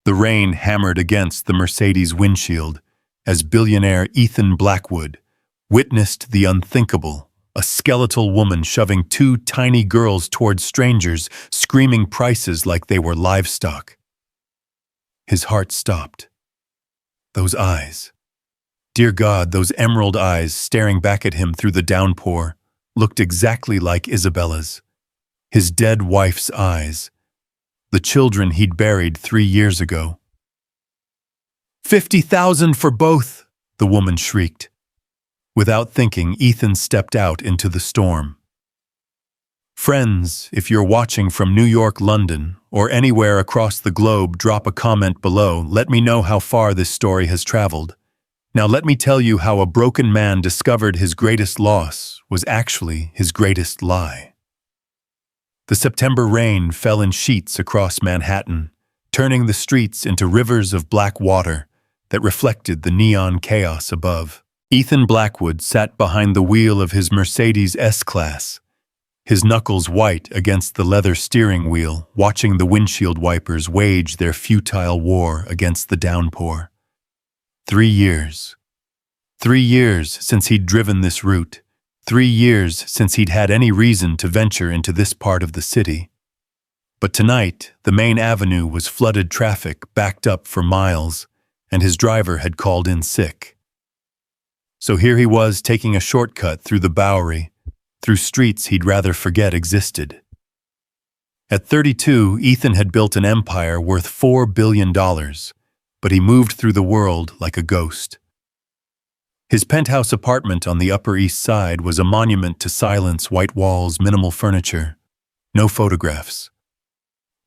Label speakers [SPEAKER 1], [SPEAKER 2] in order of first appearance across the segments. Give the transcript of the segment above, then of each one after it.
[SPEAKER 1] The rain hammered against the Mercedes windshield as billionaire Ethan Blackwood witnessed the unthinkable, a skeletal woman shoving two tiny girls toward strangers, screaming prices like they were livestock. His heart stopped. Those eyes. Dear God, those emerald eyes staring back at him through the downpour looked exactly like Isabella's. His dead wife's eyes. The children he'd buried 3 years ago. 50,000 for both, the woman shrieked. Without thinking, Ethan stepped out into the storm. Friends, if you're watching from New York, London, or anywhere across the globe, drop a comment below. Let me know how far this story has traveled. Now let me tell you how a broken man discovered his greatest loss was actually his greatest lie. The September rain fell in sheets across Manhattan, turning the streets into rivers of black water that reflected the neon chaos above. Ethan Blackwood sat behind the wheel of his Mercedes S-Class, his knuckles white against the leather steering wheel, watching the windshield wipers wage their futile war against the downpour. 3 years. 3 years since he'd driven this route. 3 years since he'd had any reason to venture into this part of the city. But tonight, the main avenue was flooded traffic, backed up for miles, and his driver had called in sick. So here he was taking a shortcut through the Bowery, through streets he'd rather forget existed. At 32, Ethan had built an empire worth $4 billion, but he moved through the world like a ghost. His penthouse apartment on the Upper East Side was a monument to silence, white walls, minimal furniture, no photographs.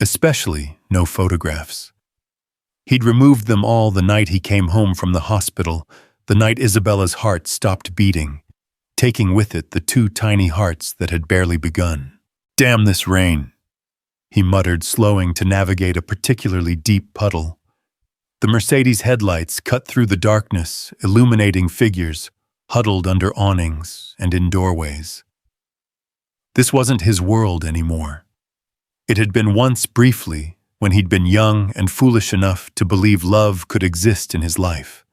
[SPEAKER 1] Especially no photographs. He'd removed them all the night he came home from the hospital, the night Isabella's heart stopped beating, taking with it the 2 tiny hearts that had barely begun. "Damn this rain," he muttered, slowing to navigate a particularly deep puddle. The Mercedes headlights cut through the darkness, illuminating figures huddled under awnings and in doorways. This wasn't his world anymore. It had been once briefly, when he'd been young and foolish enough to believe love could exist in his life.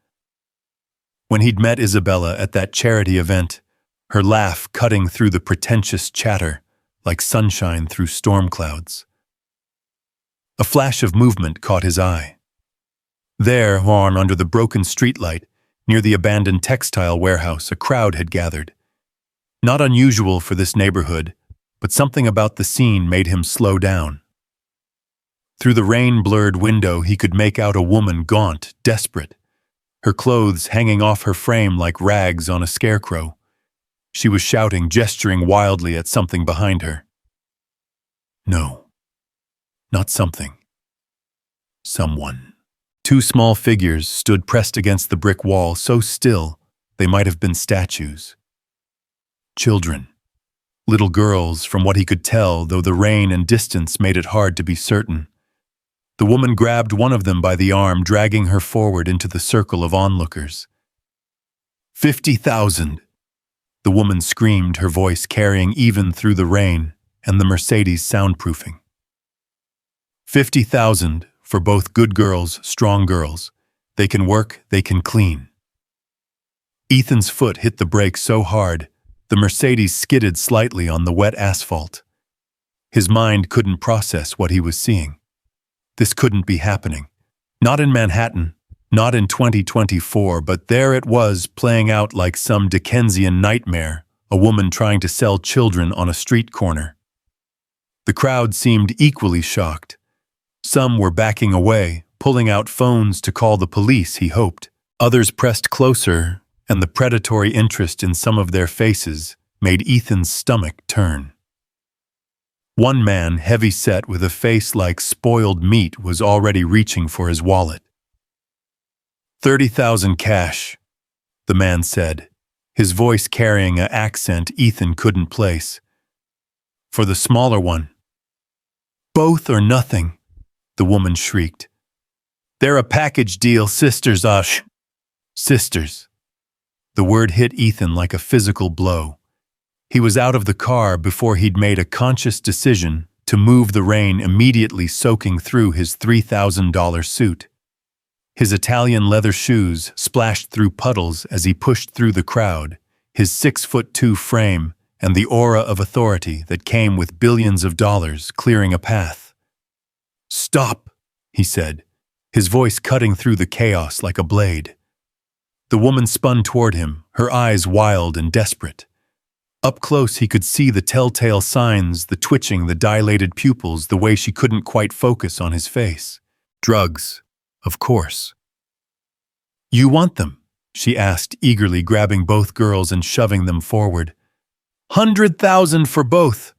[SPEAKER 1] When he'd met Isabella at that charity event, her laugh cutting through the pretentious chatter like sunshine through storm clouds. A flash of movement caught his eye. There, under the broken streetlight, near the abandoned textile warehouse, a crowd had gathered. Not unusual for this neighborhood, but something about the scene made him slow down. Through the rain-blurred window, he could make out a woman, gaunt, desperate, her clothes hanging off her frame like rags on a scarecrow. She was shouting, gesturing wildly at something behind her. No, not something. Someone. 2 small figures stood pressed against the brick wall, so still they might have been statues. Children. Little girls, from what he could tell, though the rain and distance made it hard to be certain. The woman grabbed one of them by the arm, dragging her forward into the circle of onlookers. 50,000! The woman screamed, her voice carrying even through the rain and the Mercedes soundproofing. 50,000 for both good girls, strong girls. They can work, they can clean. Ethan's foot hit the brake so hard, the Mercedes skidded slightly on the wet asphalt. His mind couldn't process what he was seeing. This couldn't be happening. Not in Manhattan, not in 2024, but there it was, playing out like some Dickensian nightmare, a woman trying to sell children on a street corner. The crowd seemed equally shocked. Some were backing away, pulling out phones to call the police, he hoped. Others pressed closer, and the predatory interest in some of their faces made Ethan's stomach turn. One man, heavy-set with a face like spoiled meat, was already reaching for his wallet. 30,000 cash, the man said, his voice carrying an accent Ethan couldn't place. For the smaller one. Both or nothing, the woman shrieked. They're a package deal, sisters, Osh. Sisters. The word hit Ethan like a physical blow. He was out of the car before he'd made a conscious decision to move the rain immediately soaking through his $3,000 suit. His Italian leather shoes splashed through puddles as he pushed through the crowd, his 6'2" frame and the aura of authority that came with billions of dollars clearing a path. "Stop," he said, his voice cutting through the chaos like a blade. The woman spun toward him, her eyes wild and desperate. Up close he could see the telltale signs, the twitching, the dilated pupils, the way she couldn't quite focus on his face. Drugs, of course. "You want them?" she asked, eagerly grabbing both girls and shoving them forward. "100,000 for both.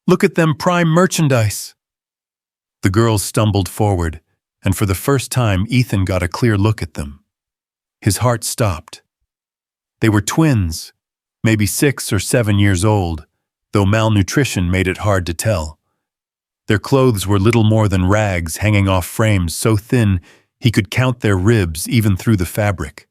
[SPEAKER 1] Look at them prime merchandise." The girls stumbled forward, and for the first time Ethan got a clear look at them. His heart stopped. They were twins, maybe 6 or 7 years old, though malnutrition made it hard to tell. Their clothes were little more than rags hanging off frames so thin he could count their ribs even through the fabric.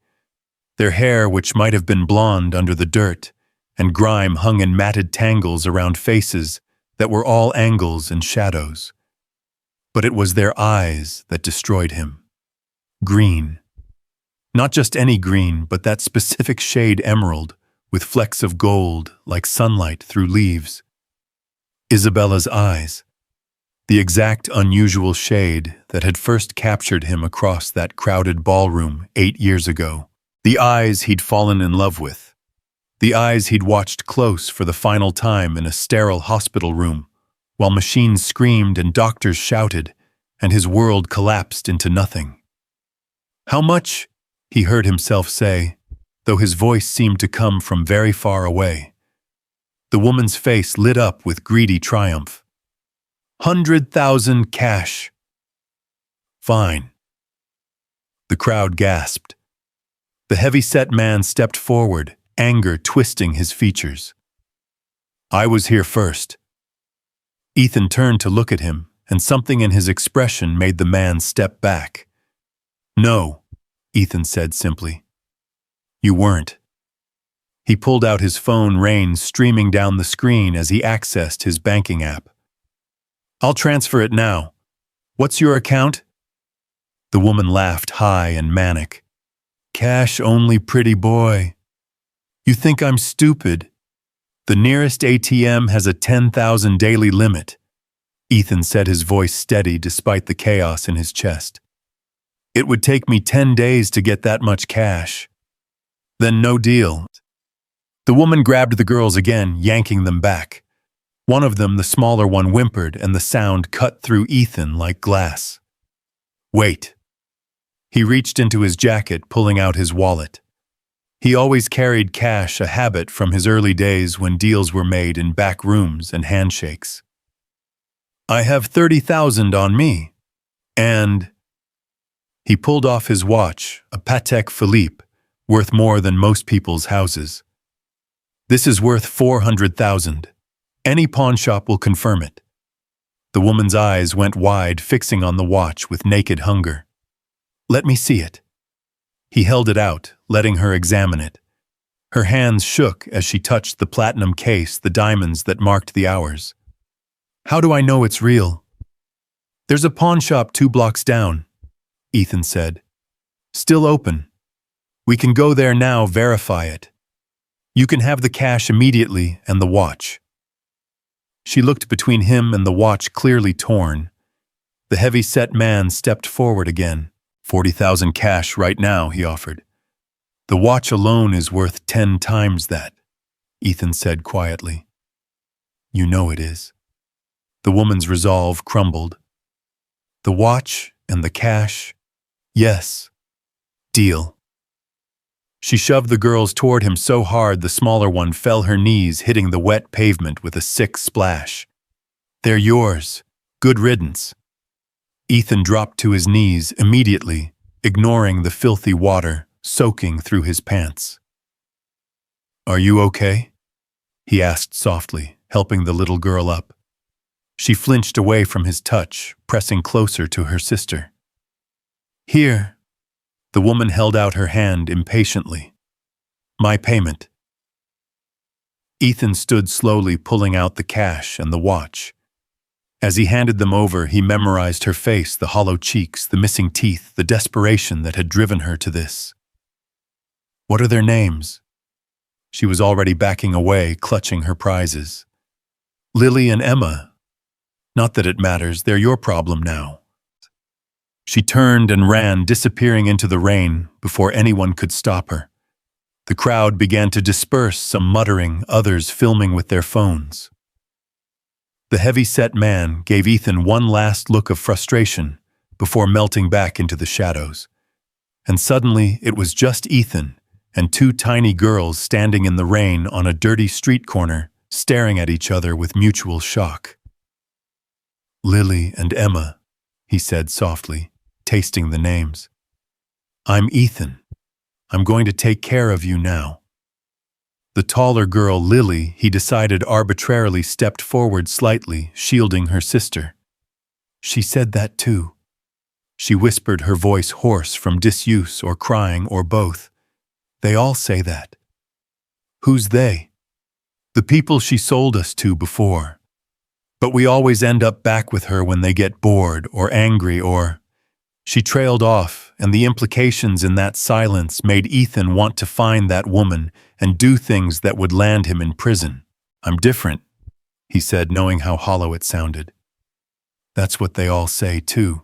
[SPEAKER 1] Their hair, which might have been blonde under the dirt, and grime hung in matted tangles around faces that were all angles and shadows. But it was their eyes that destroyed him. Green. Not just any green, but that specific shade emerald, with flecks of gold like sunlight through leaves. Isabella's eyes. The exact unusual shade that had first captured him across that crowded ballroom 8 years ago. The eyes he'd fallen in love with. The eyes he'd watched close for the final time in a sterile hospital room, while machines screamed and doctors shouted, and his world collapsed into nothing. "How much?" he heard himself say, though his voice seemed to come from very far away. The woman's face lit up with greedy triumph. 100,000 cash. Fine. The crowd gasped. The heavy-set man stepped forward, anger twisting his features. "I was here first." Ethan turned to look at him, and something in his expression made the man step back. "No," Ethan said simply. "You weren't." He pulled out his phone, rain streaming down the screen as he accessed his banking app. "I'll transfer it now. What's your account?" The woman laughed high and manic. "Cash only, pretty boy. You think I'm stupid? The nearest ATM has a 10,000 daily limit." Ethan said, his voice steady despite the chaos in his chest. "It would take me 10 days to get that much cash." "Then no deal." The woman grabbed the girls again, yanking them back. One of them, the smaller one, whimpered, and the sound cut through Ethan like glass. "Wait." He reached into his jacket, pulling out his wallet. He always carried cash, a habit from his early days when deals were made in back rooms and handshakes. "I have 30,000 on me. And..." He pulled off his watch, a Patek Philippe, worth more than most people's houses. "This is worth 400,000. Any pawn shop will confirm it." The woman's eyes went wide, fixing on the watch with naked hunger. "Let me see it." He held it out, letting her examine it. Her hands shook as she touched the platinum case, the diamonds that marked the hours. "How do I know it's real?" "There's a pawn shop 2 blocks down," Ethan said. "Still open. We can go there now, verify it. You can have the cash immediately and the watch." She looked between him and the watch, clearly torn. The heavy-set man stepped forward again. 40,000 cash right now, he offered. "The watch alone is worth 10 times that," Ethan said quietly. "You know it is." The woman's resolve crumbled. "The watch and the cash? Yes. Deal." She shoved the girls toward him so hard the smaller one fell her knees, hitting the wet pavement with a sick splash. "They're yours. Good riddance." Ethan dropped to his knees immediately, ignoring the filthy water soaking through his pants. "Are you okay?" he asked softly, helping the little girl up. She flinched away from his touch, pressing closer to her sister. "Here." The woman held out her hand impatiently. "My payment." Ethan stood slowly, pulling out the cash and the watch. As he handed them over, he memorized her face, the hollow cheeks, the missing teeth, the desperation that had driven her to this. What are their names? She was already backing away, clutching her prizes. Lily and Emma. Not that it matters, they're your problem now. She turned and ran, disappearing into the rain before anyone could stop her. The crowd began to disperse, some muttering, others filming with their phones. The heavy-set man gave Ethan one last look of frustration before melting back into the shadows. And suddenly it was just Ethan and two tiny girls standing in the rain on a dirty street corner, staring at each other with mutual shock. Lily and Emma, he said softly, tasting the names. I'm Ethan. I'm going to take care of you now. The taller girl, Lily, he decided arbitrarily stepped forward slightly, shielding her sister. She said that too. She whispered, her voice hoarse from disuse or crying or both. They all say that. Who's they? The people she sold us to before. But we always end up back with her when they get bored or angry or... She trailed off, and the implications in that silence made Ethan want to find that woman and do things that would land him in prison. I'm different, he said, knowing how hollow it sounded. That's what they all say, too.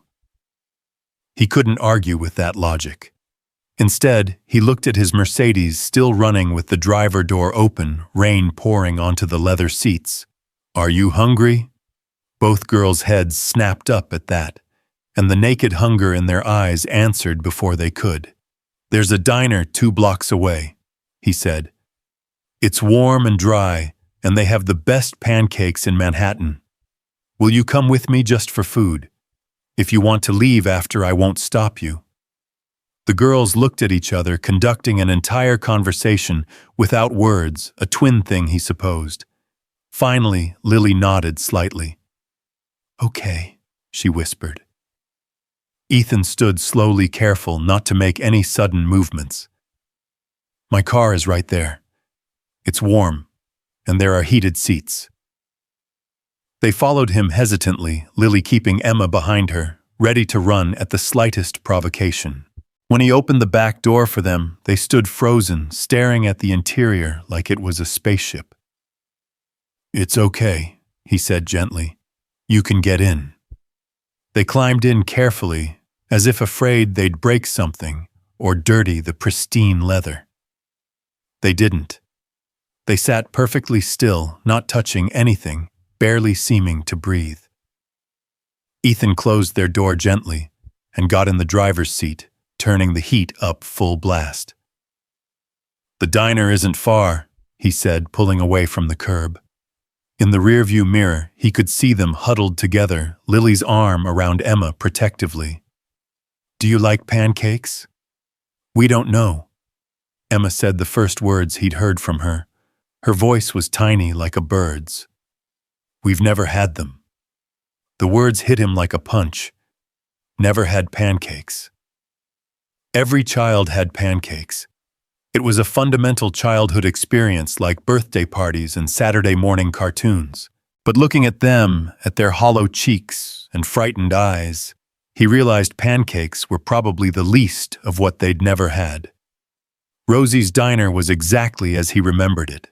[SPEAKER 1] He couldn't argue with that logic. Instead, he looked at his Mercedes still running with the driver door open, rain pouring onto the leather seats. Are you hungry? Both girls' heads snapped up at that, and the naked hunger in their eyes answered before they could. There's a diner 2 blocks away, he said. It's warm and dry, and they have the best pancakes in Manhattan. Will you come with me just for food? If you want to leave after, I won't stop you. The girls looked at each other, conducting an entire conversation without words, a twin thing, he supposed. Finally, Lily nodded slightly. Okay, she whispered. Ethan stood slowly, careful not to make any sudden movements. My car is right there. It's warm, and there are heated seats. They followed him hesitantly, Lily keeping Emma behind her, ready to run at the slightest provocation. When he opened the back door for them, they stood frozen, staring at the interior like it was a spaceship. It's okay, he said gently. You can get in. They climbed in carefully, as if afraid they'd break something or dirty the pristine leather. They didn't. They sat perfectly still, not touching anything, barely seeming to breathe. Ethan closed their door gently and got in the driver's seat, turning the heat up full blast. The diner isn't far, he said, pulling away from the curb. In the rearview mirror, he could see them huddled together, Lily's arm around Emma protectively. Do you like pancakes? We don't know. Emma said the first words he'd heard from her. Her voice was tiny like a bird's. We've never had them. The words hit him like a punch. Never had pancakes. Every child had pancakes. It was a fundamental childhood experience like birthday parties and Saturday morning cartoons. But looking at them, at their hollow cheeks and frightened eyes, he realized pancakes were probably the least of what they'd never had. Rosie's diner was exactly as he remembered it.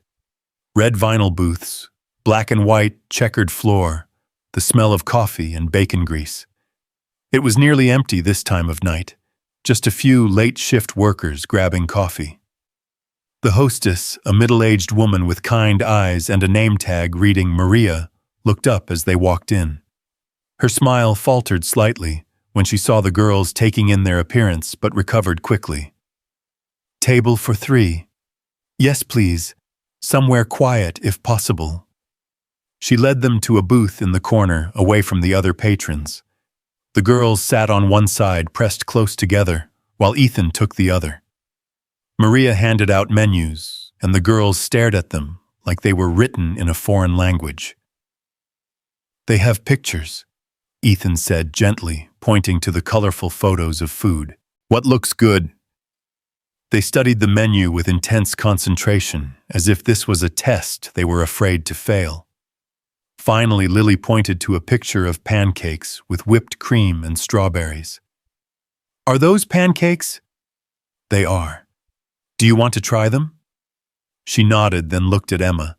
[SPEAKER 1] Red vinyl booths, black and white checkered floor, the smell of coffee and bacon grease. It was nearly empty this time of night, just a few late-shift workers grabbing coffee. The hostess, a middle-aged woman with kind eyes and a name tag reading Maria, looked up as they walked in. Her smile faltered slightly when she saw the girls taking in their appearance, but recovered quickly. Table for 3. Yes, please. Somewhere quiet, if possible. She led them to a booth in the corner, away from the other patrons. The girls sat on one side, pressed close together, while Ethan took the other. Maria handed out menus, and the girls stared at them like they were written in a foreign language. They have pictures, Ethan said gently, pointing to the colorful photos of food. What looks good? They studied the menu with intense concentration, as if this was a test they were afraid to fail. Finally, Lily pointed to a picture of pancakes with whipped cream and strawberries. Are those pancakes? They are. Do you want to try them? She nodded, then looked at Emma.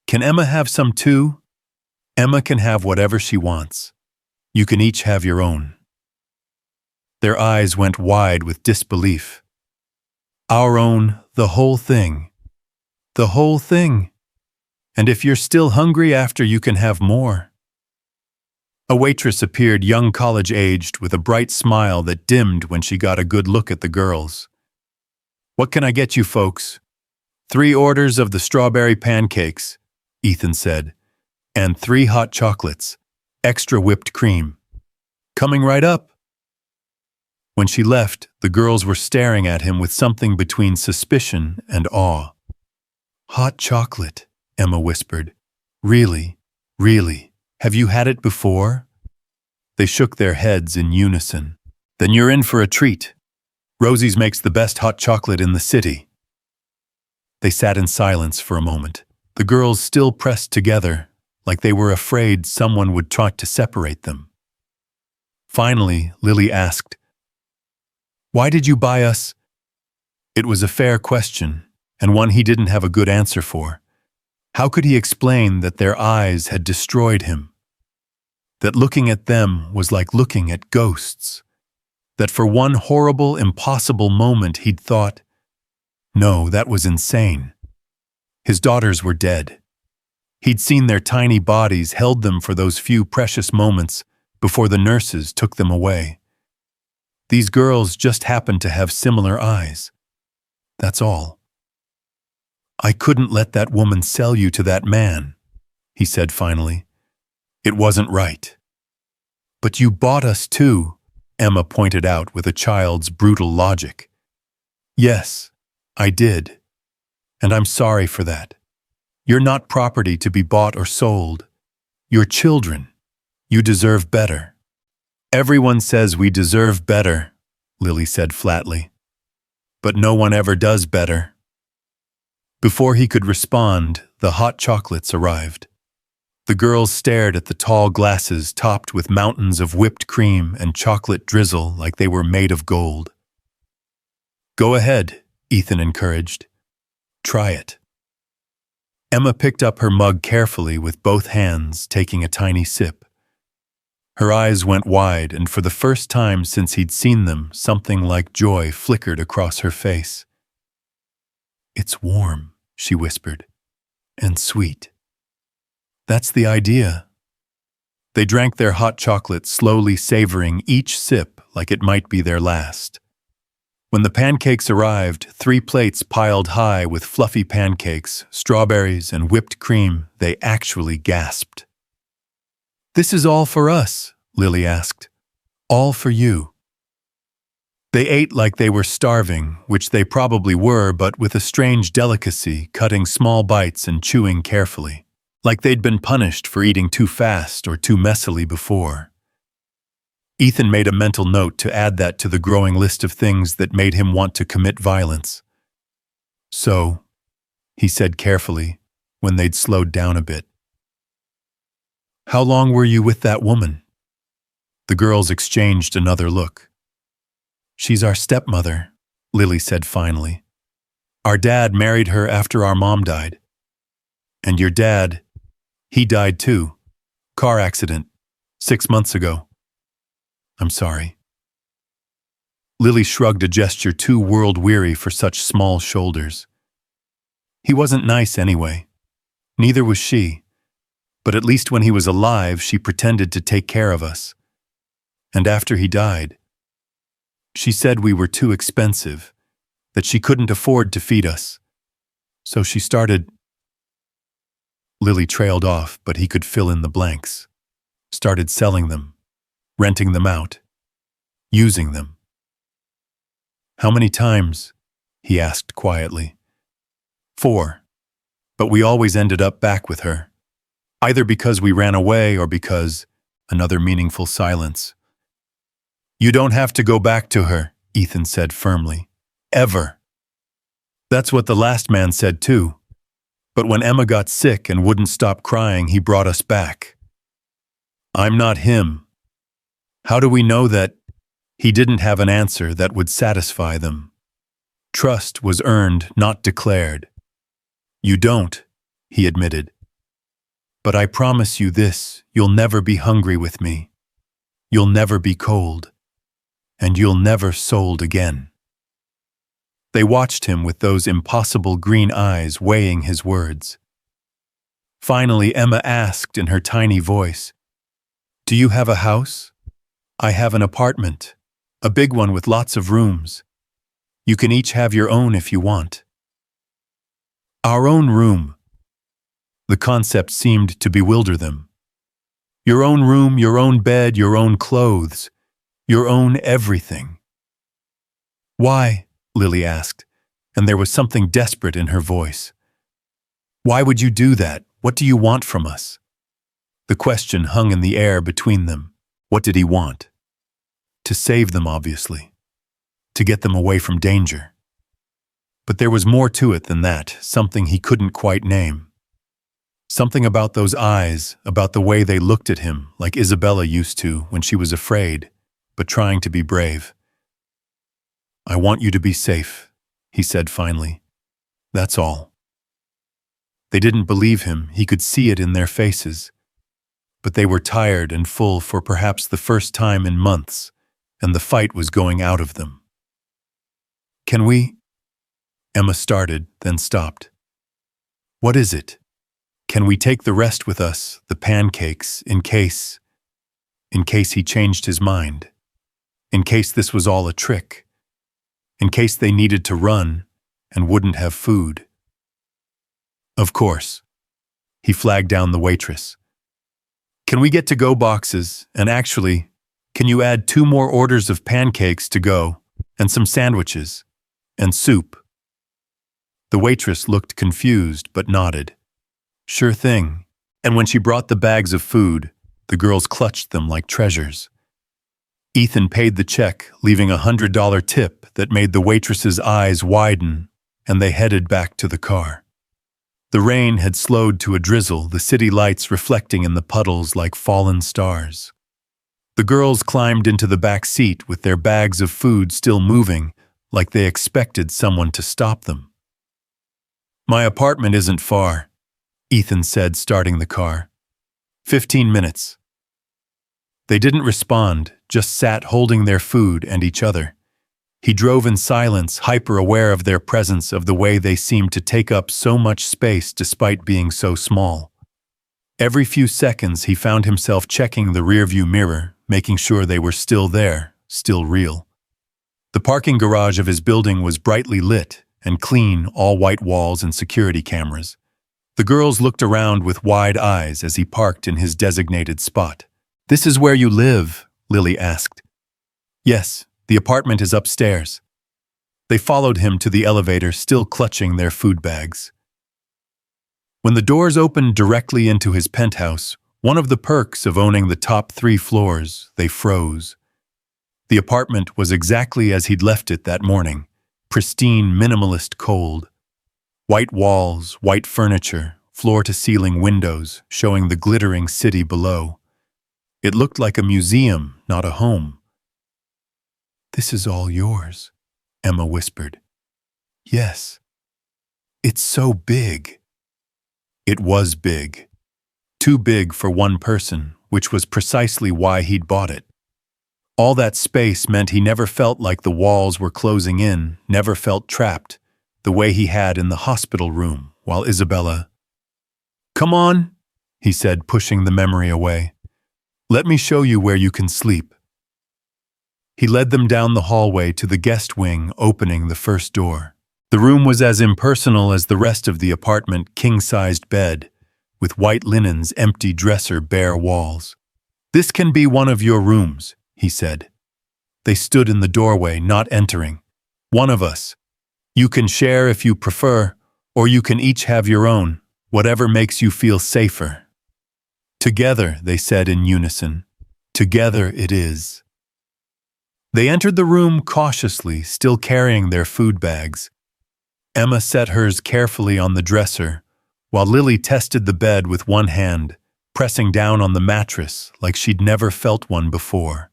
[SPEAKER 1] Can Emma have some too? Emma can have whatever she wants. You can each have your own. Their eyes went wide with disbelief. Our own, the whole thing. The whole thing. And if you're still hungry after, you can have more. A waitress appeared, young college-aged, with a bright smile that dimmed when she got a good look at the girls. What can I get you folks? 3 orders of the strawberry pancakes, Ethan said, and 3 hot chocolates, extra whipped cream. Coming right up. When she left, the girls were staring at him with something between suspicion and awe. Hot chocolate, Emma whispered. Really, really, have you had it before? They shook their heads in unison. Then you're in for a treat. Rosie's makes the best hot chocolate in the city. They sat in silence for a moment, the girls still pressed together, like they were afraid someone would try to separate them. Finally, Lily asked, Why did you buy us? It was a fair question, and one he didn't have a good answer for. How could he explain that their eyes had destroyed him? That looking at them was like looking at ghosts? That for one horrible, impossible moment he'd thought, no, that was insane. His daughters were dead. He'd seen their tiny bodies, held them for those few precious moments before the nurses took them away. These girls just happened to have similar eyes. That's all. I couldn't let that woman sell you to that man, he said finally. It wasn't right. But you bought us too, Emma pointed out with a child's brutal logic. Yes, I did. And I'm sorry for that. You're not property to be bought or sold. You're children. You deserve better. Everyone says we deserve better, Lily said flatly. But no one ever does better. Before he could respond, the hot chocolates arrived. The girls stared at the tall glasses topped with mountains of whipped cream and chocolate drizzle like they were made of gold. Go ahead, Ethan encouraged. Try it. Emma picked up her mug carefully with both hands, taking a tiny sip. Her eyes went wide, and for the first time since he'd seen them, something like joy flickered across her face. It's warm, she whispered, and sweet. That's the idea. They drank their hot chocolate, slowly savoring each sip like it might be their last. When the pancakes arrived, 3 plates piled high with fluffy pancakes, strawberries, and whipped cream, they actually gasped. This is all for us, Lily asked. All for you. They ate like they were starving, which they probably were, but with a strange delicacy, cutting small bites and chewing carefully, like they'd been punished for eating too fast or too messily before. Ethan made a mental note to add that to the growing list of things that made him want to commit violence. So, he said carefully, when they'd slowed down a bit. How long were you with that woman? The girls exchanged another look. She's our stepmother, Lily said finally. Our dad married her after our mom died. And your dad, he died too. Car accident, 6 months ago. I'm sorry. Lily shrugged, a gesture too world-weary for such small shoulders. He wasn't nice anyway. Neither was she. But at least when he was alive, she pretended to take care of us. And after he died, she said we were too expensive, that she couldn't afford to feed us. So she started... Lily trailed off, but he could fill in the blanks. Started selling them. Renting them out, using them. How many times? He asked quietly. 4, but we always ended up back with her, either because we ran away or because, another meaningful silence. You don't have to go back to her, Ethan said firmly. Ever. That's what the last man said too. But when Emma got sick and wouldn't stop crying, he brought us back. I'm not him. How do we know that? He didn't have an answer that would satisfy them. Trust was earned, not declared. You don't, he admitted. But I promise you this, you'll never be hungry with me. You'll never be cold. And you'll never sold again. They watched him with those impossible green eyes weighing his words. Finally, Emma asked in her tiny voice, "Do you have a house? I have an apartment, a big one with lots of rooms. You can each have your own if you want." Our own room. The concept seemed to bewilder them. Your own room, your own bed, your own clothes, your own everything. Why? Lily asked, and there was something desperate in her voice. Why would you do that? What do you want from us? The question hung in the air between them. What did he want? To save them, obviously. To get them away from danger. But there was more to it than that, something he couldn't quite name. Something about those eyes, about the way they looked at him, like Isabella used to when she was afraid, but trying to be brave. I want you to be safe, he said finally. That's all. They didn't believe him, he could see it in their faces. But they were tired and full for perhaps the first time in months, and the fight was going out of them. Can we? Emma started, then stopped. What is it? Can we take the rest with us, the pancakes, in case he changed his mind? In case this was all a trick? In case they needed to run and wouldn't have food? Of course. He flagged down the waitress. Can we get to-go boxes, and actually, can you add 2 more orders of pancakes to go, and some sandwiches, and soup? The waitress looked confused but nodded. Sure thing. And when she brought the bags of food, the girls clutched them like treasures. Ethan paid the check, leaving a $100 tip that made the waitress's eyes widen, and they headed back to the car. The rain had slowed to a drizzle, the city lights reflecting in the puddles like fallen stars. The girls climbed into the back seat with their bags of food still moving, like they expected someone to stop them. My apartment isn't far, Ethan said, starting the car. 15 minutes. They didn't respond, just sat holding their food and each other. He drove in silence, hyper-aware of their presence, of the way they seemed to take up so much space despite being so small. Every few seconds he found himself checking the rearview mirror, making sure they were still there, still real. The parking garage of his building was brightly lit and clean, all white walls and security cameras. The girls looked around with wide eyes as he parked in his designated spot. This is where you live? Lily asked. Yes, the apartment is upstairs. They followed him to the elevator, still clutching their food bags. When the doors opened directly into his penthouse, one of the perks of owning the top 3 floors, they froze. The apartment was exactly as he'd left it that morning, pristine, minimalist cold. White walls, white furniture, floor-to-ceiling windows showing the glittering city below. It looked like a museum, not a home. This is all yours, Emma whispered. Yes. It's so big. It was big. Too big for one person, which was precisely why he'd bought it. All that space meant he never felt like the walls were closing in, never felt trapped, the way he had in the hospital room while Isabella... Come on, he said, pushing the memory away. Let me show you where you can sleep. He led them down the hallway to the guest wing, opening the first door. The room was as impersonal as the rest of the apartment, king-sized bed, with white linens, empty dresser, bare walls. This can be one of your rooms, he said. They stood in the doorway, not entering. One of us. You can share if you prefer, or you can each have your own, whatever makes you feel safer. Together, they said in unison. Together it is. They entered the room cautiously, still carrying their food bags. Emma set hers carefully on the dresser, while Lily tested the bed with one hand, pressing down on the mattress like she'd never felt one before.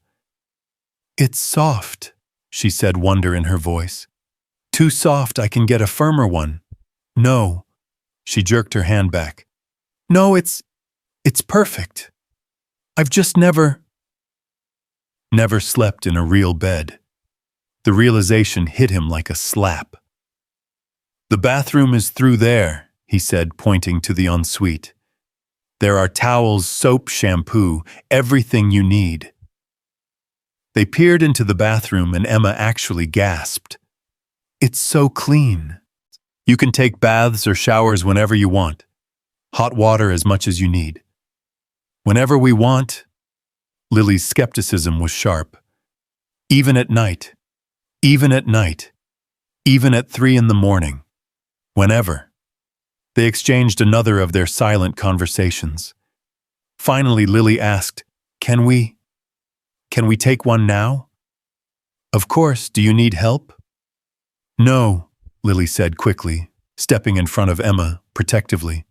[SPEAKER 1] "It's soft," she said, wonder in her voice. "Too soft, I can get a firmer one." "No." She jerked her hand back. "No, it's perfect. I've just never slept in a real bed." The realization hit him like a slap. "The bathroom is through there," he said, pointing to the ensuite. "There are towels, soap, shampoo, everything you need." They peered into the bathroom and Emma actually gasped. "It's so clean. You can take baths or showers whenever you want. Hot water as much as you need." "Whenever we want?" Lily's skepticism was sharp. "Even at night. Even at night. Even at 3 in the morning. Whenever." They exchanged another of their silent conversations. Finally, Lily asked, Can we take one now?" "Of course. Do you need help?" "No," Lily said quickly, stepping in front of Emma protectively.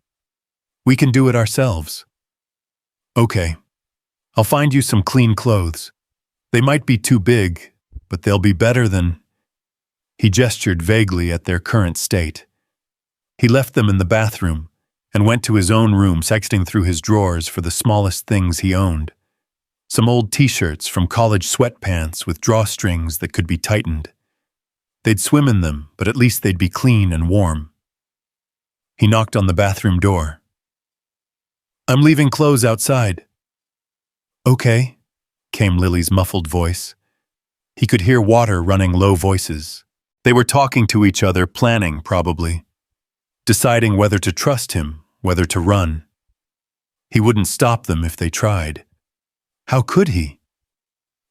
[SPEAKER 1] "We can do it ourselves." "Okay. I'll find you some clean clothes. They might be too big, but they'll be better than—" He gestured vaguely at their current state. He left them in the bathroom and went to his own room, sifting through his drawers for the smallest things he owned. Some old t-shirts from college sweatpants with drawstrings that could be tightened. They'd swim in them, but at least they'd be clean and warm. He knocked on the bathroom door. "I'm leaving clothes outside." "Okay," came Lily's muffled voice. He could hear water running low voices. They were talking to each other, planning, probably. Deciding whether to trust him, whether to run. He wouldn't stop them if they tried. How could he?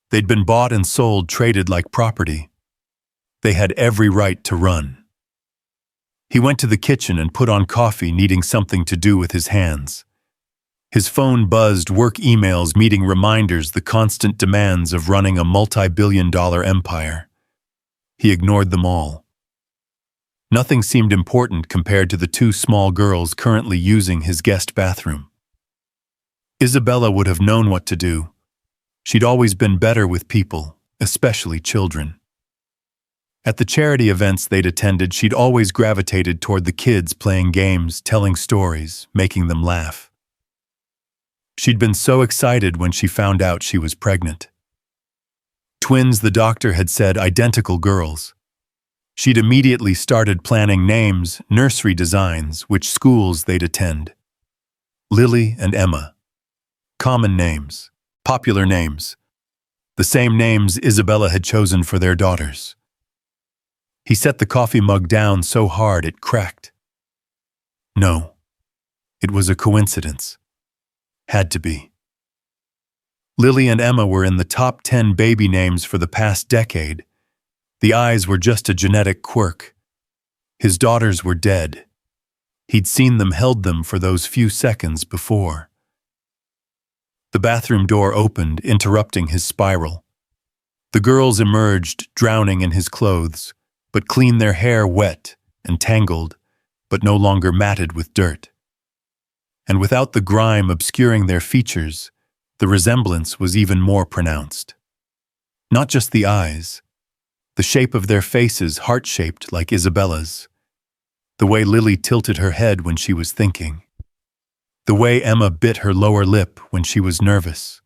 [SPEAKER 1] They'd been bought and sold, traded like property. They had every right to run. He went to the kitchen and put on coffee, needing something to do with his hands. His phone buzzed, work emails, meeting reminders, the constant demands of running a multi-billion-dollar empire. He ignored them all. Nothing seemed important compared to the 2 small girls currently using his guest bathroom. Isabella would have known what to do. She'd always been better with people, especially children. At the charity events they'd attended, she'd always gravitated toward the kids playing games, telling stories, making them laugh. She'd been so excited when she found out she was pregnant. Twins, the doctor had said, identical girls. She'd immediately started planning names, nursery designs, which schools they'd attend. Lily and Emma. Common names, popular names. The same names Isabella had chosen for their daughters. He set the coffee mug down so hard it cracked. No, it was a coincidence. Had to be. Lily and Emma were in the top 10 baby names for the past decade. The eyes were just a genetic quirk. His daughters were dead. He'd seen them, held them for those few seconds before. The bathroom door opened, interrupting his spiral. The girls emerged, drowning in his clothes, but clean, their hair wet and tangled, but no longer matted with dirt. And without the grime obscuring their features, the resemblance was even more pronounced. Not just the eyes, the shape of their faces, heart-shaped like Isabella's. The way Lily tilted her head when she was thinking. The way Emma bit her lower lip when she was nervous.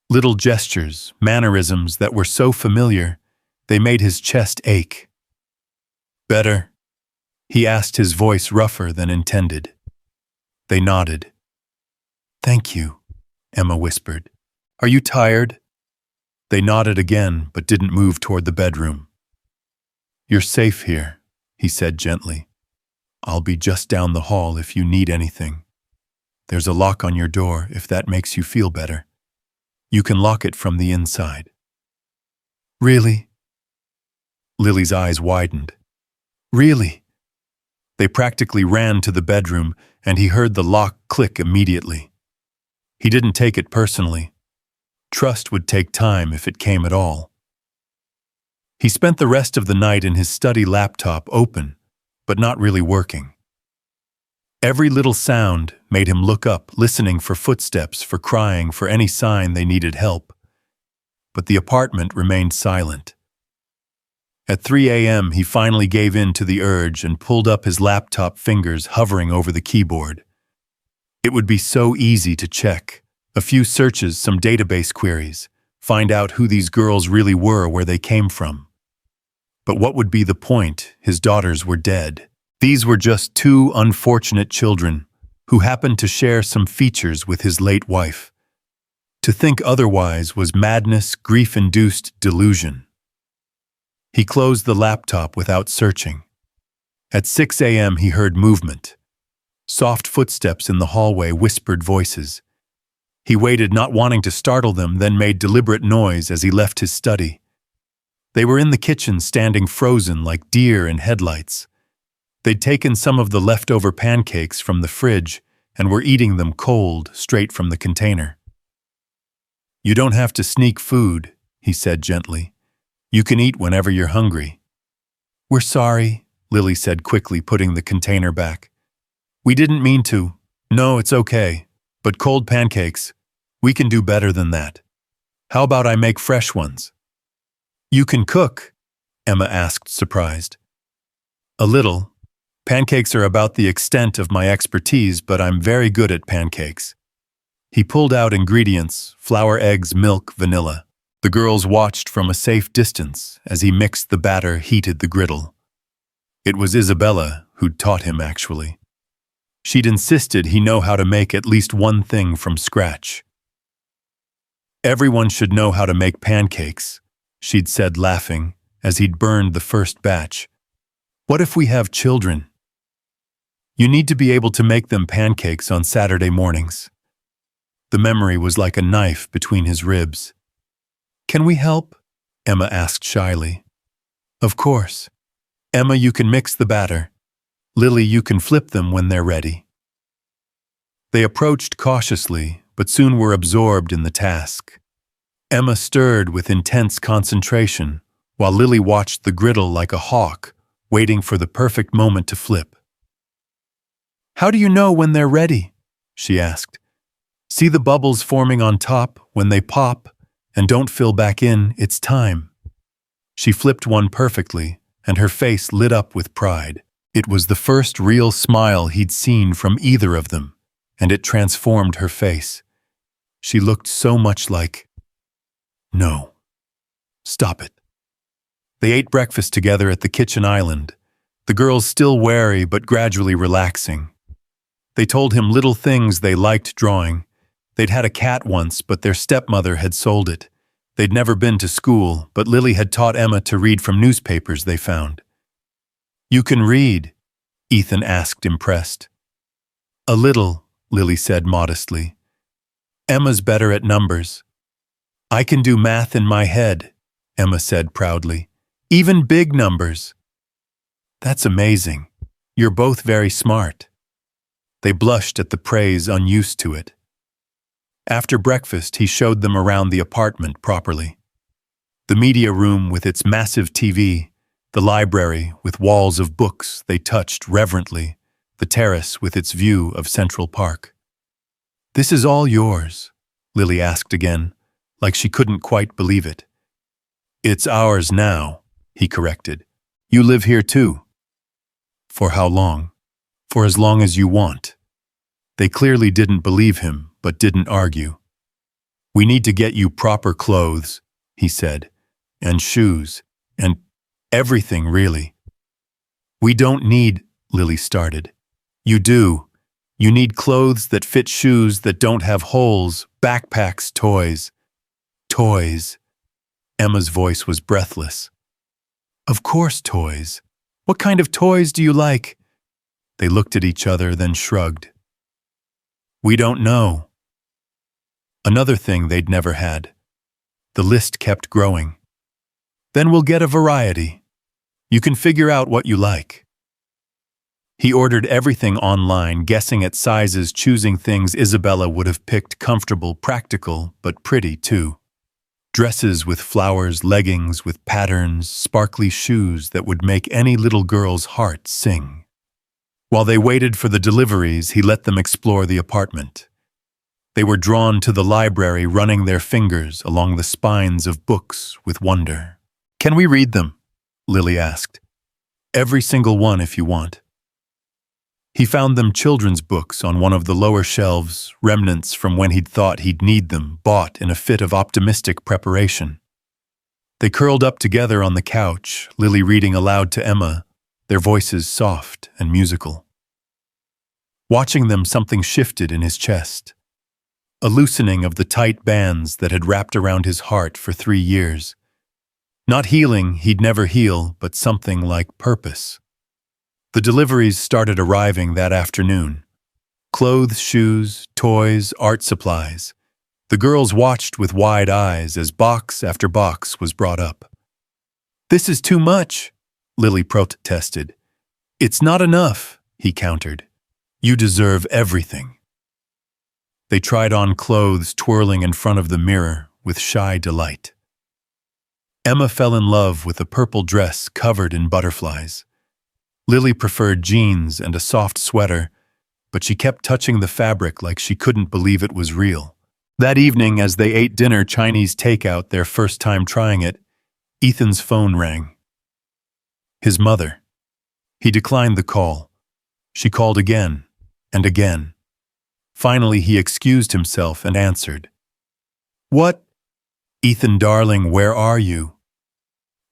[SPEAKER 1] Little gestures, mannerisms that were so familiar, they made his chest ache. "Better?" he asked, his voice rougher than intended. They nodded. "Thank you," Emma whispered. "Are you tired?" They nodded again, but didn't move toward the bedroom. "You're safe here," he said gently. "I'll be just down the hall if you need anything. There's a lock on your door if that makes you feel better. You can lock it from the inside." "Really?" Lily's eyes widened. "Really?" They practically ran to the bedroom, and he heard the lock click immediately. He didn't take it personally. Trust would take time if it came at all. He spent the rest of the night in his study laptop, open, but not really working. Every little sound made him look up, listening for footsteps, for crying, for any sign they needed help. But the apartment remained silent. At 3 a.m., he finally gave in to the urge and pulled up his laptop, fingers hovering over the keyboard. It would be so easy to check. A few searches, some database queries, find out who these girls really were, where they came from. But what would be the point? His daughters were dead. These were just two unfortunate children who happened to share some features with his late wife. To think otherwise was madness, grief-induced delusion. He closed the laptop without searching. At 6 a.m. he heard movement. Soft footsteps in the hallway, whispered voices. He waited, not wanting to startle them, then made deliberate noise as he left his study. They were in the kitchen, standing frozen like deer in headlights. They'd taken some of the leftover pancakes from the fridge and were eating them cold, straight from the container. "You don't have to sneak food," he said gently. "You can eat whenever you're hungry." "We're sorry," Lily said quickly, putting the container back. "We didn't mean to." "No, it's okay. But cold pancakes, we can do better than that. How about I make fresh ones?" "You can cook?" Emma asked, surprised. "A little. Pancakes are about the extent of my expertise, but I'm very good at pancakes." He pulled out ingredients: flour, eggs, milk, vanilla. The girls watched from a safe distance as he mixed the batter, heated the griddle. It was Isabella who'd taught him, actually. She'd insisted he know how to make at least one thing from scratch. "Everyone should know how to make pancakes," she'd said, laughing, as he'd burned the first batch. "What if we have children? You need to be able to make them pancakes on Saturday mornings." The memory was like a knife between his ribs. "Can we help?" Emma asked shyly. "Of course. Emma, you can mix the batter. Lily, you can flip them when they're ready." They approached cautiously, but soon were absorbed in the task. Emma stirred with intense concentration, while Lily watched the griddle like a hawk, waiting for the perfect moment to flip. "How do you know when they're ready?" she asked. "See the bubbles forming on top? When they pop and don't fill back in, it's time." She flipped one perfectly, and her face lit up with pride. It was the first real smile he'd seen from either of them, and it transformed her face. She looked so much like... No. Stop it. They ate breakfast together at the kitchen island, the girls still wary but gradually relaxing. They told him little things they liked drawing. They'd had a cat once, but their stepmother had sold it. They'd never been to school, but Lily had taught Emma to read from newspapers they found. "You can read?" Ethan asked, impressed. "A little," Lily said modestly. "Emma's better at numbers." "I can do math in my head," Emma said proudly. "Even big numbers." "That's amazing. You're both very smart." They blushed at the praise, unused to it. After breakfast, he showed them around the apartment properly. The media room with its massive TV, the library with walls of books they touched reverently, the terrace with its view of Central Park. "This is all yours?" Lily asked again, like she couldn't quite believe it. "It's ours now," he corrected. "You live here too." "For how long?" "For as long as you want." They clearly didn't believe him, but didn't argue. "We need to get you proper clothes," he said, "and shoes, and everything, really." "We don't need," Lily started. "You do. You need clothes that fit, shoes that don't have holes, backpacks, toys." "Toys." Emma's voice was breathless. "Of course, toys. What kind of toys do you like?" They looked at each other, then shrugged. "We don't know." Another thing they'd never had. The list kept growing. "Then we'll get a variety. You can figure out what you like." He ordered everything online, guessing at sizes, choosing things Isabella would have picked: comfortable, practical, but pretty too. Dresses with flowers, leggings with patterns, sparkly shoes that would make any little girl's heart sing. While they waited for the deliveries, he let them explore the apartment. They were drawn to the library, running their fingers along the spines of books with wonder. "Can we read them?" Lily asked. "Every single one if you want." He found them children's books on one of the lower shelves, remnants from when he'd thought he'd need them, bought in a fit of optimistic preparation. They curled up together on the couch, Lily reading aloud to Emma, their voices soft and musical. Watching them, something shifted in his chest. A loosening of the tight bands that had wrapped around his heart for 3 years. Not healing he'd never heal, but something like purpose. The deliveries started arriving that afternoon. Clothes, shoes, toys, art supplies. The girls watched with wide eyes as box after box was brought up. "This is too much," Lily protested. "It's not enough," he countered. "You deserve everything." They tried on clothes, twirling in front of the mirror with shy delight. Emma fell in love with a purple dress covered in butterflies. Lily preferred jeans and a soft sweater, but she kept touching the fabric like she couldn't believe it was real. That evening, as they ate dinner, Chinese takeout, their first time trying it, Ethan's phone rang. His mother. He declined the call. She called again and again. Finally, he excused himself and answered. "What? Ethan, darling, where are you?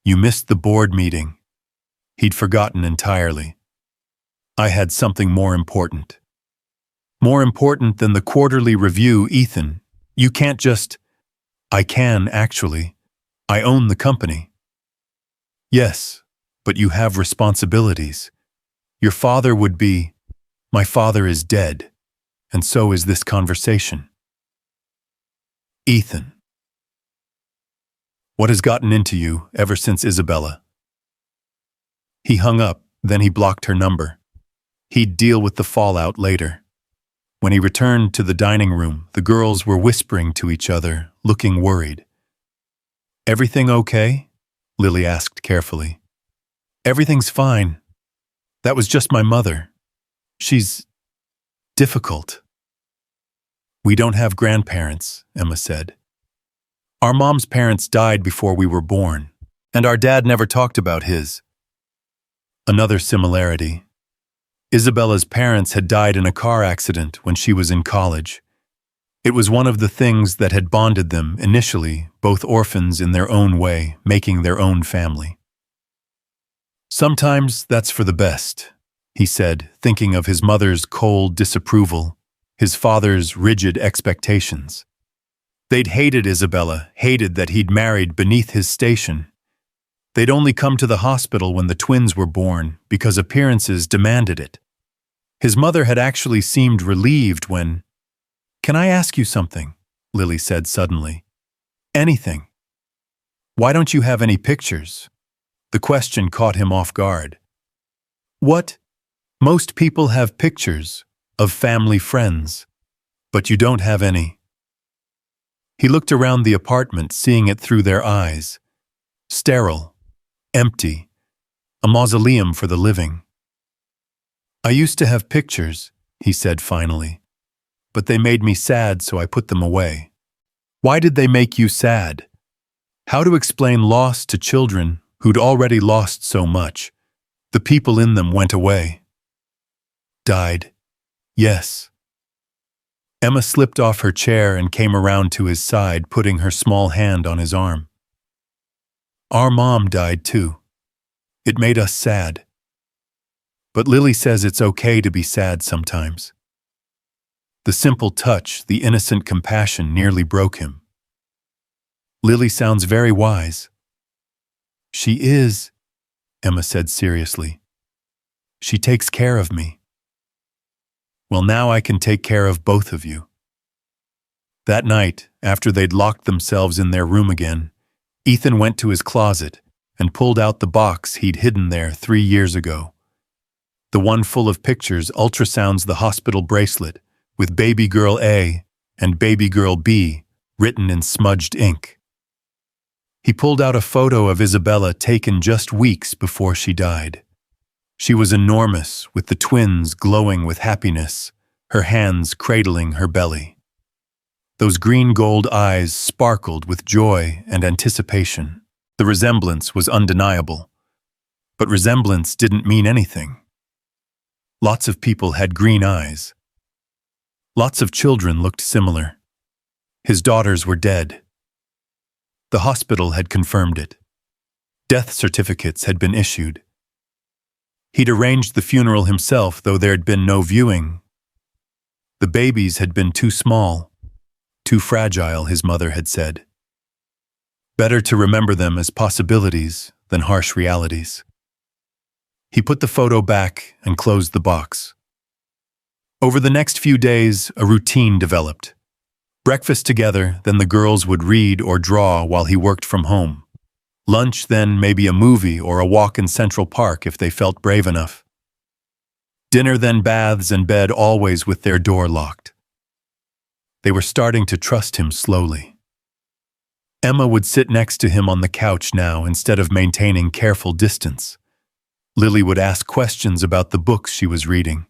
[SPEAKER 1] You missed the board meeting." He'd forgotten entirely. "I had something more important." "More important than the quarterly review, Ethan. You can't just—" "I can, actually. I own the company." "Yes, but you have responsibilities. Your father would be—" "My father is dead, and so is this conversation." "Ethan. What has gotten into you ever since Isabella?" He hung up, then he blocked her number. He'd deal with the fallout later. When he returned to the dining room, the girls were whispering to each other, looking worried. "Everything okay?" Lily asked carefully. "Everything's fine. That was just my mother. She's difficult." "We don't have grandparents," Emma said. "Our mom's parents died before we were born, and our dad never talked about his." Another similarity. Isabella's parents had died in a car accident when she was in college. It was one of the things that had bonded them initially, both orphans in their own way, making their own family. "Sometimes that's for the best," he said, thinking of his mother's cold disapproval, his father's rigid expectations. They'd hated Isabella, hated that he'd married beneath his station. They'd only come to the hospital when the twins were born because appearances demanded it. His mother had actually seemed relieved when— "Can I ask you something?" Lily said suddenly. "Anything. Why don't you have any pictures?" The question caught him off guard. "What? Most people have pictures of family friends, but you don't have any." He looked around the apartment, seeing it through their eyes. Sterile. Empty. A mausoleum for the living. "I used to have pictures," he said finally, "but they made me sad, so I put them away." "Why did they make you sad?" How to explain loss to children who'd already lost so much? The people in them went away. "Died. Yes." Emma slipped off her chair and came around to his side, putting her small hand on his arm. "Our mom died too. It made us sad. But Lily says it's okay to be sad sometimes." The simple touch, the innocent compassion nearly broke him. "Lily sounds very wise." "She is," Emma said seriously. "She takes care of me." "Well, now I can take care of both of you." That night, after they'd locked themselves in their room again, Ethan went to his closet and pulled out the box he'd hidden there 3 years ago. The one full of pictures, ultrasounds, the hospital bracelet, with baby girl A and baby girl B written in smudged ink. He pulled out a photo of Isabella taken just weeks before she died. She was enormous, with the twins glowing with happiness, her hands cradling her belly. Those green-gold eyes sparkled with joy and anticipation. The resemblance was undeniable. But resemblance didn't mean anything. Lots of people had green eyes. Lots of children looked similar. His daughters were dead. The hospital had confirmed it. Death certificates had been issued. He'd arranged the funeral himself, though there'd been no viewing. The babies had been too small, too fragile, his mother had said. Better to remember them as possibilities than harsh realities. He put the photo back and closed the box. Over the next few days, a routine developed. Breakfast together, then the girls would read or draw while he worked from home. Lunch, then maybe a movie or a walk in Central Park if they felt brave enough. Dinner, then baths and bed, always with their door locked. They were starting to trust him slowly. Emma would sit next to him on the couch now instead of maintaining careful distance. Lily would ask questions about the books she was reading.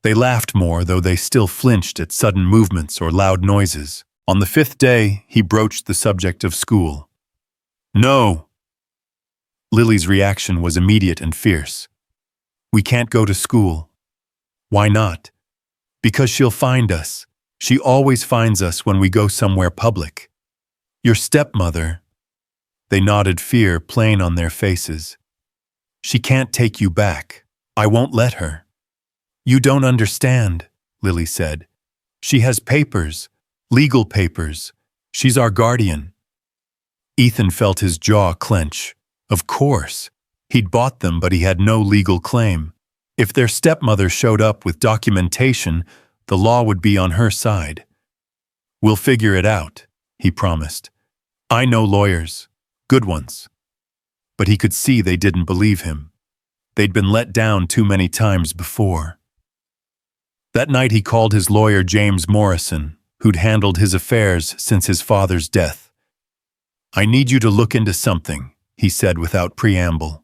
[SPEAKER 1] They laughed more, though they still flinched at sudden movements or loud noises. On the 5th day, he broached the subject of school. No! Lily's reaction was immediate and fierce. We can't go to school. Why not? Because she'll find us. She always finds us when we go somewhere public. Your stepmother. They nodded, fear plain on their faces. She can't take you back. I won't let her. You don't understand, Lily said. She has papers, legal papers. She's our guardian. Ethan felt his jaw clench. Of course. He'd bought them, but he had no legal claim. If their stepmother showed up with documentation, the law would be on her side. We'll figure it out, he promised. I know lawyers. Good ones. But he could see they didn't believe him. They'd been let down too many times before. That night he called his lawyer James Morrison, who'd handled his affairs since his father's death. I need you to look into something, he said without preamble.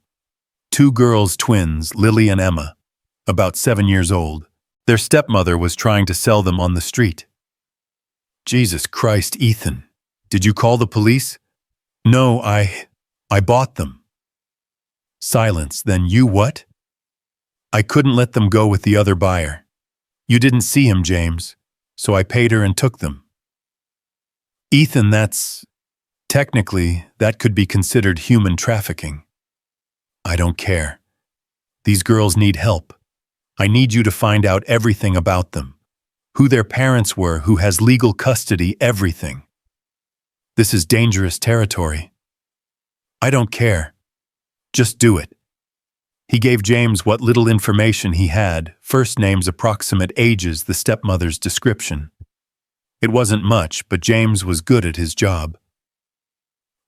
[SPEAKER 1] 2 girls, twins, Lily and Emma, about 7 years old. Their stepmother was trying to sell them on the street. Jesus Christ, Ethan. Did you call the police? No, I bought them. Silence. Then you what? I couldn't let them go with the other buyer. You didn't see him, James, so I paid her and took them. Ethan, technically, that could be considered human trafficking. I don't care. These girls need help. I need you to find out everything about them. Who their parents were, who has legal custody, everything. This is dangerous territory. I don't care. Just do it. He gave James what little information he had, first names, approximate ages, the stepmother's description. It wasn't much, but James was good at his job.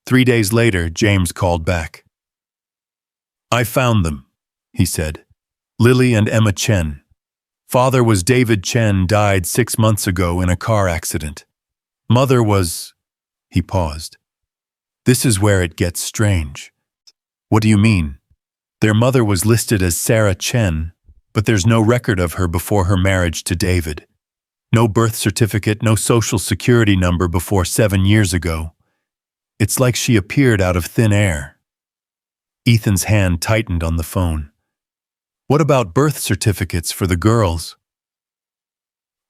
[SPEAKER 1] 3 days later, James called back. I found them, he said. Lily and Emma Chen. Father was David Chen, died 6 months ago in a car accident. Mother was... He paused. This is where it gets strange. What do you mean? Their mother was listed as Sarah Chen, but there's no record of her before her marriage to David. No birth certificate, no social security number before 7 years ago. It's like she appeared out of thin air. Ethan's hand tightened on the phone. What about birth certificates for the girls?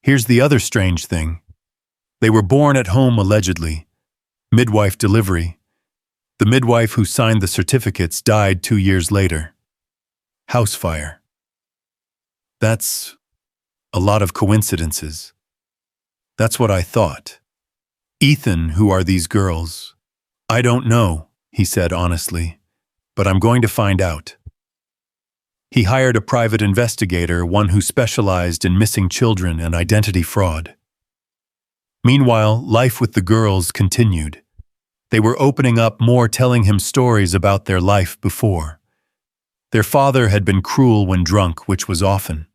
[SPEAKER 1] Here's the other strange thing. They were born at home, allegedly. Midwife delivery. The midwife who signed the certificates died 2 years later. House fire. That's a lot of coincidences. That's what I thought. Ethan, who are these girls? I don't know, he said honestly, but I'm going to find out. He hired a private investigator, one who specialized in missing children and identity fraud. Meanwhile, life with the girls continued. They were opening up more, telling him stories about their life before. Their father had been cruel when drunk, which was often.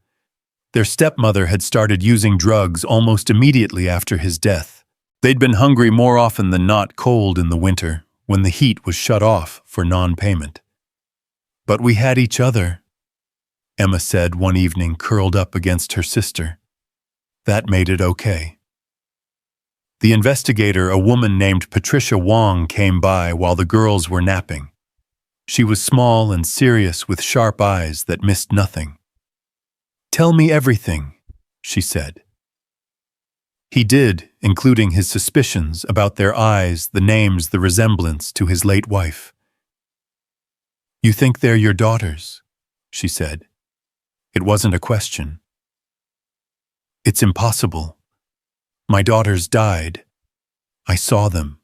[SPEAKER 1] Their stepmother had started using drugs almost immediately after his death. They'd been hungry more often than not, cold in the winter, when the heat was shut off for non-payment. But we had each other. Emma said one evening, curled up against her sister. That made it okay. The investigator, a woman named Patricia Wong, came by while the girls were napping. She was small and serious with sharp eyes that missed nothing. "Tell me everything," she said. He did, including his suspicions about their eyes, the names, the resemblance to his late wife. "You think they're your daughters?" she said. It wasn't a question. "It's impossible. My daughters died. I saw them."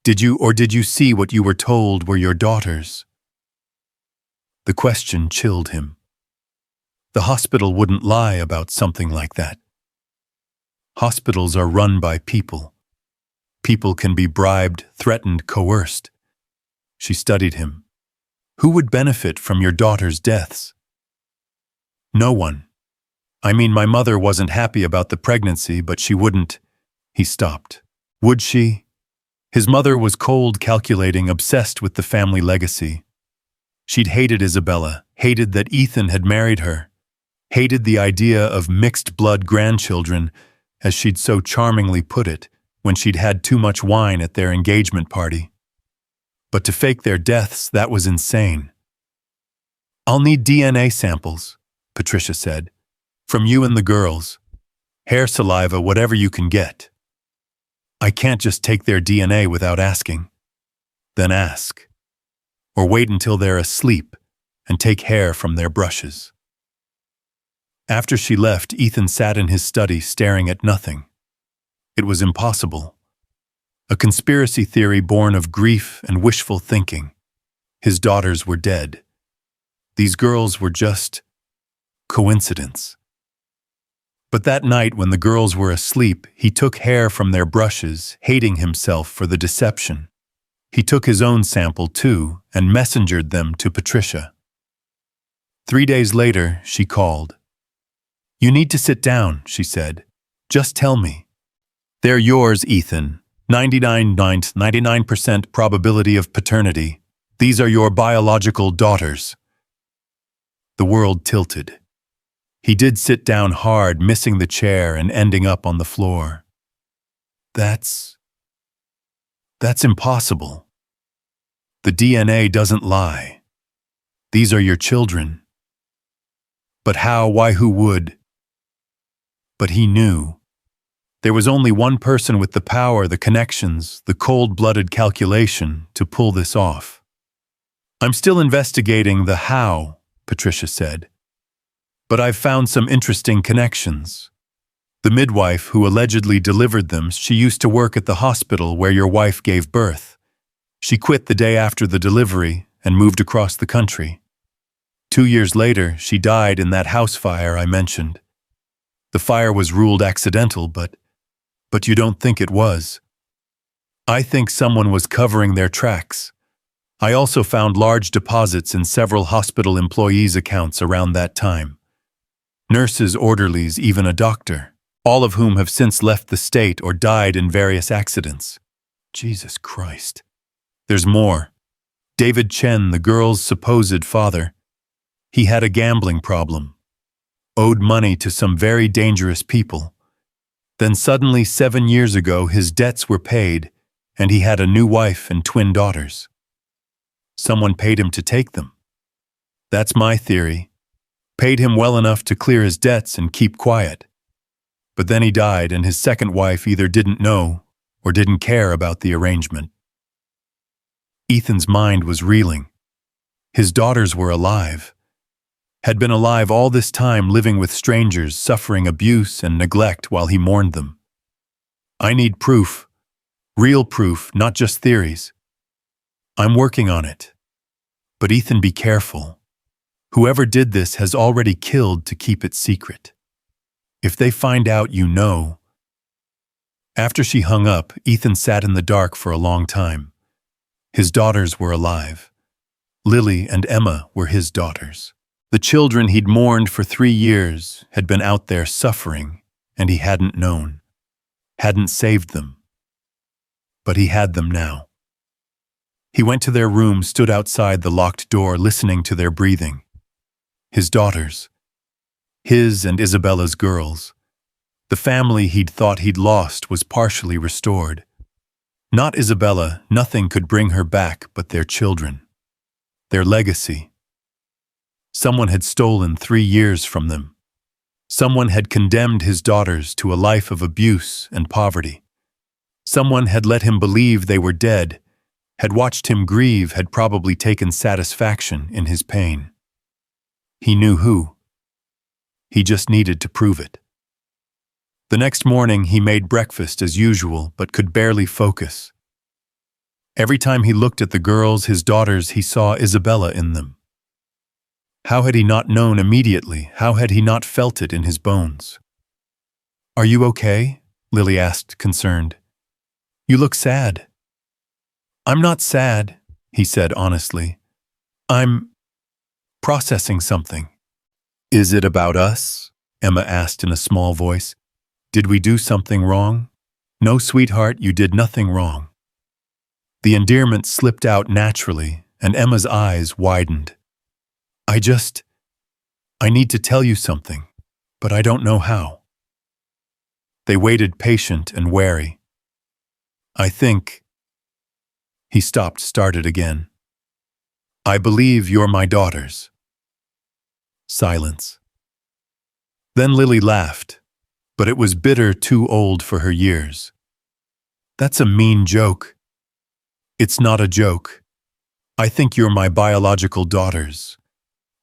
[SPEAKER 1] Did you see what you were told were your daughters?" The question chilled him. The hospital wouldn't lie about something like that. Hospitals are run by people. People can be bribed, threatened, coerced. She studied him. "Who would benefit from your daughters' deaths?" "No one. I mean, my mother wasn't happy about the pregnancy, but she wouldn't." He stopped. "Would she?" His mother was cold, calculating, obsessed with the family legacy. She'd hated Isabella, hated that Ethan had married her, hated the idea of mixed-blood grandchildren, as she'd so charmingly put it, when she'd had too much wine at their engagement party. But to fake their deaths, that was insane. "I'll need DNA samples," Patricia said. "From you and the girls. Hair, saliva, whatever you can get. I can't just take their DNA without asking." "Then ask. Or wait until they're asleep and take hair from their brushes." After she left, Ethan sat in his study staring at nothing. It was impossible. A conspiracy theory born of grief and wishful thinking. His daughters were dead. These girls were just coincidence. But that night, when the girls were asleep, he took hair from their brushes, hating himself for the deception. He took his own sample, too, and messengered them to Patricia. 3 days later, she called. "You need to sit down," she said. "Just tell me." "They're yours, Ethan. 99% probability of paternity. These are your biological daughters." The world tilted. He did sit down hard, missing the chair and ending up on the floor. That's impossible. The DNA doesn't lie. These are your children. But how, why, who would? But he knew. There was only one person with the power, the connections, the cold-blooded calculation to pull this off. "I'm still investigating the how," Patricia said. "But I've found some interesting connections. The midwife who allegedly delivered them, she used to work at the hospital where your wife gave birth. She quit the day after the delivery and moved across the country. 2 years later, she died in that house fire I mentioned. The fire was ruled accidental, but you don't think it was. I think someone was covering their tracks. I also found large deposits in several hospital employees' accounts around that time. Nurses, orderlies, even a doctor, all of whom have since left the state or died in various accidents. Jesus Christ. There's more. David Chen, the girl's supposed father, he had a gambling problem. Owed money to some very dangerous people. Then suddenly 7 years ago, his debts were paid, and he had a new wife and twin daughters. Someone paid him to take them. That's my theory. Paid him well enough to clear his debts and keep quiet. But then he died, and his second wife either didn't know or didn't care about the arrangement. Ethan's mind was reeling. His daughters were alive. Had been alive all this time, living with strangers, suffering abuse and neglect while he mourned them. I need proof. Real proof, not just theories. I'm working on it. But Ethan, be careful. Whoever did this has already killed to keep it secret. If they find out, you know. After she hung up, Ethan sat in the dark for a long time. His daughters were alive. Lily and Emma were his daughters. The children he'd mourned for 3 years had been out there suffering, and he hadn't known, hadn't saved them. But he had them now. He went to their room, stood outside the locked door, listening to their breathing. His daughters. His and Isabella's girls. The family he'd thought he'd lost was partially restored. Not Isabella, nothing could bring her back but their children. Their legacy. Someone had stolen 3 years from them. Someone had condemned his daughters to a life of abuse and poverty. Someone had let him believe they were dead, had watched him grieve, had probably taken satisfaction in his pain. He knew who. He just needed to prove it. The next morning he made breakfast as usual, but could barely focus. Every time he looked at the girls, his daughters, he saw Isabella in them. How had he not known immediately? How had he not felt it in his bones? "Are you okay?" Lily asked, concerned. "You look sad." "I'm not sad," he said honestly. "I'm processing something." "Is it about us?" Emma asked in a small voice. "Did we do something wrong?" "No, sweetheart, you did nothing wrong." The endearment slipped out naturally, and Emma's eyes widened. I need to tell you something, but I don't know how." They waited, patient and wary. "I think—" He stopped, started again. "I believe you're my daughters." Silence. Then Lily laughed, but it was bitter, too old for her years. "That's a mean joke." "It's not a joke. I think you're my biological daughters.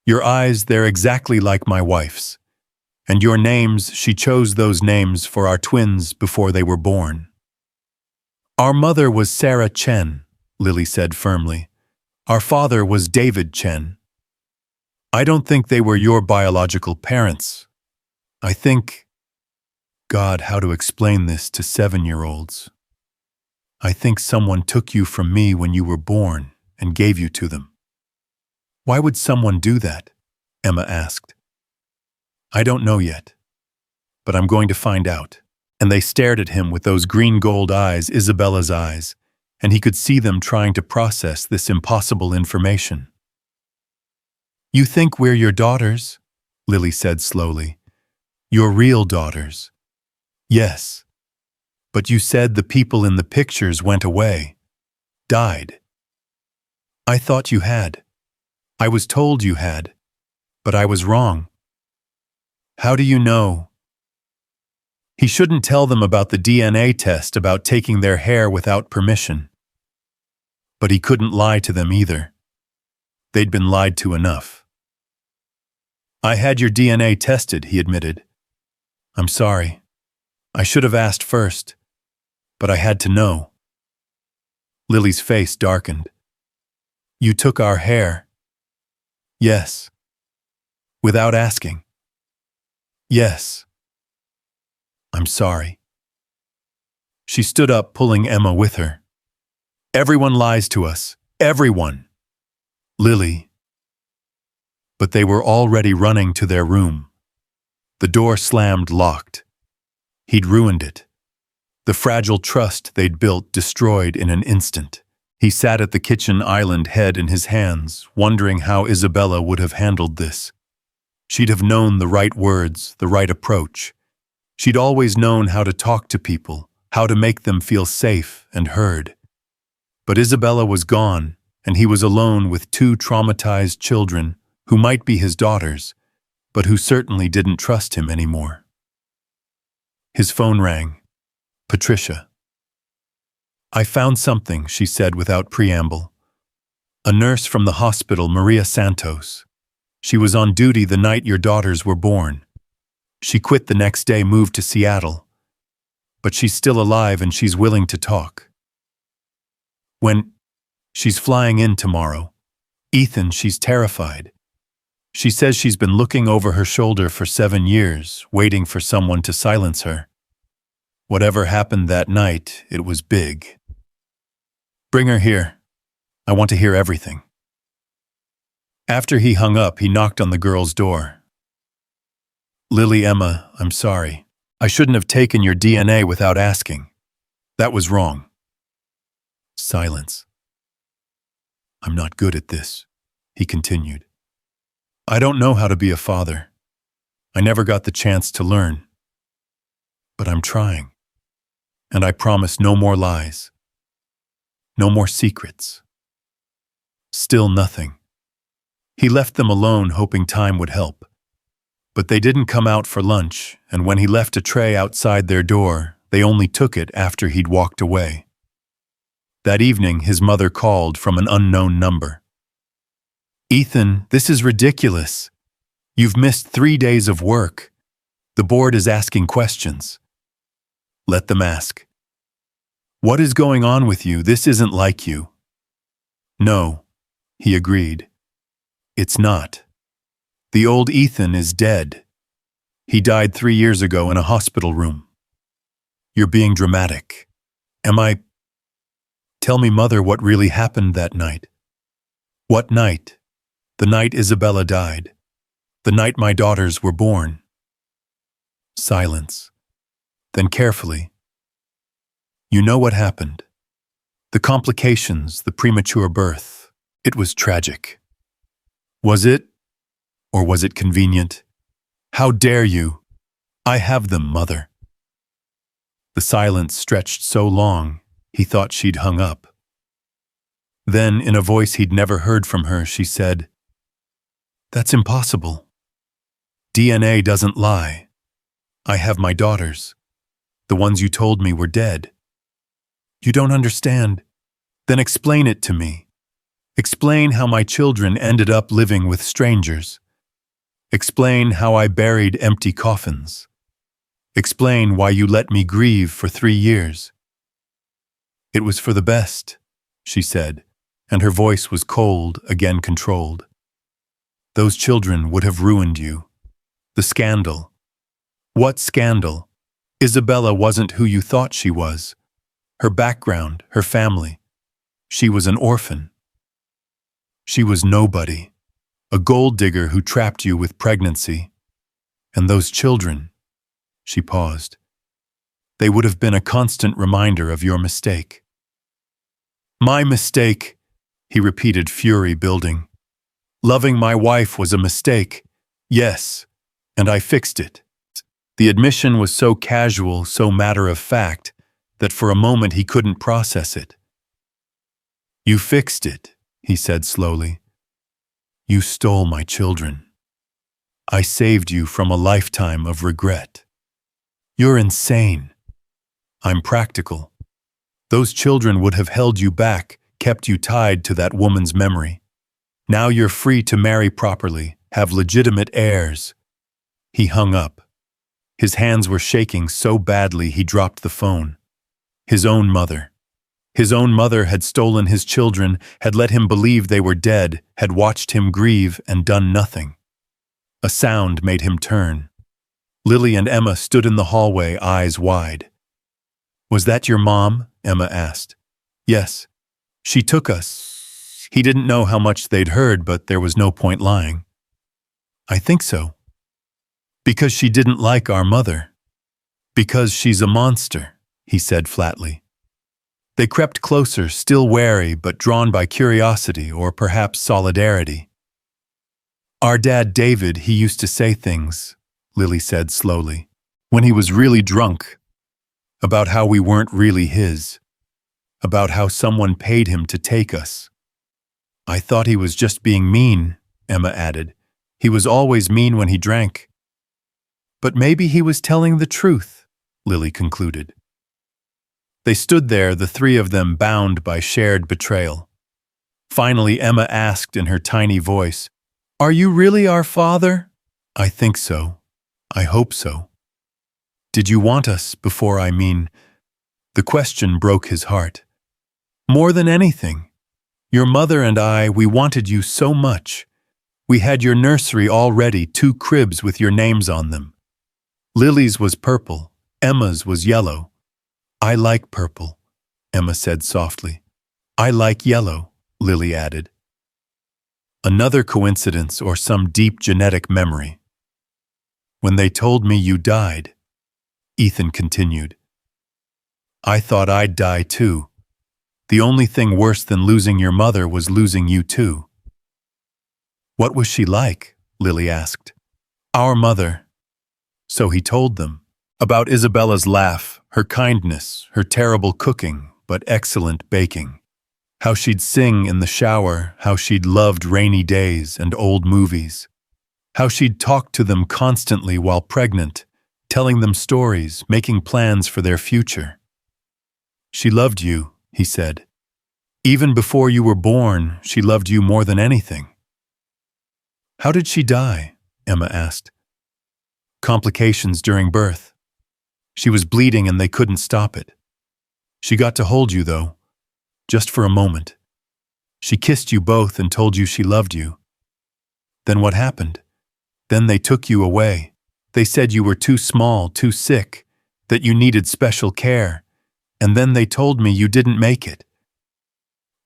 [SPEAKER 1] Your eyes, they're exactly like my wife's. And your names, she chose those names for our twins before they were born." "Our mother was Sarah Chen," Lily said firmly. "Our father was David Chen. I don't think they were your biological parents. I think—" God, how to explain this to 7-year-olds? "I think someone took you from me when you were born and gave you to them." "Why would someone do that?" Emma asked. "I don't know yet, but I'm going to find out." And they stared at him with those green gold eyes, Isabella's eyes, and he could see them trying to process this impossible information. "You think we're your daughters?" Lily said slowly. "Your real daughters?" "Yes. But you said the people in the pictures went away, died." "I thought you had. I was told you had, but I was wrong." "How do you know?" He shouldn't tell them about the DNA test, about taking their hair without permission. But he couldn't lie to them either. They'd been lied to enough. "I had your DNA tested," he admitted. "I'm sorry. I should have asked first, but I had to know." Lily's face darkened. "You took our hair?" "Yes." "Without asking?" "Yes." "I'm sorry." She stood up, pulling Emma with her. "Everyone lies to us. Everyone." "Lily." But they were already running to their room. The door slammed, locked. He'd ruined it. The fragile trust they'd built destroyed in an instant. He sat at the kitchen island, head in his hands, wondering how Isabella would have handled this. She'd have known the right words, the right approach. She'd always known how to talk to people, how to make them feel safe and heard. But Isabella was gone, and he was alone with 2 traumatized children who might be his daughters, but who certainly didn't trust him anymore. His phone rang. Patricia. "I found something," she said without preamble. "A nurse from the hospital, Maria Santos. She was on duty the night your daughters were born. She quit the next day, moved to Seattle. But she's still alive and she's willing to talk. She's flying in tomorrow. Ethan, she's terrified. She says she's been looking over her shoulder for 7 years, waiting for someone to silence her. Whatever happened that night, it was big. Bring her here. I want to hear everything." After he hung up, he knocked on the girl's door. "Lily, Emma, I'm sorry. I shouldn't have taken your DNA without asking. That was wrong." Silence. "I'm not good at this," he continued. I don't know how to be a father. I never got the chance to learn. But I'm trying. And I promise no more lies. No more secrets. Still nothing. He left them alone, hoping time would help. But they didn't come out for lunch, and when he left a tray outside their door, they only took it after he'd walked away. That evening, his mother called from an unknown number. "Ethan, this is ridiculous. You've missed 3 days of work. The board is asking questions." "Let them ask." "What is going on with you? This isn't like you." "No," he agreed. "It's not. The old Ethan is dead. He died 3 years ago in a hospital room." "You're being dramatic." "Am I?" "Tell me, Mother, what really happened that night." "What night?" "The night Isabella died. The night my daughters were born." Silence. Then carefully. "You know what happened. The complications, the premature birth. It was tragic." "Was it? Or was it convenient?" "How dare you?" "I have them, Mother." The silence stretched so long, he thought she'd hung up. Then, in a voice he'd never heard from her, she said, "That's impossible. DNA doesn't lie. I have my daughters. The ones you told me were dead." "You don't understand. Then explain it to me. Explain how my children ended up living with strangers. Explain how I buried empty coffins. Explain why you let me grieve for 3 years." "It was for the best," she said, and her voice was cold, again controlled. "Those children would have ruined you. The scandal." "What scandal? Isabella wasn't who you thought she was. Her background, her family. She was an orphan. She was nobody, a gold digger who trapped you with pregnancy. And those children," she paused, "they would have been a constant reminder of your mistake." "My mistake," he repeated, fury building. "Loving my wife was a mistake. Yes, and I fixed it." The admission was so casual, so matter-of-fact, that for a moment he couldn't process it. "You fixed it," he said slowly. "You stole my children. I saved you from a lifetime of regret. You're insane." "I'm practical. Those children would have held you back, kept you tied to that woman's memory. Now you're free to marry properly, have legitimate heirs." He hung up. His hands were shaking so badly he dropped the phone. His own mother. His own mother had stolen his children, had let him believe they were dead, had watched him grieve and done nothing. A sound made him turn. Lily and Emma stood in the hallway, eyes wide. "Was that your mom?" Emma asked. "Yes. She took us." He didn't know how much they'd heard, but there was no point lying. "I think so. Because she didn't like our mother. Because she's a monster," he said flatly. They crept closer, still wary, but drawn by curiosity or perhaps solidarity. "Our dad David, he used to say things," Lily said slowly, "when he was really drunk, about how we weren't really his, about how someone paid him to take us." "I thought he was just being mean," Emma added. "He was always mean when he drank." "But maybe he was telling the truth," Lily concluded. They stood there, the three of them bound by shared betrayal. Finally, Emma asked in her tiny voice, "Are you really our father?" "I think so. I hope so." "Did you want us before, I mean?" The question broke his heart. "More than anything. Your mother and I, we wanted you so much. We had your nursery all ready, 2 cribs with your names on them. Lily's was purple, Emma's was yellow." "I like purple," Emma said softly. "I like yellow," Lily added. Another coincidence or some deep genetic memory. "When they told me you died," Ethan continued, "I thought I'd die too. The only thing worse than losing your mother was losing you too." "What was she like?" Lily asked. Our mother. So he told them. About Isabella's laugh, her kindness, her terrible cooking, but excellent baking. How she'd sing in the shower, how she'd loved rainy days and old movies. How she'd talk to them constantly while pregnant, telling them stories, making plans for their future. She loved you, he said. Even before you were born, she loved you more than anything. How did she die? Emma asked. Complications during birth. She was bleeding and they couldn't stop it. She got to hold you, though, just for a moment. She kissed you both and told you she loved you. Then what happened? Then they took you away. They said you were too small, too sick, that you needed special care, and then they told me you didn't make it.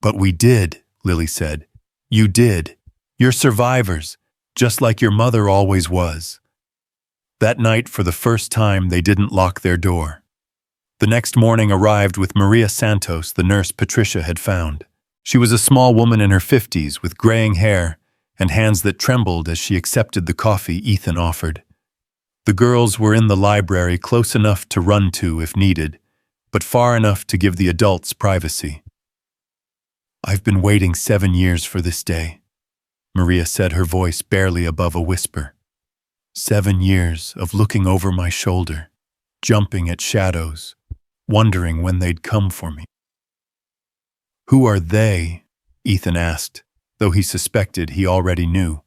[SPEAKER 1] But we did, Lily said. You did. You're survivors, just like your mother always was. That night, for the first time, they didn't lock their door. The next morning arrived with Maria Santos, the nurse Patricia had found. She was a small woman in her 50s with graying hair and hands that trembled as she accepted the coffee Ethan offered. The girls were in the library, close enough to run to if needed, but far enough to give the adults privacy. I've been waiting 7 years for this day, Maria said, her voice barely above a whisper. 7 years of looking over my shoulder, jumping at shadows, wondering when they'd come for me. Who are they? Ethan asked, though he suspected he already knew.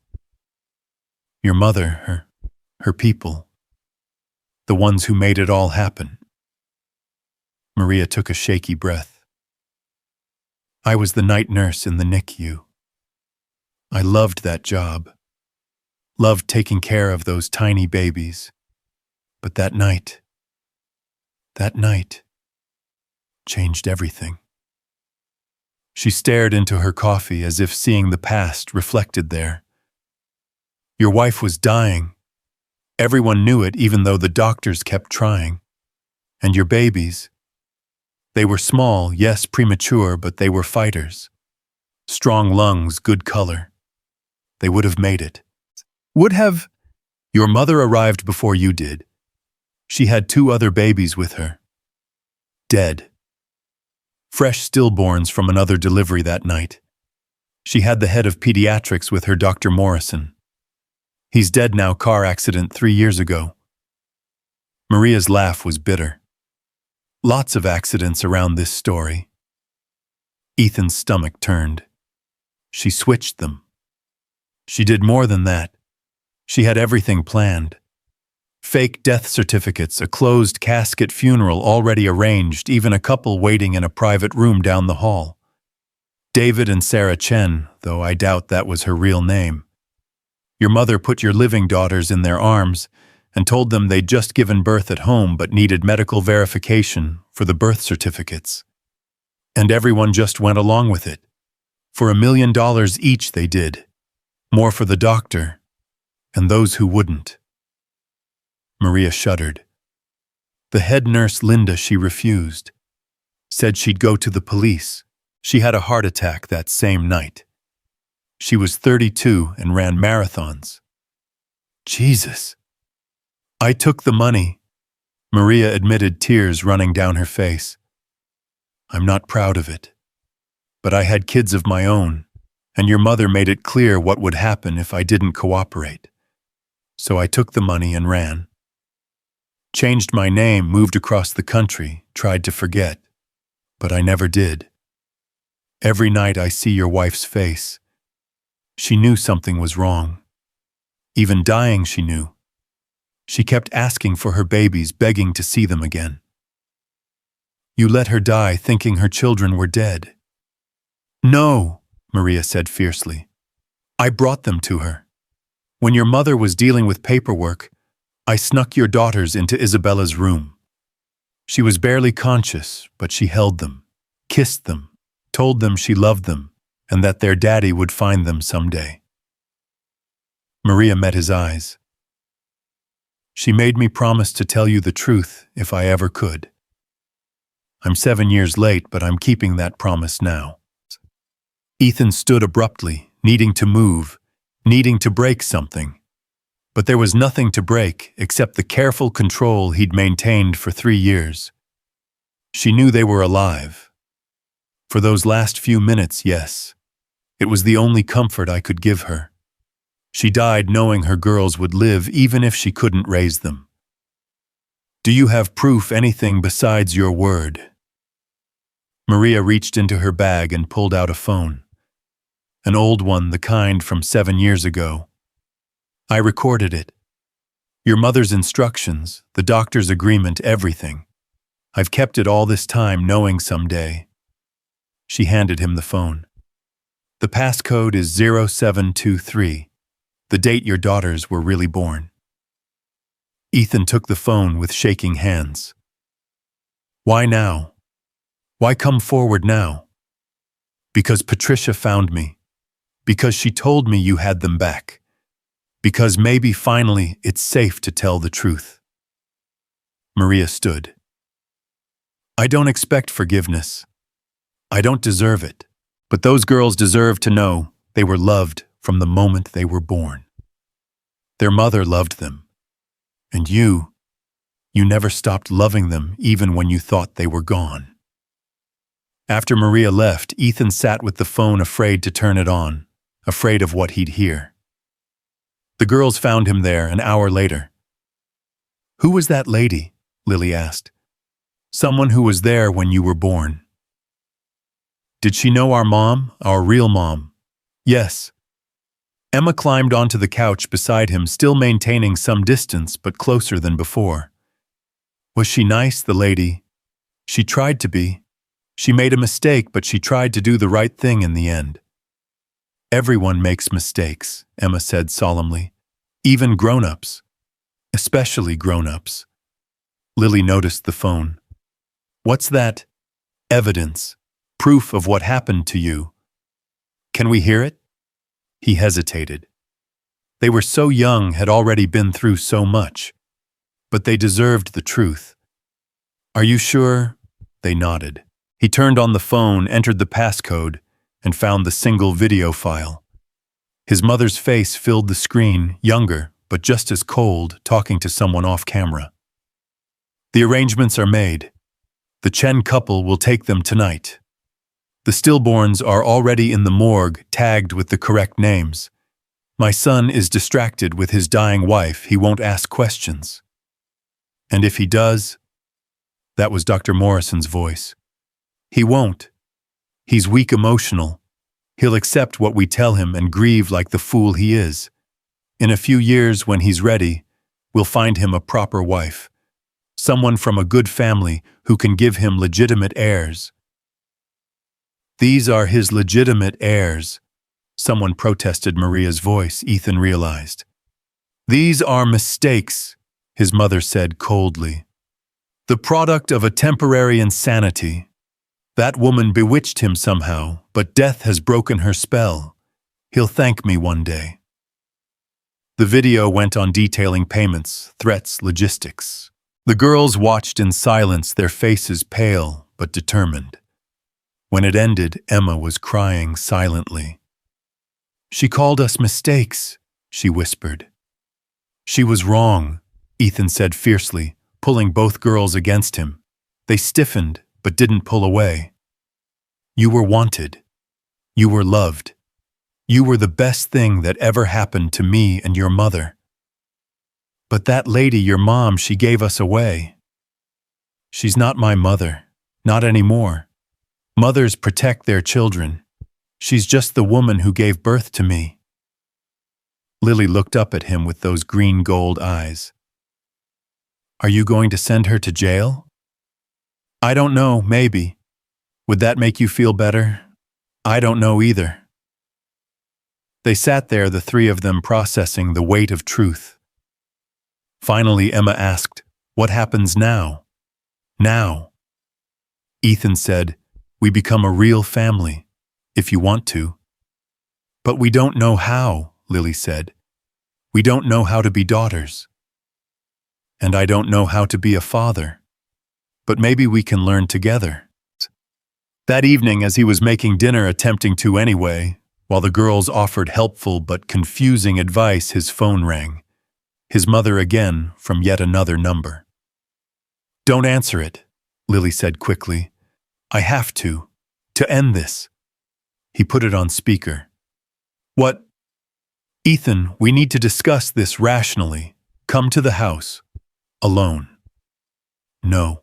[SPEAKER 1] Your mother, her people, the ones who made it all happen. Maria took a shaky breath. I was the night nurse in the NICU. I loved that job. Loved taking care of those tiny babies. But that night changed everything. She stared into her coffee as if seeing the past reflected there. Your wife was dying. Everyone knew it, even though the doctors kept trying. And your babies, they were small, yes, premature, but they were fighters. Strong lungs, good color. They would have made it. Would have. Your mother arrived before you did. She had 2 other babies with her. Dead. Fresh stillborns from another delivery that night. She had the head of pediatrics with her, Dr. Morrison. He's dead now, car accident 3 years ago. Maria's laugh was bitter. Lots of accidents around this story. Ethan's stomach turned. She switched them. She did more than that. She had everything planned. Fake death certificates, a closed casket funeral already arranged, even a couple waiting in a private room down the hall. David and Sarah Chen, though I doubt that was her real name. Your mother put your living daughters in their arms and told them they'd just given birth at home but needed medical verification for the birth certificates. And everyone just went along with it. For $1 million each they did. More for the doctor and those who wouldn't. Maria shuddered. The head nurse, Linda, she refused. Said she'd go to the police. She had a heart attack that same night. She was 32 and ran marathons. Jesus. I took the money, Maria admitted, tears running down her face. I'm not proud of it. But I had kids of my own, and your mother made it clear what would happen if I didn't cooperate. So I took the money and ran. Changed my name, moved across the country, tried to forget. But I never did. Every night I see your wife's face. She knew something was wrong. Even dying, she knew. She kept asking for her babies, begging to see them again. You let her die thinking her children were dead. No, Maria said fiercely. I brought them to her. When your mother was dealing with paperwork, I snuck your daughters into Isabella's room. She was barely conscious, but she held them, kissed them, told them she loved them, and that their daddy would find them someday. Maria met his eyes. She made me promise to tell you the truth if I ever could. I'm 7 years late, but I'm keeping that promise now. Ethan stood abruptly, needing to move, needing to break something. But there was nothing to break except the careful control he'd maintained for 3 years. She knew they were alive. For those last few minutes, yes. It was the only comfort I could give her. She died knowing her girls would live even if she couldn't raise them. Do you have proof anything besides your word? Maria reached into her bag and pulled out a phone. An old one, the kind from 7 years ago. I recorded it. Your mother's instructions, the doctor's agreement, everything. I've kept it all this time knowing someday. She handed him the phone. The passcode is 0723, the date your daughters were really born. Ethan took the phone with shaking hands. Why now? Why come forward now? Because Patricia found me. Because she told me you had them back. Because maybe finally it's safe to tell the truth. Maria stood. I don't expect forgiveness. I don't deserve it. But those girls deserve to know they were loved from the moment they were born. Their mother loved them. And you never stopped loving them even when you thought they were gone. After Maria left, Ethan sat with the phone afraid to turn it on, afraid of what he'd hear. The girls found him there an hour later. Who was that lady? Lily asked. Someone who was there when you were born. Did she know our mom, our real mom? Yes. Emma climbed onto the couch beside him, still maintaining some distance but closer than before. Was she nice, the lady? She tried to be. She made a mistake, but she tried to do the right thing in the end. Everyone makes mistakes, Emma said solemnly. Even grown-ups. Especially grown-ups. Lily noticed the phone. What's that? Evidence. Proof of what happened to you. Can we hear it? He hesitated. They were so young, had already been through so much. But they deserved the truth. Are you sure? They nodded. He turned on the phone, entered the passcode, and found the single video file. His mother's face filled the screen, younger, but just as cold, talking to someone off camera. The arrangements are made. The Chen couple will take them tonight. The stillborns are already in the morgue, tagged with the correct names. My son is distracted with his dying wife. He won't ask questions. And if he does, that was Dr. Morrison's voice. He won't. He's weak emotional. He'll accept what we tell him and grieve like the fool he is. In a few years, when he's ready, we'll find him a proper wife. Someone from a good family who can give him legitimate heirs. These are his legitimate heirs. Someone protested Maria's voice, Ethan realized. These are mistakes, his mother said coldly. The product of a temporary insanity. That woman bewitched him somehow, but death has broken her spell. He'll thank me one day. The video went on detailing payments, threats, logistics. The girls watched in silence, their faces pale but determined. When it ended, Emma was crying silently. She called us mistakes, she whispered. She was wrong, Ethan said fiercely, pulling both girls against him. They stiffened, but didn't pull away. You were wanted. You were loved. You were the best thing that ever happened to me and your mother. But that lady, your mom, she gave us away. She's not my mother, not anymore. Mothers protect their children. She's just the woman who gave birth to me. Lily looked up at him with those green-gold eyes. Are you going to send her to jail? I don't know, maybe. Would that make you feel better? I don't know either. They sat there, the three of them, processing the weight of truth. Finally, Emma asked, what happens now? Now. Ethan said, we become a real family, if you want to. But we don't know how, Lily said. We don't know how to be daughters. And I don't know how to be a father. But maybe we can learn together. That evening, as he was making dinner, attempting to anyway, While the girls offered helpful but confusing advice, his phone rang. His mother again, from yet another number. "Don't answer it," Lily said quickly. "I have to end this." He put it on speaker. "What?" "Ethan, we need to discuss this rationally. Come to the house. Alone." "No.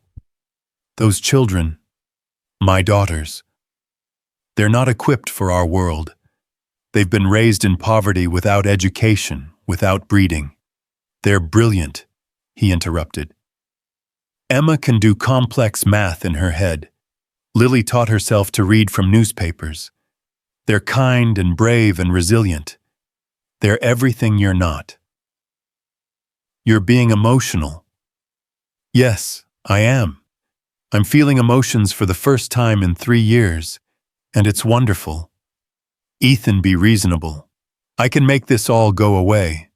[SPEAKER 1] Those children, my daughters, they're not equipped for our world. They've been raised in poverty, without education, without breeding. They're brilliant," he interrupted. "Emma can do complex math in her head. Lily taught herself to read from newspapers. They're kind and brave and resilient. They're everything you're not." "You're being emotional." "Yes, I am. I'm feeling emotions for the first time in 3 years, and it's wonderful." "Ethan, be reasonable. I can make this all go away.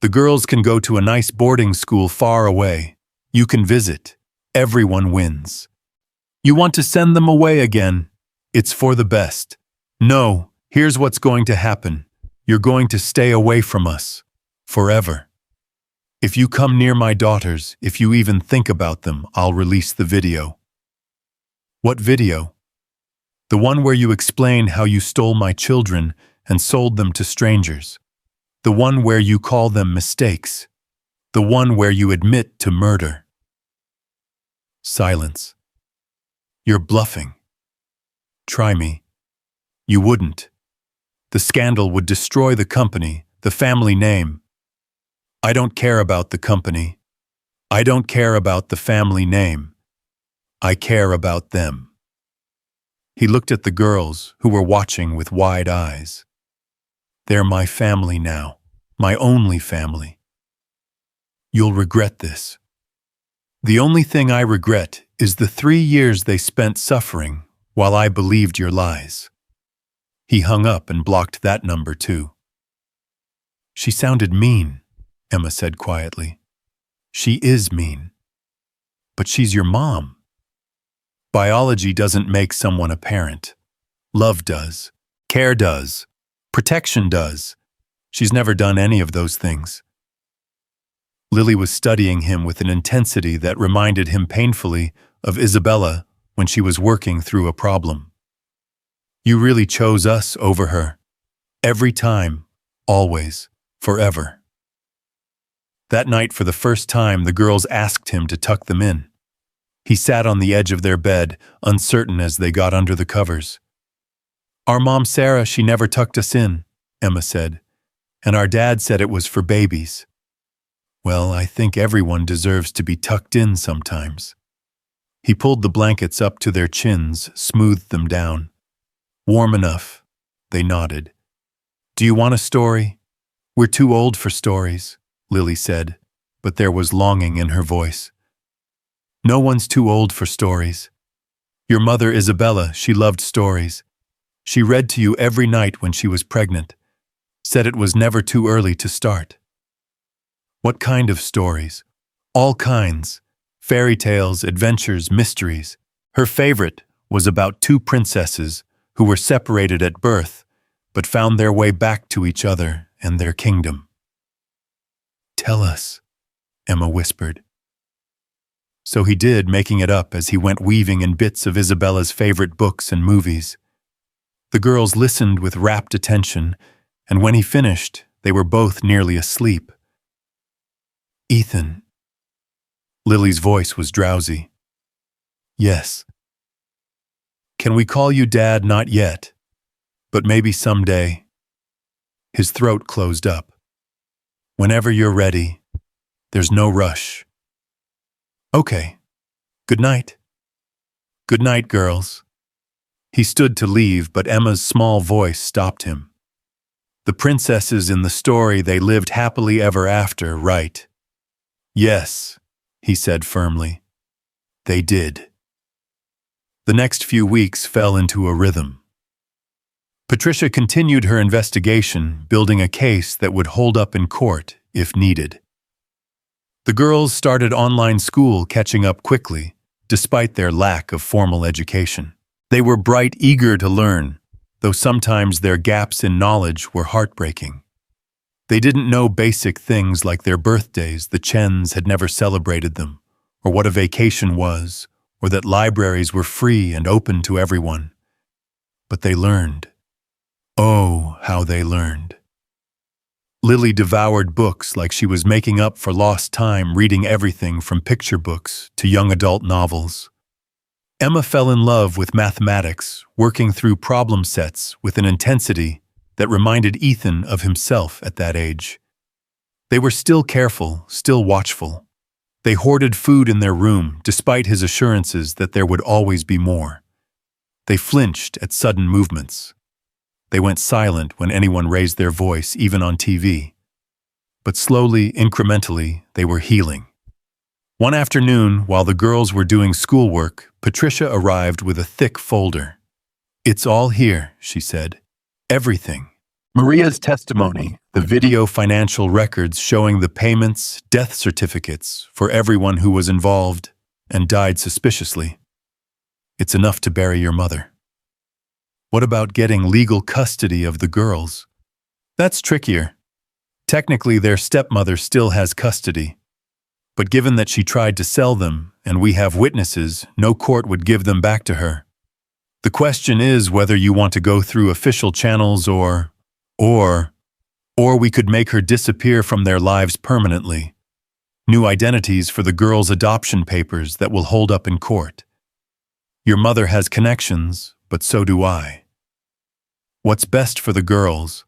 [SPEAKER 1] The girls can go to a nice boarding school far away. You can visit. Everyone wins. You want to send them away again? It's for the best. No, here's what's going to happen. You're going to stay away from us. Forever. If you come near my daughters, if you even think about them, I'll release the video." "What video?" "The one where you explain how you stole my children and sold them to strangers. The one where you call them mistakes. The one where you admit to murder." Silence. "You're bluffing." "Try me." "You wouldn't. The scandal would destroy the company, the family name." "I don't care about the company. I don't care about the family name. I care about them." He looked at the girls, who were watching with wide eyes. "They're my family now, my only family. You'll regret this. The only thing I regret is the 3 years they spent suffering while I believed your lies." He hung up and blocked that number too. "She sounded mean," Emma said quietly. "She is mean. But she's your mom. Biology doesn't make someone a parent. Love does. Care does. Protection does. She's never done any of those things." Lily was studying him with an intensity that reminded him painfully of Isabella when she was working through a problem. "You really chose us over her. Every time, always, forever." That night, for the first time, the girls asked him to tuck them in. He sat on the edge of their bed, uncertain as they got under the covers. "Our mom Sarah, she never tucked us in," Emma said, "and our dad said it was for babies." "Well, I think everyone deserves to be tucked in sometimes." He pulled the blankets up to their chins, smoothed them down. "Warm enough." They nodded. "Do you want a story?" "We're too old for stories," Lily said, but there was longing in her voice. "No one's too old for stories. Your mother, Isabella, she loved stories. She read to you every night when she was pregnant. Said it was never too early to start." "What kind of stories?" "All kinds. Fairy tales, adventures, mysteries. Her favorite was about 2 princesses who were separated at birth, but found their way back to each other and their kingdom." "Tell us," Emma whispered. So he did, making it up as he went weaving in bits of Isabella's favorite books and movies. The girls listened with rapt attention, and when he finished, they were both nearly asleep. "Ethan." Lily's voice was drowsy. "Yes." "Can we call you Dad? Not yet, but maybe someday." His throat closed up. "Whenever you're ready. There's no rush." "Okay. Good night." "Good night, girls." He stood to leave, but Emma's small voice stopped him. "The princesses in the story, they lived happily ever after, right?" "Yes," he said firmly. "They did." The next few weeks fell into a rhythm. Patricia continued her investigation, building a case that would hold up in court if needed. The girls started online school, catching up quickly, despite their lack of formal education. They were bright, eager to learn, though sometimes their gaps in knowledge were heartbreaking. They didn't know basic things like their birthdays, the Chens had never celebrated them, or what a vacation was, or that libraries were free and open to everyone. But they learned. Oh, how they learned. Lily devoured books like she was making up for lost time, reading everything from picture books to young adult novels. Emma fell in love with mathematics, working through problem sets with an intensity that reminded Ethan of himself at that age. They were still careful, still watchful. They hoarded food in their room, despite his assurances that there would always be more. They flinched at sudden movements. They went silent when anyone raised their voice, even on TV. But slowly, incrementally, they were healing. One afternoon, while the girls were doing schoolwork, Patricia arrived with a thick folder. "It's all here," she said. "Everything. Maria's testimony, the video financial records showing the payments, death certificates for everyone who was involved and died suspiciously. It's enough to bury your mother." "What about getting legal custody of the girls?" "That's trickier. Technically, their stepmother still has custody. But given that she tried to sell them, and we have witnesses, no court would give them back to her. The question is whether you want to go through official channels or we could make her disappear from their lives permanently. New identities for the girls' adoption papers that will hold up in court. Your mother has connections, but so do I. What's best for the girls?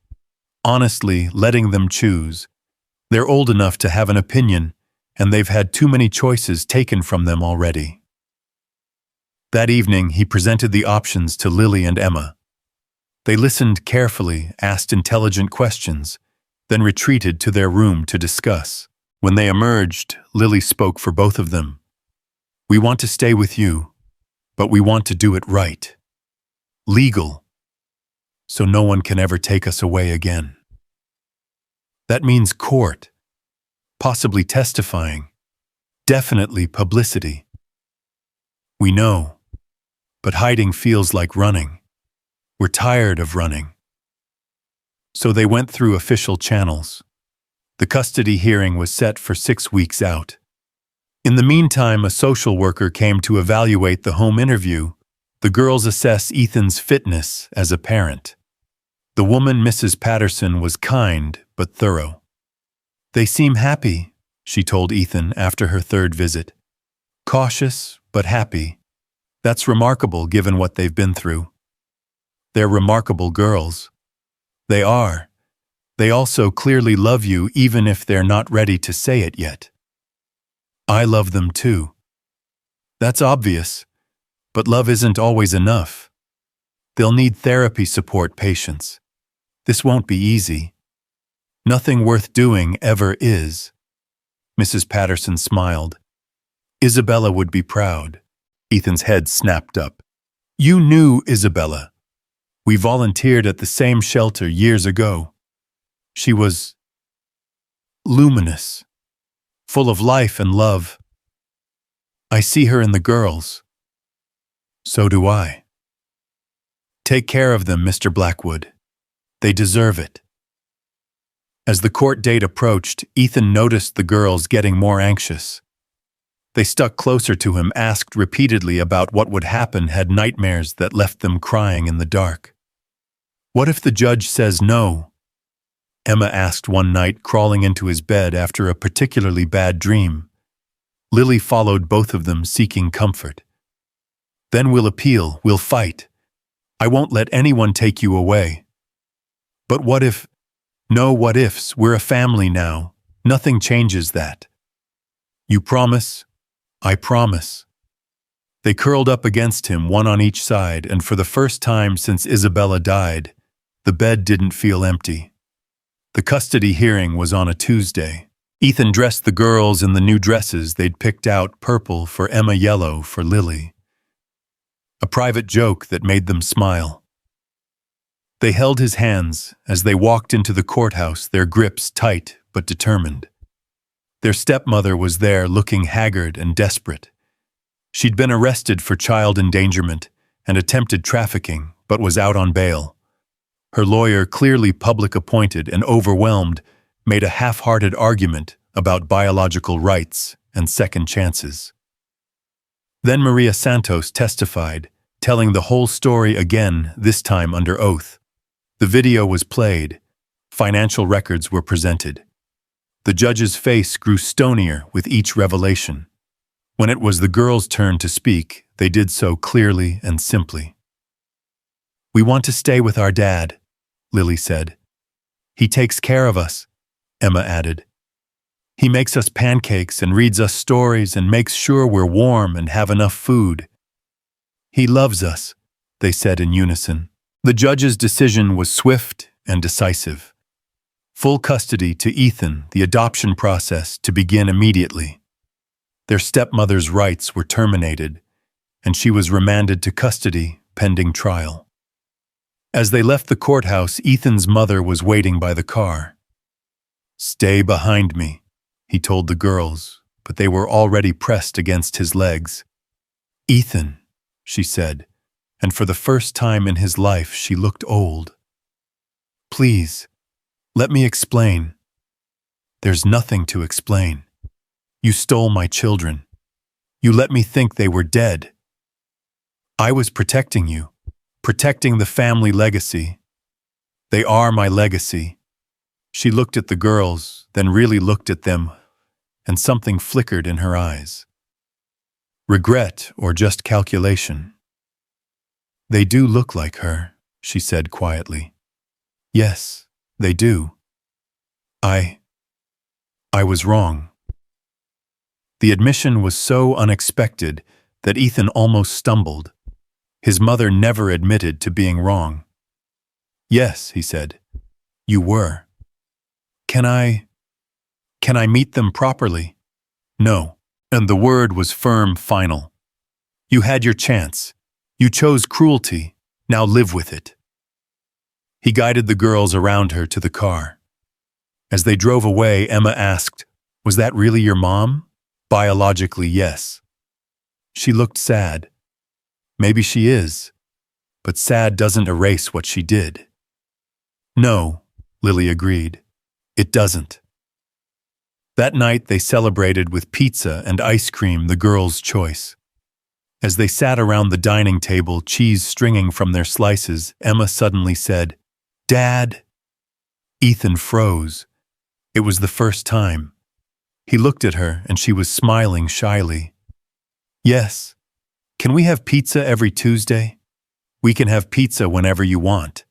[SPEAKER 1] Honestly, letting them choose. They're old enough to have an opinion, and they've had too many choices taken from them already." That evening, he presented the options to Lily and Emma. They listened carefully, asked intelligent questions, then retreated to their room to discuss. When they emerged, Lily spoke for both of them. "We want to stay with you, but we want to do it right. Legal. So no one can ever take us away again. That means court. Possibly testifying. Definitely publicity. We know. But hiding feels like running. We're tired of running." So they went through official channels. The custody hearing was set for 6 weeks out. In the meantime, a social worker came to evaluate the home interview. The girls assess Ethan's fitness as a parent. The woman, Mrs. Patterson, was kind but thorough. "They seem happy," she told Ethan after her third visit. "Cautious but happy. That's remarkable given what they've been through. They're remarkable girls. They are. They also clearly love you even if they're not ready to say it yet. I love them too. That's obvious, but love isn't always enough. They'll need therapy support, patience. This won't be easy. Nothing worth doing ever is." Mrs. Patterson smiled. "Isabella would be proud." Ethan's head snapped up. "You knew Isabella. We volunteered at the same shelter years ago. She was luminous, full of life and love. I see her in the girls. So do I. Take care of them, Mr. Blackwood. They deserve it." As the court date approached, Ethan noticed the girls getting more anxious. They stuck closer to him, asked repeatedly about what would happen, had nightmares that left them crying in the dark. "What if the judge says no?" Emma asked one night, crawling into his bed after a particularly bad dream. Lily followed both of them, seeking comfort. "Then we'll appeal, we'll fight. I won't let anyone take you away." "But what if—" "No what ifs, we're a family now. Nothing changes that." "You promise?" "I promise." They curled up against him, one on each side, and for the first time since Isabella died, the bed didn't feel empty. The custody hearing was on a Tuesday. Ethan dressed the girls in the new dresses they'd picked out, purple for Emma, yellow for Lily. A private joke that made them smile. They held his hands as they walked into the courthouse, their grips tight but determined. Their stepmother was there, looking haggard and desperate. She'd been arrested for child endangerment and attempted trafficking, but was out on bail. Her lawyer, clearly public appointed and overwhelmed, made a half-hearted argument about biological rights and second chances. Then Maria Santos testified, telling the whole story again, this time under oath. The video was played. Financial records were presented. The judge's face grew stonier with each revelation. When it was the girls' turn to speak, they did so clearly and simply. "We want to stay with our dad," Lily said. "He takes care of us," Emma added. "He makes us pancakes and reads us stories and makes sure we're warm and have enough food." "He loves us," they said in unison. The judge's decision was swift and decisive. Full custody to Ethan, the adoption process to begin immediately. Their stepmother's rights were terminated, and she was remanded to custody pending trial. As they left the courthouse, Ethan's mother was waiting by the car. "Stay behind me," he told the girls, but they were already pressed against his legs. "Ethan," she said, and for the first time in his life she looked old. "Please, let me explain." "There's nothing to explain. You stole my children. You let me think they were dead. I was protecting you, protecting the family legacy. They are my legacy." She looked at the girls, then really looked at them, and something flickered in her eyes. Regret or just calculation? "They do look like her," she said quietly. "Yes, they do. I was wrong." The admission was so unexpected that Ethan almost stumbled. His mother never admitted to being wrong. "Yes," he said, "you were. Can I meet them properly?" "No." And the word was firm, final. "You had your chance. You chose cruelty. Now live with it." He guided the girls around her to the car. As they drove away, Emma asked, "Was that really your mom?" "Biologically, yes." She looked sad. "Maybe she is, but sad doesn't erase what she did." "No," Lily agreed. "It doesn't." That night they celebrated with pizza and ice cream, the girls' choice. As they sat around the dining table, cheese stringing from their slices, Emma suddenly said, "Dad." Ethan froze. It was the first time. He looked at her and she was smiling shyly. "Yes. Can we have pizza every Tuesday?" "We can have pizza whenever you want."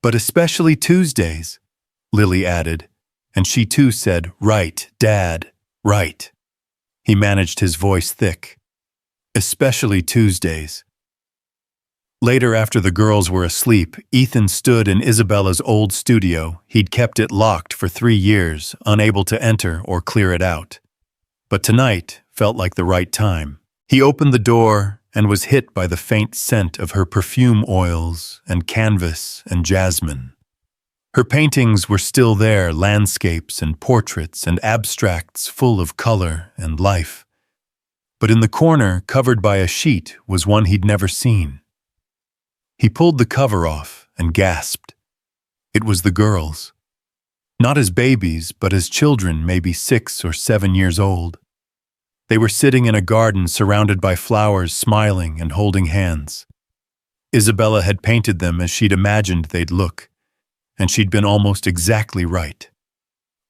[SPEAKER 1] "But especially Tuesdays," Lily added, and she too said, "Right, Dad, right." He managed his voice thick. "Especially Tuesdays." Later, after the girls were asleep, Ethan stood in Isabella's old studio. He'd kept it locked for 3 years, unable to enter or clear it out. But tonight felt like the right time. He opened the door and was hit by the faint scent of her perfume oils and canvas and jasmine. Her paintings were still there, landscapes and portraits and abstracts full of color and life. But in the corner, covered by a sheet, was one he'd never seen. He pulled the cover off and gasped. It was the girls. Not as babies, but as children, maybe 6 or 7 years old. They were sitting in a garden surrounded by flowers, smiling and holding hands. Isabella had painted them as she'd imagined they'd look, and she'd been almost exactly right.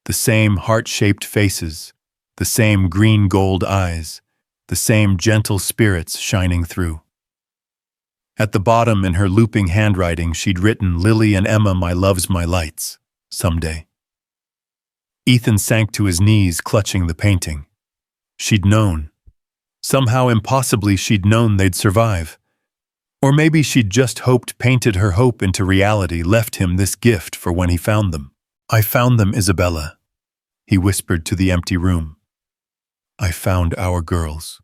[SPEAKER 1] The same heart-shaped faces, the same green-gold eyes, the same gentle spirits shining through. At the bottom, in her looping handwriting, she'd written, "Lily and Emma, my loves, my lights, someday." Ethan sank to his knees, clutching the painting. She'd known. Somehow, impossibly, she'd known they'd survive. Or maybe she'd just hoped, painted her hope into reality, left him this gift for when he found them. "I found them, Isabella," he whispered to the empty room. "I found our girls."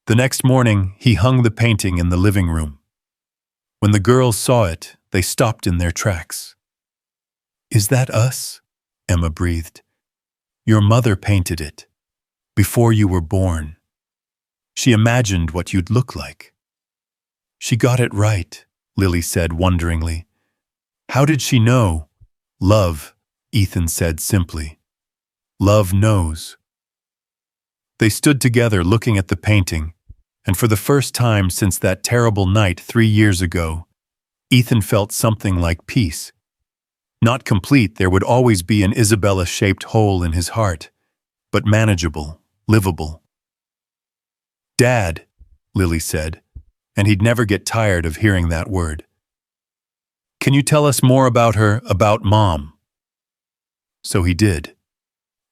[SPEAKER 1] The next morning, he hung the painting in the living room. When the girls saw it, they stopped in their tracks. "Is that us?" Emma breathed. "Your mother painted it, before you were born. She imagined what you'd look like." "She got it right," Lily said wonderingly. How did she know? Love, Ethan said simply. Love knows. They stood together looking at the painting, and for the first time since that terrible night 3 years ago, Ethan felt something like peace. Not complete, there would always be an Isabella-shaped hole in his heart, but manageable, livable. Dad, Lily said, and he'd never get tired of hearing that word. Can you tell us more about her, about Mom? So he did.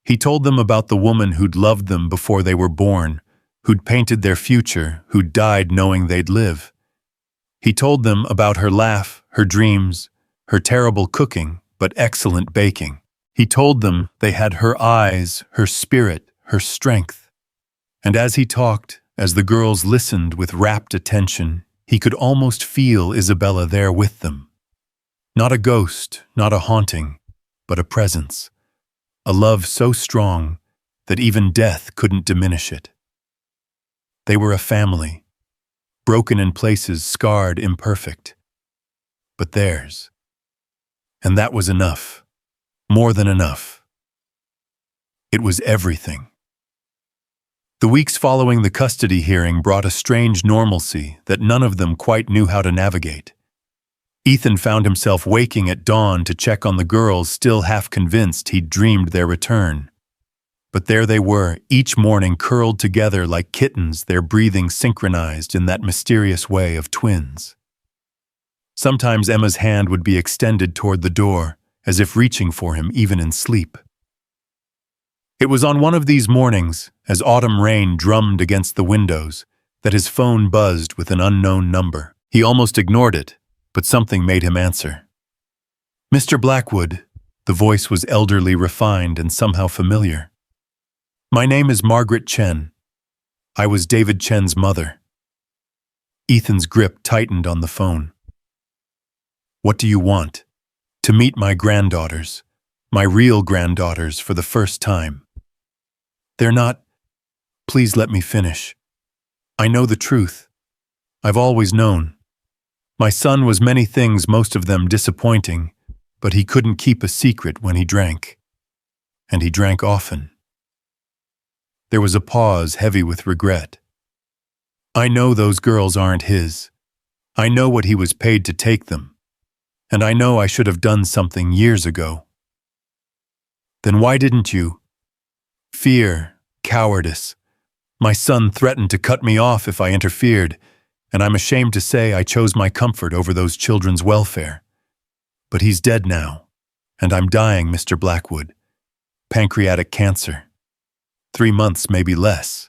[SPEAKER 1] He told them about the woman who'd loved them before they were born, who'd painted their future, who'd died knowing they'd live. He told them about her laugh, her dreams, her terrible cooking, but excellent baking. He told them they had her eyes, her spirit, her strength. And as he talked, as the girls listened with rapt attention, he could almost feel Isabella there with them. Not a ghost, not a haunting, but a presence. A love so strong that even death couldn't diminish it. They were a family, broken in places, scarred, imperfect. But theirs. And that was enough. More than enough. It was everything. The weeks following the custody hearing brought a strange normalcy that none of them quite knew how to navigate. Ethan found himself waking at dawn to check on the girls, still half convinced he'd dreamed their return. But there they were, each morning curled together like kittens, their breathing synchronized in that mysterious way of twins. Sometimes Emma's hand would be extended toward the door, as if reaching for him even in sleep. It was on one of these mornings, as autumn rain drummed against the windows, that his phone buzzed with an unknown number. He almost ignored it, but something made him answer. Mr. Blackwood, the voice was elderly, refined, and somehow familiar. My name is Margaret Chen. I was David Chen's mother. Ethan's grip tightened on the phone. What do you want? To meet my granddaughters, my real granddaughters for the first time. They're not... Please let me finish. I know the truth. I've always known. My son was many things, most of them disappointing, but he couldn't keep a secret when he drank. And he drank often. There was a pause heavy with regret. I know those girls aren't his. I know what he was paid to take them. And I know I should have done something years ago. Then why didn't you? Fear, cowardice. My son threatened to cut me off if I interfered, and I'm ashamed to say I chose my comfort over those children's welfare. But he's dead now, and I'm dying, Mr. Blackwood. Pancreatic cancer. 3 months, maybe less.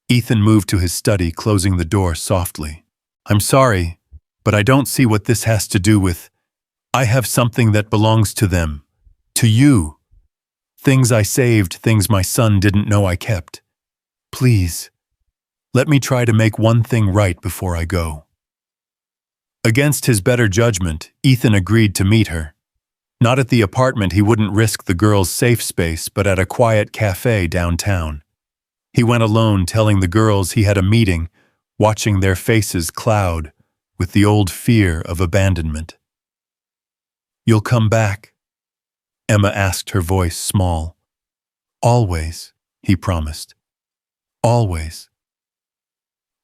[SPEAKER 1] Ethan moved to his study, closing the door softly. I'm sorry, but I don't see what this has to do with... I have something that belongs to them. To you. Things I saved, things my son didn't know I kept. Please, let me try to make one thing right before I go. Against his better judgment, Ethan agreed to meet her. Not at the apartment, he wouldn't risk the girls' safe space, but at a quiet cafe downtown. He went alone, telling the girls he had a meeting, watching their faces cloud with the old fear of abandonment. You'll come back? Emma asked, her voice small. Always, he promised. Always.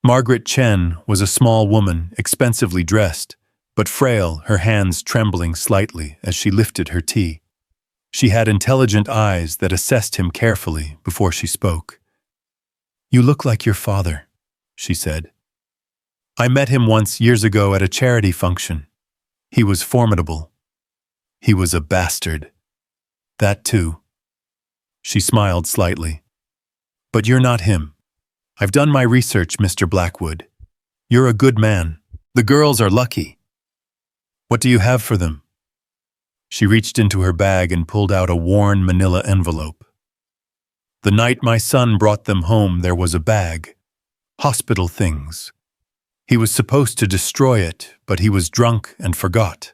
[SPEAKER 1] Margaret Chen was a small woman, expensively dressed, but frail, her hands trembling slightly as she lifted her tea. She had intelligent eyes that assessed him carefully before she spoke. You look like your father, she said. I met him once years ago at a charity function. He was formidable. He was a bastard. That too. She smiled slightly. But you're not him. I've done my research, Mr. Blackwood. You're a good man. The girls are lucky. What do you have for them? She reached into her bag and pulled out a worn manila envelope. The night my son brought them home, there was a bag. Hospital things. He was supposed to destroy it, but he was drunk and forgot.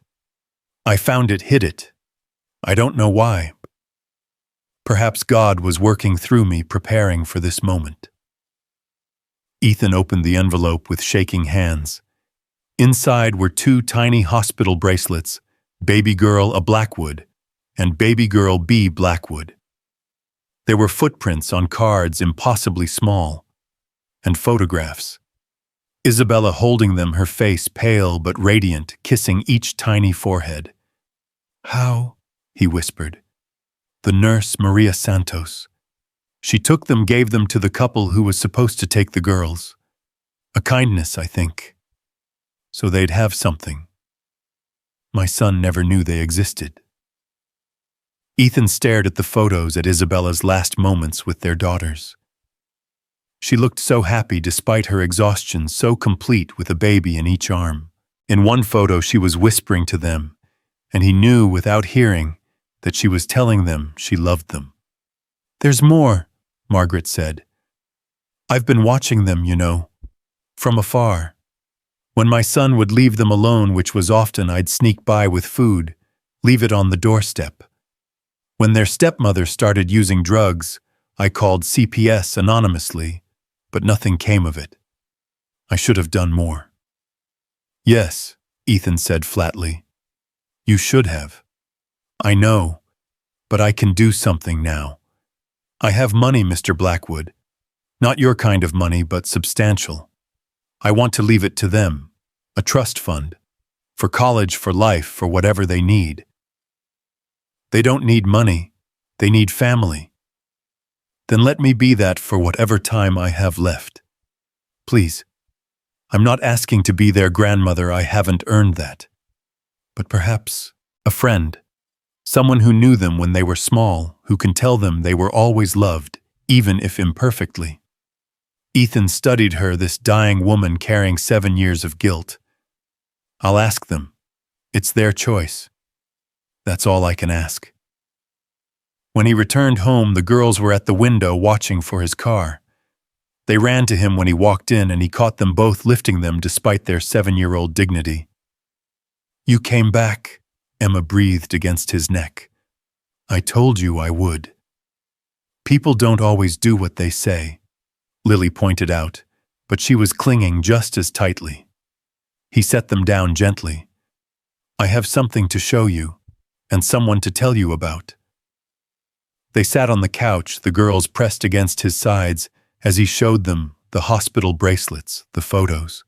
[SPEAKER 1] I found it, hid it. I don't know why. Perhaps God was working through me, preparing for this moment. Ethan opened the envelope with shaking hands. Inside were two tiny hospital bracelets, baby girl A. Blackwood and baby girl B. Blackwood. There were footprints on cards impossibly small, and photographs. Isabella holding them, her face pale but radiant, kissing each tiny forehead. "How?" he whispered. "The nurse, Maria Santos. She took them, gave them to the couple who was supposed to take the girls. A kindness, I think. So they'd have something. My son never knew they existed." Ethan stared at the photos at Isabella's last moments with their daughters. She looked so happy despite her exhaustion, so complete with a baby in each arm. In one photo she was whispering to them, and he knew without hearing that she was telling them she loved them. "There's more," Margaret said. "I've been watching them, you know, from afar. When my son would leave them alone, which was often, I'd sneak by with food, leave it on the doorstep. When their stepmother started using drugs, I called CPS anonymously, but nothing came of it. I should have done more." "Yes," Ethan said flatly. "You should have. I know, but I can do something now. I have money, Mr. Blackwood. Not your kind of money, but substantial. I want to leave it to them, a trust fund, for college, for life, for whatever they need. They don't need money, they need family. Then let me be that for whatever time I have left. Please, I'm not asking to be their grandmother, I haven't earned that. But perhaps a friend, someone who knew them when they were small, who can tell them they were always loved, even if imperfectly." Ethan studied her, this dying woman carrying 7 years of guilt. "I'll ask them. It's their choice. That's all I can ask." When he returned home, the girls were at the window watching for his car. They ran to him when he walked in, and he caught them both lifting them despite their 7-year-old dignity. "You came back," Emma breathed against his neck. "I told you I would." "People don't always do what they say," Lily pointed out, but she was clinging just as tightly. He set them down gently. "I have something to show you, and someone to tell you about." They sat on the couch, the girls pressed against his sides, as he showed them the hospital bracelets, the photos.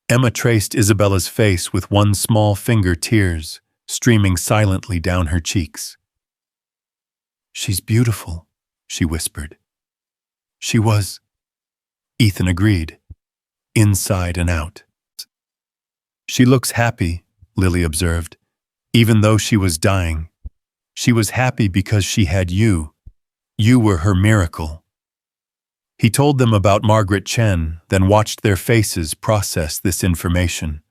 [SPEAKER 1] Emma traced Isabella's face with one small finger, tears streaming silently down her cheeks. "She's beautiful," she whispered. "She was," Ethan agreed, "inside and out." "She looks happy," Lily observed, "even though she was dying. She was happy because she had you. You were her miracle." He told them about Margaret Chen, then watched their faces process this information.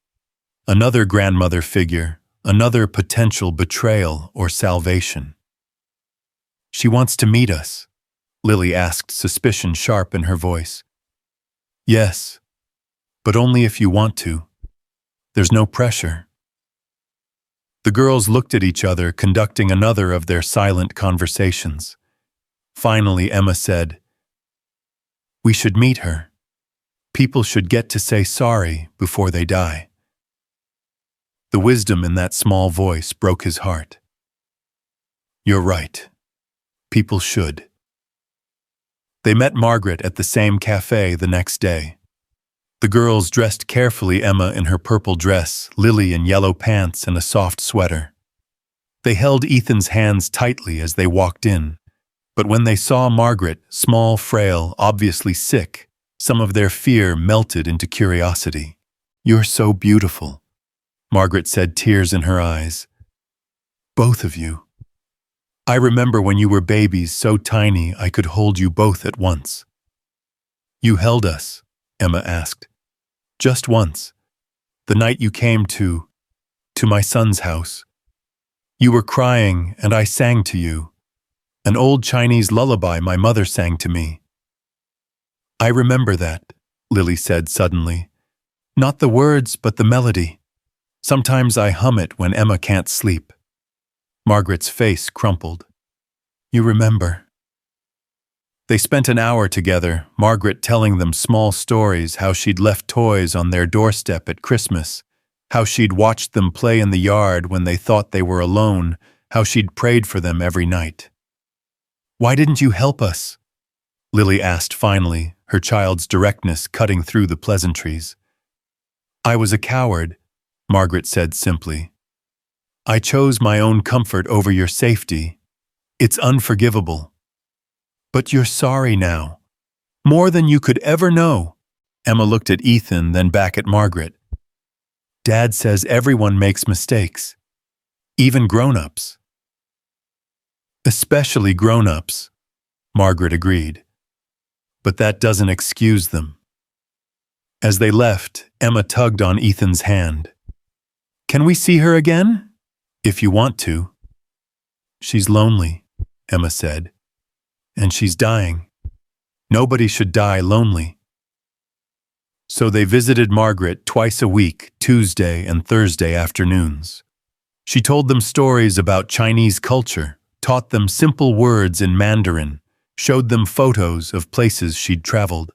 [SPEAKER 1] Another grandmother figure, another potential betrayal or salvation. "She wants to meet us?" Lily asked, suspicion sharp in her voice. "Yes, but only if you want to. There's no pressure." The girls looked at each other, conducting another of their silent conversations. Finally, Emma said, "We should meet her. People should get to say sorry before they die." The wisdom in that small voice broke his heart. "You're right. People should." They met Margaret at the same cafe the next day. The girls dressed carefully, Emma in her purple dress, Lily in yellow pants and a soft sweater. They held Ethan's hands tightly as they walked in, but when they saw Margaret, small, frail, obviously sick, some of their fear melted into curiosity. "You're so beautiful," Margaret said, tears in her eyes. "Both of you. I remember when you were babies, so tiny I could hold you both at once." "You held us?" Emma asked. "Just once. The night you came to my son's house. You were crying, and I sang to you. An old Chinese lullaby my mother sang to me." "I remember that," Lily said suddenly. "Not the words, but the melody. Sometimes I hum it when Emma can't sleep." Margaret's face crumpled. "You remember." They spent an hour together, Margaret telling them small stories, how she'd left toys on their doorstep at Christmas, how she'd watched them play in the yard when they thought they were alone, how she'd prayed for them every night. "Why didn't you help us?" Lily asked finally, her child's directness cutting through the pleasantries. "I was a coward," Margaret said simply. "I chose my own comfort over your safety. It's unforgivable." "But you're sorry now. More than you could ever know." Emma looked at Ethan, then back at Margaret. "Dad says everyone makes mistakes. Even grown-ups." "Especially grown-ups," Margaret agreed. "But that doesn't excuse them." As they left, Emma tugged on Ethan's hand. "Can we see her again?" "If you want to." "She's lonely," Emma said. "And she's dying. Nobody should die lonely." So they visited Margaret twice a week, Tuesday and Thursday afternoons. She told them stories about Chinese culture, taught them simple words in Mandarin, showed them photos of places she'd traveled.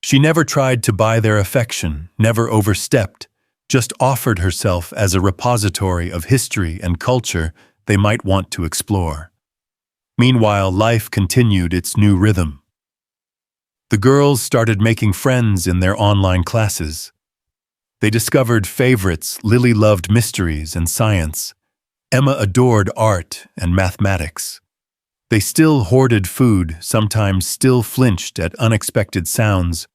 [SPEAKER 1] She never tried to buy their affection, never overstepped, just offered herself as a repository of history and culture they might want to explore. Meanwhile, life continued its new rhythm. The girls started making friends in their online classes. They discovered favorites. Lily loved mysteries and science. Emma adored art and mathematics. They still hoarded food, sometimes still flinched at unexpected sounds,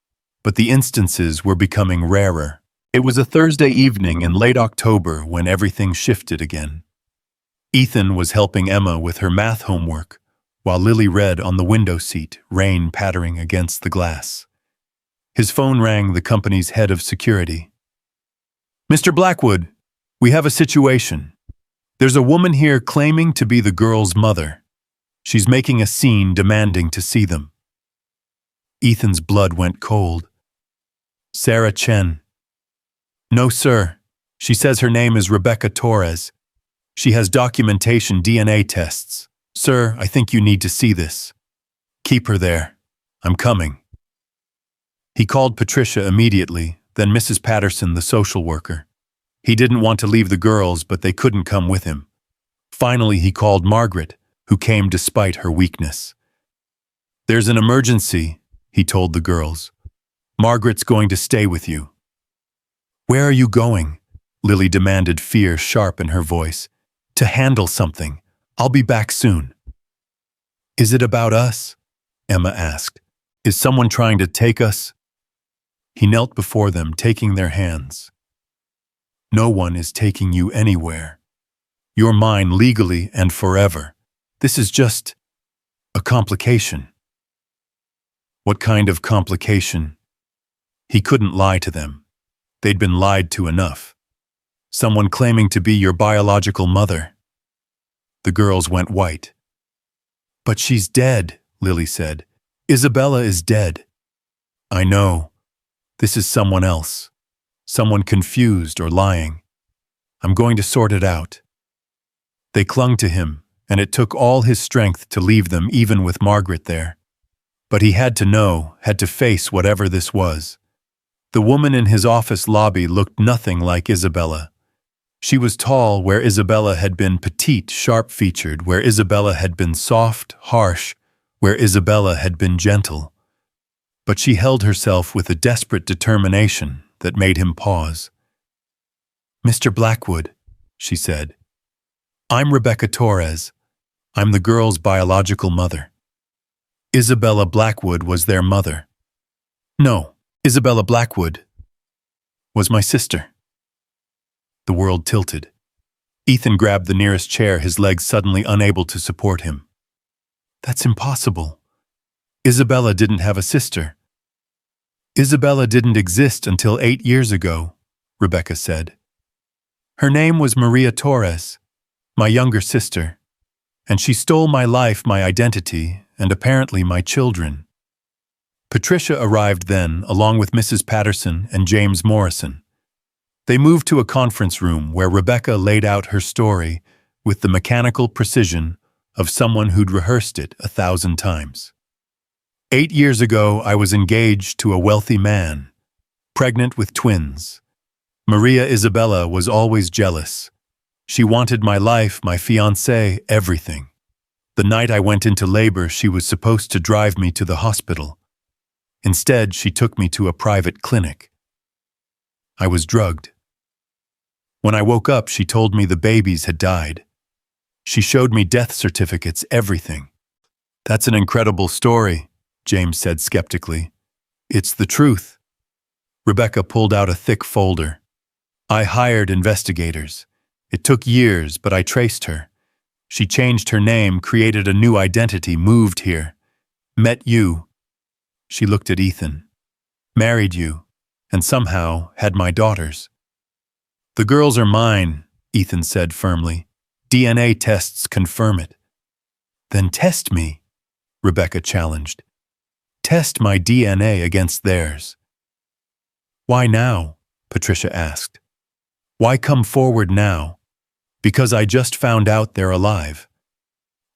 [SPEAKER 1] but the instances were becoming rarer. It was a Thursday evening in late October when everything shifted again. Ethan was helping Emma with her math homework, while Lily read on the window seat, rain pattering against the glass. His phone rang, the company's head of security. "Mr. Blackwood, we have a situation. There's a woman here claiming to be the girl's mother. She's making a scene, demanding to see them." Ethan's blood went cold. "Sarah Chen." "No, sir. She says her name is Rebecca Torres. She has documentation, DNA tests. Sir, I think you need to see this. Keep her there. I'm coming." He called Patricia immediately, then Mrs. Patterson, the social worker. He didn't want to leave the girls, but they couldn't come with him. Finally, he called Margaret, who came despite her weakness. "There's an emergency," he told the girls. "Margaret's going to stay with you." "Where are you going?" Lily demanded, fear sharp in her voice. "To handle something. I'll be back soon." "Is it about us?" Emma asked. "Is someone trying to take us?" He knelt before them, taking their hands. "No one is taking you anywhere. You're mine legally and forever. This is just a complication." What kind of complication? He couldn't lie to them. They'd been lied to enough. Someone claiming to be your biological mother. The girls went white. "But she's dead," Lily said. "Isabella is dead." "I know. This is someone else. Someone confused or lying. I'm going to sort it out." They clung to him, and it took all his strength to leave them, even with Margaret there. But he had to know, had to face whatever this was. The woman in his office lobby looked nothing like Isabella. She was tall where Isabella had been petite, sharp-featured, where Isabella had been soft, harsh, where Isabella had been gentle. But she held herself with a desperate determination that made him pause. "Mr. Blackwood," she said. "I'm Rebecca Torres. I'm the girl's biological mother. Isabella Blackwood was their mother. No, Isabella Blackwood was my sister." The world tilted. Ethan grabbed the nearest chair, his legs suddenly unable to support him. "That's impossible. Isabella didn't have a sister." "Isabella didn't exist until 8 years ago," Rebecca said. "Her name was Maria Torres, my younger sister, and she stole my life, my identity, and apparently my children." Patricia arrived then, along with Mrs. Patterson and James Morrison. They moved to a conference room where Rebecca laid out her story with the mechanical precision of someone who'd rehearsed it 1,000 times. 8 years ago, I was engaged to a wealthy man, pregnant with twins. Maria Isabella was always jealous. She wanted my life, my fiancé, everything. The night I went into labor, she was supposed to drive me to the hospital. Instead, she took me to a private clinic. I was drugged. When I woke up, she told me the babies had died. She showed me death certificates, everything. That's an incredible story, James said skeptically. It's the truth. Rebecca pulled out a thick folder. I hired investigators. It took years, but I traced her. She changed her name, created a new identity, moved here. Met you. She looked at Ethan. Married you, and somehow had my daughters. The girls are mine, Ethan said firmly. DNA tests confirm it. Then test me, Rebecca challenged. Test my DNA against theirs. Why now? Patricia asked. Why come forward now? Because I just found out they're alive.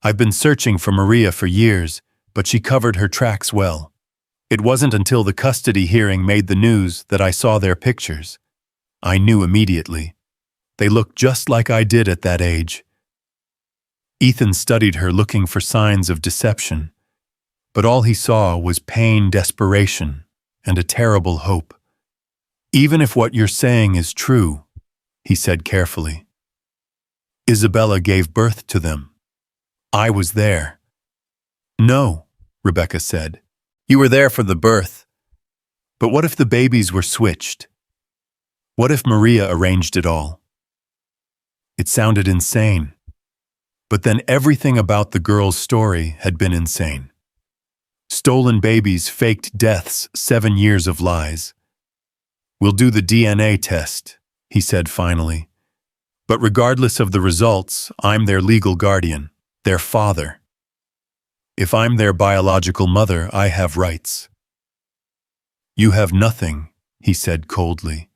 [SPEAKER 1] I've been searching for Maria for years, but she covered her tracks well. It wasn't until the custody hearing made the news that I saw their pictures. I knew immediately. They looked just like I did at that age. Ethan studied her, looking for signs of deception, but all he saw was pain, desperation, and a terrible hope. Even if what you're saying is true, he said carefully, Isabella gave birth to them. I was there. No, Rebecca said. You were there for the birth. But what if the babies were switched? What if Maria arranged it all? It sounded insane. But then everything about the girl's story had been insane. Stolen babies, faked deaths, 7 years of lies. We'll do the DNA test, he said finally. But regardless of the results, I'm their legal guardian, their father. If I'm their biological mother, I have rights. You have nothing, he said coldly.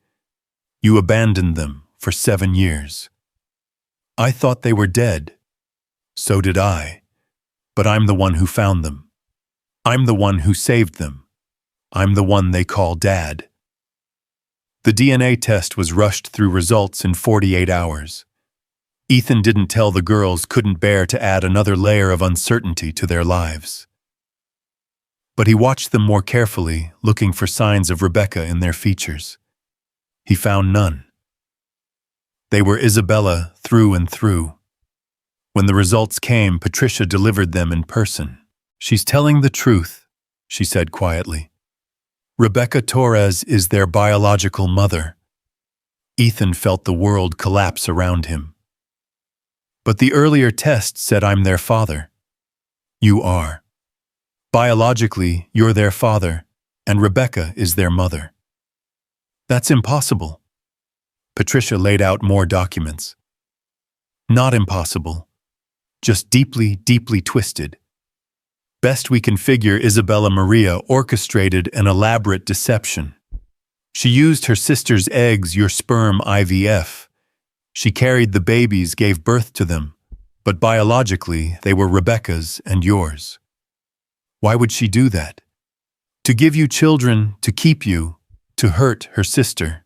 [SPEAKER 1] You abandoned them for 7 years. I thought they were dead. So did I. But I'm the one who found them. I'm the one who saved them. I'm the one they call Dad. The DNA test was rushed through results in 48 hours. Ethan didn't tell the girls, couldn't bear to add another layer of uncertainty to their lives. But he watched them more carefully, looking for signs of Rebecca in their features. He found none. They were Isabella through and through. When the results came, Patricia delivered them in person. She's telling the truth, she said quietly. Rebecca Torres is their biological mother. Ethan felt the world collapse around him. But the earlier test said I'm their father. You are. Biologically, you're their father, and Rebecca is their mother. That's impossible. Patricia laid out more documents. Not impossible. Just deeply, deeply twisted. Best we can figure, Isabella Maria orchestrated an elaborate deception. She used her sister's eggs, your sperm, IVF. She carried the babies, gave birth to them, but biologically they were Rebecca's and yours. Why would she do that? To give you children, to keep you, to hurt her sister.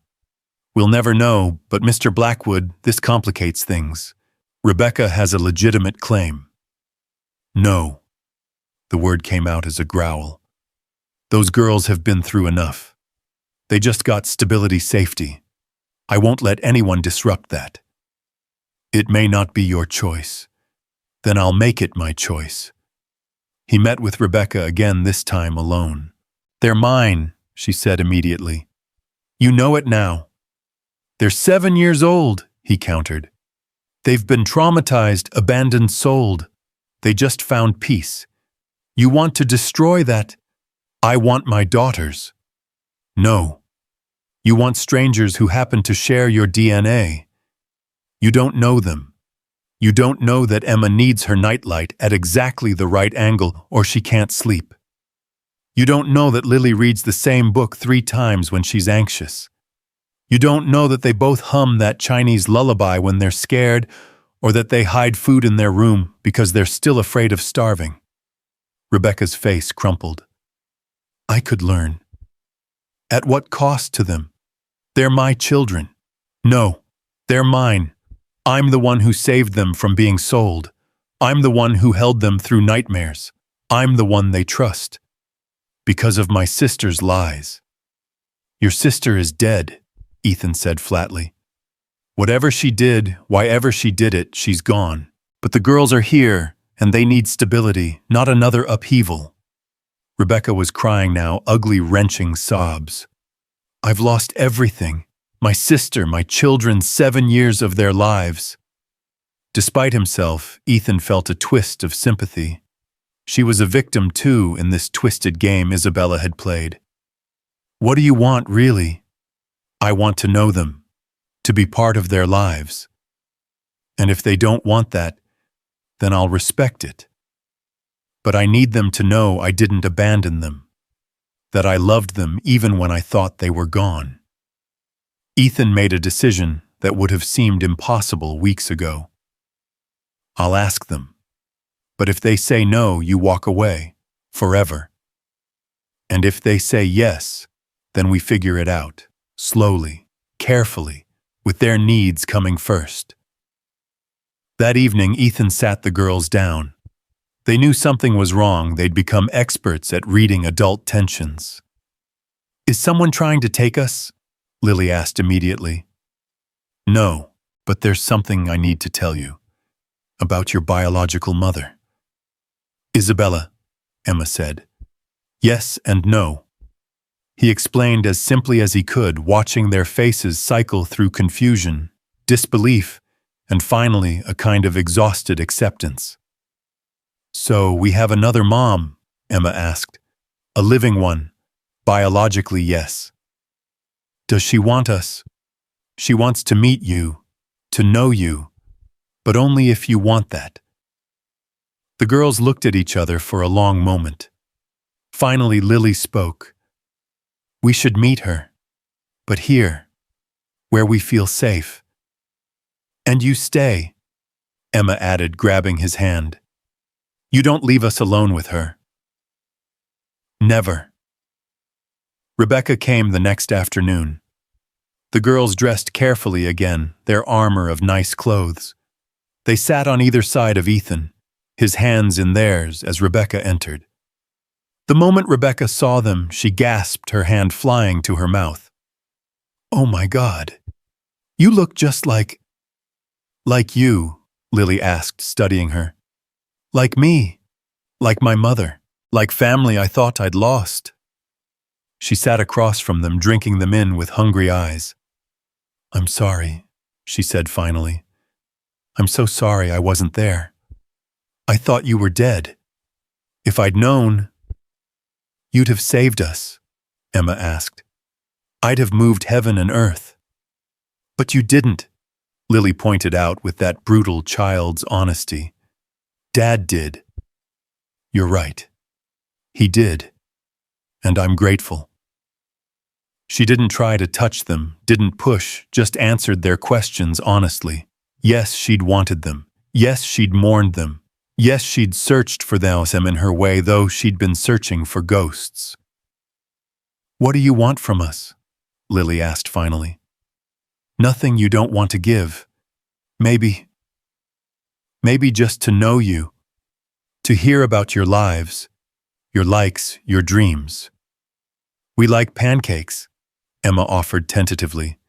[SPEAKER 1] We'll never know, but Mr. Blackwood, this complicates things. Rebecca has a legitimate claim. No. The word came out as a growl. Those girls have been through enough. They just got stability, safety. I won't let anyone disrupt that. It may not be your choice. Then I'll make it my choice. He met with Rebecca again, this time alone. They're mine, she said immediately. You know it now. They're 7 years old, he countered. They've been traumatized, abandoned, sold. They just found peace. You want to destroy that? I want my daughters. No. You want strangers who happen to share your DNA. You don't know them. You don't know that Emma needs her nightlight at exactly the right angle or she can't sleep. You don't know that Lily reads the same book 3 times when she's anxious. You don't know that they both hum that Chinese lullaby when they're scared, or that they hide food in their room because they're still afraid of starving. Rebecca's face crumpled. I could learn. At what cost to them? They're my children. No, they're mine. I'm the one who saved them from being sold. I'm the one who held them through nightmares. I'm the one they trust. Because of my sister's lies. Your sister is dead, Ethan said flatly. Whatever she did, whyever she did it, she's gone. But the girls are here, and they need stability, not another upheaval. Rebecca was crying now, ugly, wrenching sobs. I've lost everything. My sister, my children, 7 years of their lives. Despite himself, Ethan felt a twist of sympathy. She was a victim, too, in this twisted game Isabella had played. What do you want, really? I want to know them, to be part of their lives. And if they don't want that, then I'll respect it. But I need them to know I didn't abandon them, that I loved them even when I thought they were gone. Ethan made a decision that would have seemed impossible weeks ago. I'll ask them. But if they say no, you walk away, forever. And if they say yes, then we figure it out, slowly, carefully, with their needs coming first. That evening, Ethan sat the girls down. They knew something was wrong. They'd become experts at reading adult tensions. Is someone trying to take us? Lily asked immediately. No, but there's something I need to tell you. About your biological mother. Isabella, Emma said. Yes and no. He explained as simply as he could, watching their faces cycle through confusion, disbelief, and finally a kind of exhausted acceptance. So we have another mom, Emma asked. A living one. Biologically, yes. Does she want us? She wants to meet you, to know you, but only if you want that. The girls looked at each other for a long moment. Finally, Lily spoke. We should meet her, but here, where we feel safe. And you stay, Emma added, grabbing his hand. You don't leave us alone with her. Never. Rebecca came the next afternoon. The girls dressed carefully again, their armor of nice clothes. They sat on either side of Ethan, his hands in theirs as Rebecca entered. The moment Rebecca saw them, she gasped, her hand flying to her mouth. Oh my God. You look just like you, Lily asked, studying her. Like me. Like my mother. Like family I thought I'd lost. She sat across from them, drinking them in with hungry eyes. I'm sorry, she said finally. I'm so sorry I wasn't there. I thought you were dead. If I'd known, you'd have saved us, Emma asked. I'd have moved heaven and earth. But you didn't, Lily pointed out with that brutal child's honesty. Dad did. You're right. He did. And I'm grateful. She didn't try to touch them, didn't push, just answered their questions honestly. Yes, she'd wanted them. Yes, she'd mourned them. Yes, she'd searched for them in her way, though she'd been searching for ghosts. What do you want from us? Lily asked finally. Nothing you don't want to give. Maybe just to know you. To hear about your lives, your likes, your dreams. We like pancakes, Emma offered tentatively,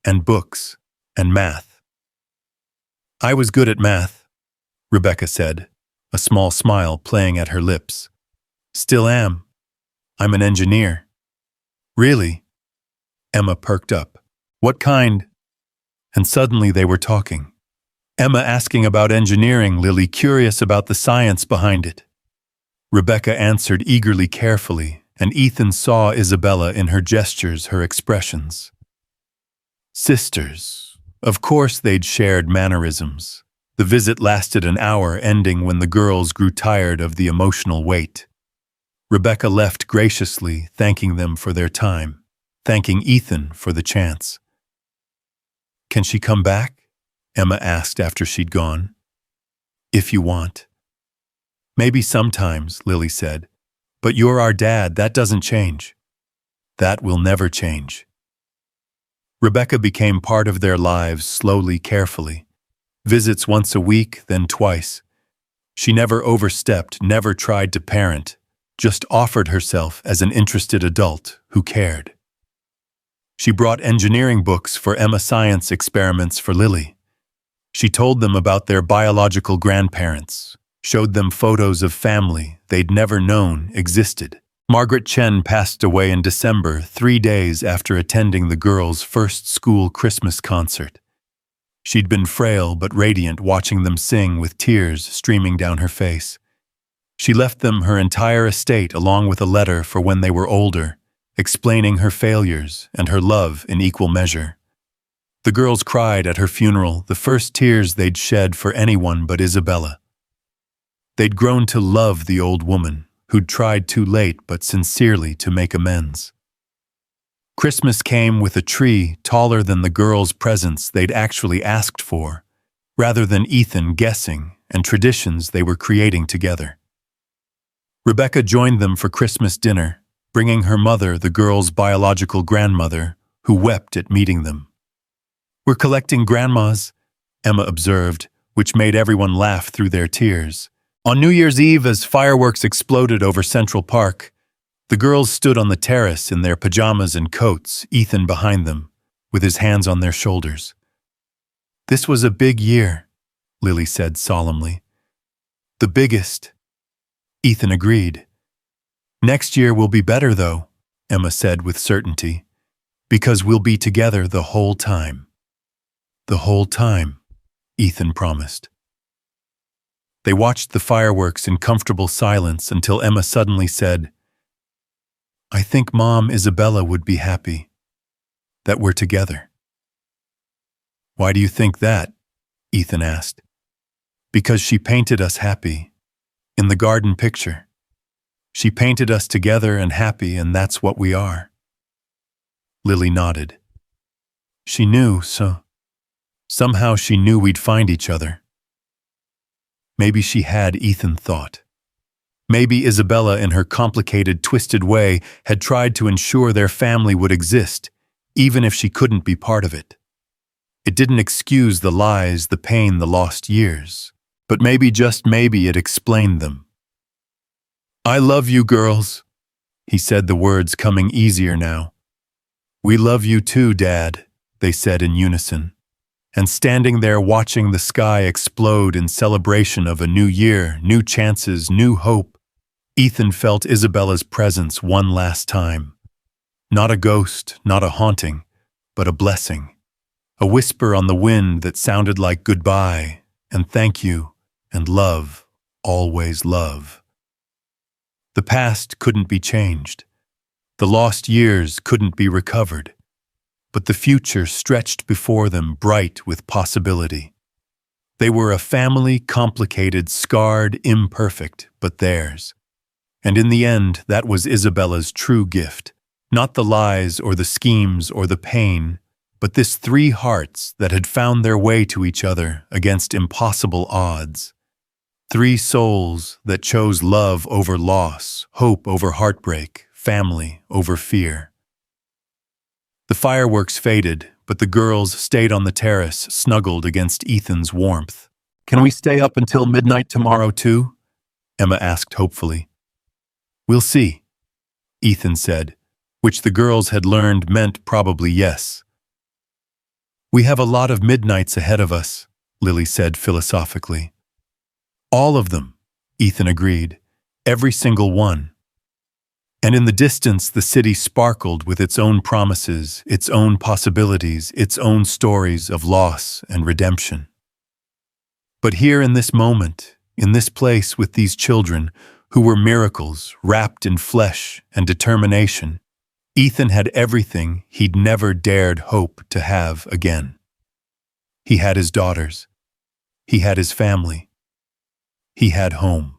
[SPEAKER 1] and books, and math. I was good at math, Rebecca said, a small smile playing at her lips. Still am. I'm an engineer. Really? Emma perked up. What kind? And suddenly they were talking. Emma asking about engineering, Lily curious about the science behind it. Rebecca answered eagerly, carefully, and Ethan saw Isabella in her gestures, her expressions. Sisters. Of course they'd shared mannerisms. The visit lasted an hour, ending when the girls grew tired of the emotional wait. Rebecca left graciously, thanking them for their time, thanking Ethan for the chance. Can she come back? Emma asked after she'd gone. If you want. Maybe sometimes, Lily said, But you're our dad, that doesn't change. That will never change. Rebecca became part of their lives slowly, carefully. Visits once a week, then twice. She never overstepped, never tried to parent, just offered herself as an interested adult who cared. She brought engineering books for Emma, science experiments for Lily. She told them about their biological grandparents, showed them photos of family they'd never known existed. Margaret Chen passed away in December, 3 days after attending the girls' first school Christmas concert. She'd been frail but radiant, watching them sing with tears streaming down her face. She left them her entire estate along with a letter for when they were older, explaining her failures and her love in equal measure. The girls cried at her funeral, the first tears they'd shed for anyone but Isabella. They'd grown to love the old woman, who'd tried too late but sincerely to make amends. Christmas came with a tree taller than the girls' presents they'd actually asked for, rather than Ethan guessing and traditions they were creating together. Rebecca joined them for Christmas dinner, bringing her mother, the girls' biological grandmother, who wept at meeting them. "We're collecting grandmas," Emma observed, which made everyone laugh through their tears. On New Year's Eve, as fireworks exploded over Central Park, the girls stood on the terrace in their pajamas and coats, Ethan behind them, with his hands on their shoulders. "This was a big year," Lily said solemnly. "The biggest," Ethan agreed. "Next year will be better, though," Emma said with certainty, "because we'll be together the whole time." "The whole time," Ethan promised. They watched the fireworks in comfortable silence until Emma suddenly said, "I think Mom Isabella would be happy that we're together." "Why do you think that?" Ethan asked. "Because she painted us happy. In the garden picture. She painted us together and happy, and that's what we are." Lily nodded. She knew, somehow she knew we'd find each other. Maybe she had, Ethan thought. Maybe Isabella, in her complicated, twisted way, had tried to ensure their family would exist, even if she couldn't be part of it. It didn't excuse the lies, the pain, the lost years, but maybe, just maybe, it explained them. "I love you, girls," he said, the words coming easier now. "We love you too, Dad," they said in unison. And standing there watching the sky explode in celebration of a new year, new chances, new hope, Ethan felt Isabella's presence one last time. Not a ghost, not a haunting, but a blessing. A whisper on the wind that sounded like goodbye, and thank you, and love, always love. The past couldn't be changed. The lost years couldn't be recovered. But the future stretched before them, bright with possibility. They were a family, complicated, scarred, imperfect, but theirs. And in the end, that was Isabella's true gift. Not the lies or the schemes or the pain, but this 3 hearts that had found their way to each other against impossible odds. 3 souls that chose love over loss, hope over heartbreak, family over fear. The fireworks faded, but the girls stayed on the terrace, snuggled against Ethan's warmth. "Can we stay up until midnight tomorrow, too?" Emma asked hopefully. "We'll see," Ethan said, which the girls had learned meant probably yes. "We have a lot of midnights ahead of us," Lily said philosophically. "All of them," Ethan agreed. "Every single one." And in the distance, the city sparkled with its own promises, its own possibilities, its own stories of loss and redemption. But here in this moment, in this place with these children, who were miracles wrapped in flesh and determination, Ethan had everything he'd never dared hope to have again. He had his daughters. He had his family. He had home.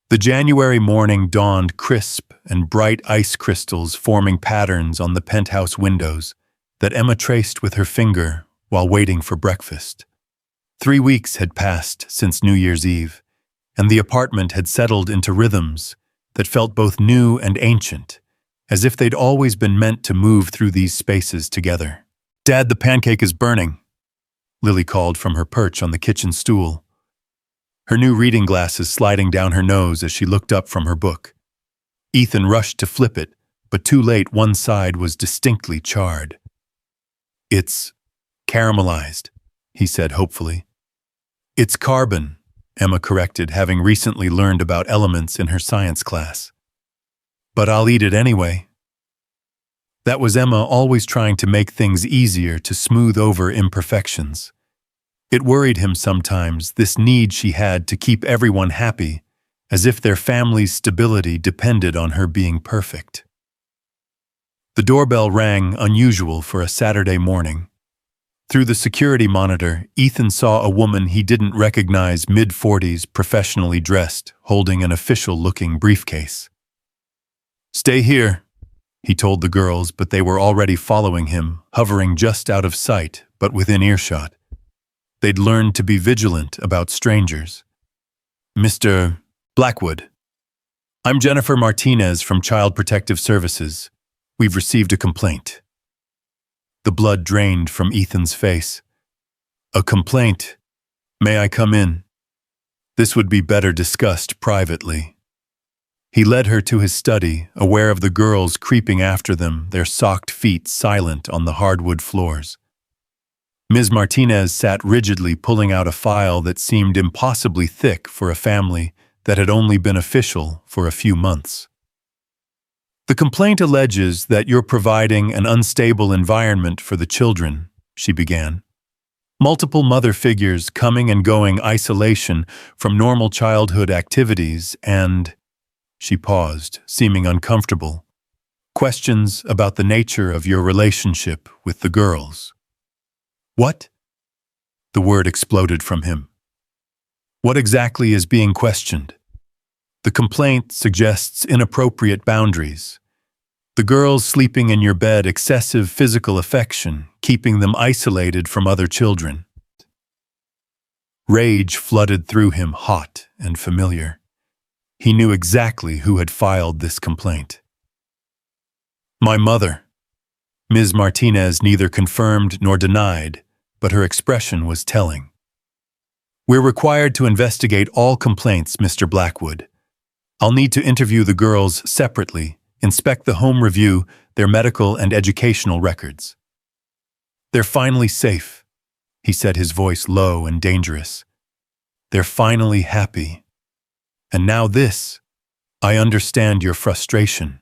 [SPEAKER 1] The January morning dawned crisp and bright, ice crystals forming patterns on the penthouse windows that Emma traced with her finger while waiting for breakfast. 3 weeks had passed since New Year's Eve, and the apartment had settled into rhythms, that felt both new and ancient, as if they'd always been meant to move through these spaces together. "Dad, the pancake is burning," Lily called from her perch on the kitchen stool, her new reading glasses sliding down her nose as she looked up from her book. Ethan rushed to flip it, but too late one side was distinctly charred. "It's caramelized," he said hopefully. "It's carbon," Emma corrected, having recently learned about elements in her science class. "But I'll eat it anyway." That was Emma always trying to make things easier, to smooth over imperfections. It worried him sometimes, this need she had to keep everyone happy, as if their family's stability depended on her being perfect. The doorbell rang, unusual for a Saturday morning. Through the security monitor, Ethan saw a woman he didn't recognize, mid-40s, professionally dressed, holding an official-looking briefcase. "Stay here," he told the girls, but they were already following him, hovering just out of sight, but within earshot. They'd learned to be vigilant about strangers. "Mr. Blackwood. I'm Jennifer Martinez from Child Protective Services. We've received a complaint." The blood drained from Ethan's face. "A complaint? May I come in?" This would be better discussed privately. He led her to his study, aware of the girls creeping after them, their socked feet silent on the hardwood floors. Ms. Martinez sat rigidly, pulling out a file that seemed impossibly thick for a family that had only been official for a few months. "The complaint alleges that you're providing an unstable environment for the children," she began. "Multiple mother figures coming and going, isolation from normal childhood activities, and—" She paused, seeming uncomfortable. "Questions about the nature of your relationship with the girls." "What?" The word exploded from him. "What exactly is being questioned?" "The complaint suggests inappropriate boundaries. The girls sleeping in your bed, excessive physical affection, keeping them isolated from other children." Rage flooded through him, hot and familiar. He knew exactly who had filed this complaint. "My mother." Ms. Martinez neither confirmed nor denied, but her expression was telling. "We're required to investigate all complaints, Mr. Blackwood. I'll need to interview the girls separately, inspect the home, review their medical and educational records." "They're finally safe," he said, his voice low and dangerous. "They're finally happy. And now this. I understand your frustration,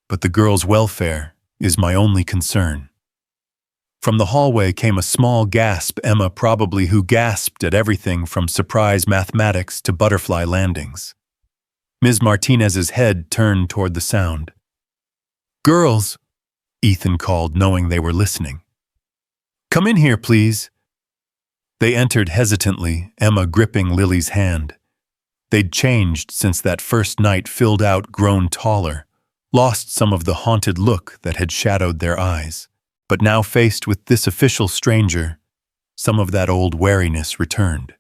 [SPEAKER 1] but the girls' welfare is my only concern." From the hallway came a small gasp, Emma probably, who gasped at everything from surprise mathematics to butterfly landings. Ms. Martinez's head turned toward the sound. "Girls," Ethan called, knowing they were listening. "Come in here, please." They entered hesitantly, Emma gripping Lily's hand. They'd changed since that first night, filled out, grown taller, lost some of the haunted look that had shadowed their eyes. But now, faced with this official stranger, some of that old wariness returned.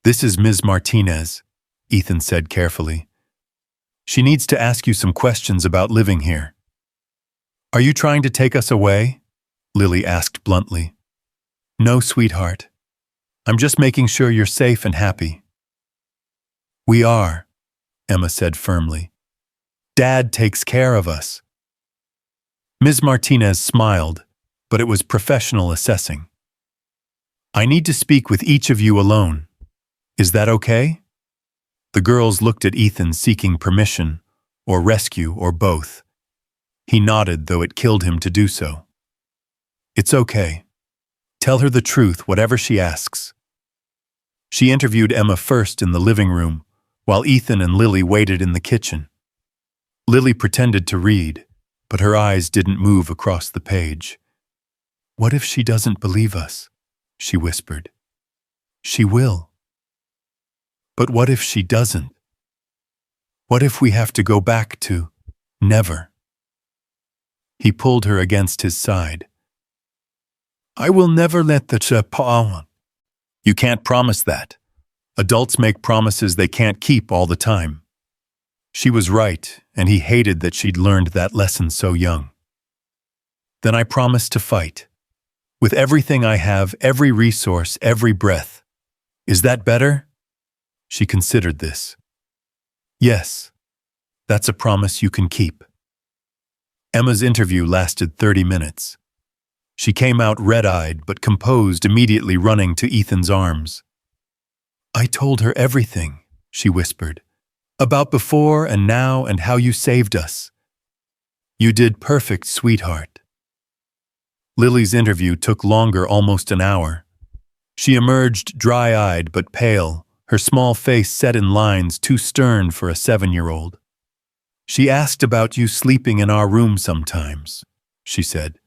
[SPEAKER 1] "This is Ms. Martinez," Ethan said carefully. "She needs to ask you some questions about living here." "Are you trying to take us away?" Lily asked bluntly. "No, sweetheart. I'm just making sure you're safe and happy." "We are," Emma said firmly. "Dad takes care of us." Ms. Martinez smiled, but it was professional assessing. "I need to speak with each of you alone. Is that okay?" The girls looked at Ethan, seeking permission, or rescue, or both. He nodded, though it killed him to do so. "It's okay. Tell her the truth, whatever she asks." She interviewed Emma first in the living room, while Ethan and Lily waited in the kitchen. Lily pretended to read, but her eyes didn't move across the page. "What if she doesn't believe us?" she whispered. "She will. But what if she doesn't? What if we have to go back to never?" He pulled her against his side. "I will never let the child." "You can't promise that. Adults make promises they can't keep all the time." She was right, and he hated that she'd learned that lesson so young. Then I promised to fight. With everything I have, every resource, every breath. Is that better? She considered this. Yes, that's a promise you can keep. Emma's interview lasted 30 minutes. She came out red-eyed but composed, immediately running to Ethan's arms. I told her everything, she whispered, about before and now and how you saved us. You did perfect, sweetheart. Lily's interview took longer, almost an hour. She emerged dry-eyed but pale, her small face set in lines too stern for a 7-year-old. She asked about you sleeping in our room sometimes, she said.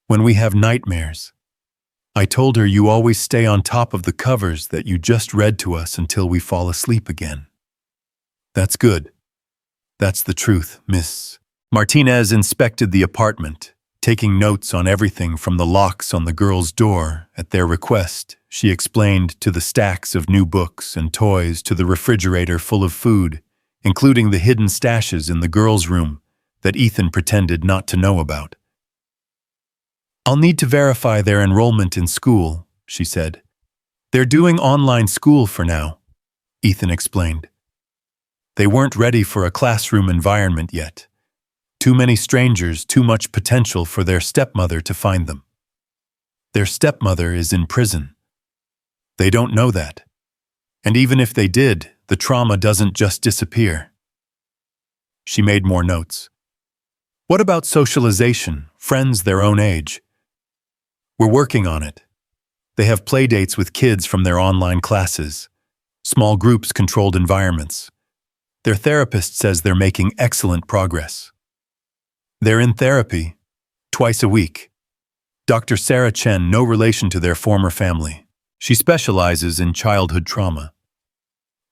[SPEAKER 1] When we have nightmares. I told her you always stay on top of the covers that you just read to us until we fall asleep again. That's good. That's the truth, Miss. Martinez inspected the apartment, taking notes on everything from the locks on the girl's door. At their request, she explained to the stacks of new books and toys to the refrigerator full of food, including the hidden stashes in the girl's room that Ethan pretended not to know about. I'll need to verify their enrollment in school, she said. They're doing online school for now, Ethan explained. They weren't ready for a classroom environment yet. Too many strangers, too much potential for their stepmother to find them. Their stepmother is in prison. They don't know that. And even if they did, the trauma doesn't just disappear. She made more notes. What about socialization, friends their own age? We're working on it. They have play dates with kids from their online classes, small groups, controlled environments. Their therapist says they're making excellent progress. They're in therapy, twice a week. Dr. Sarah Chen, no relation to their former family. She specializes in childhood trauma.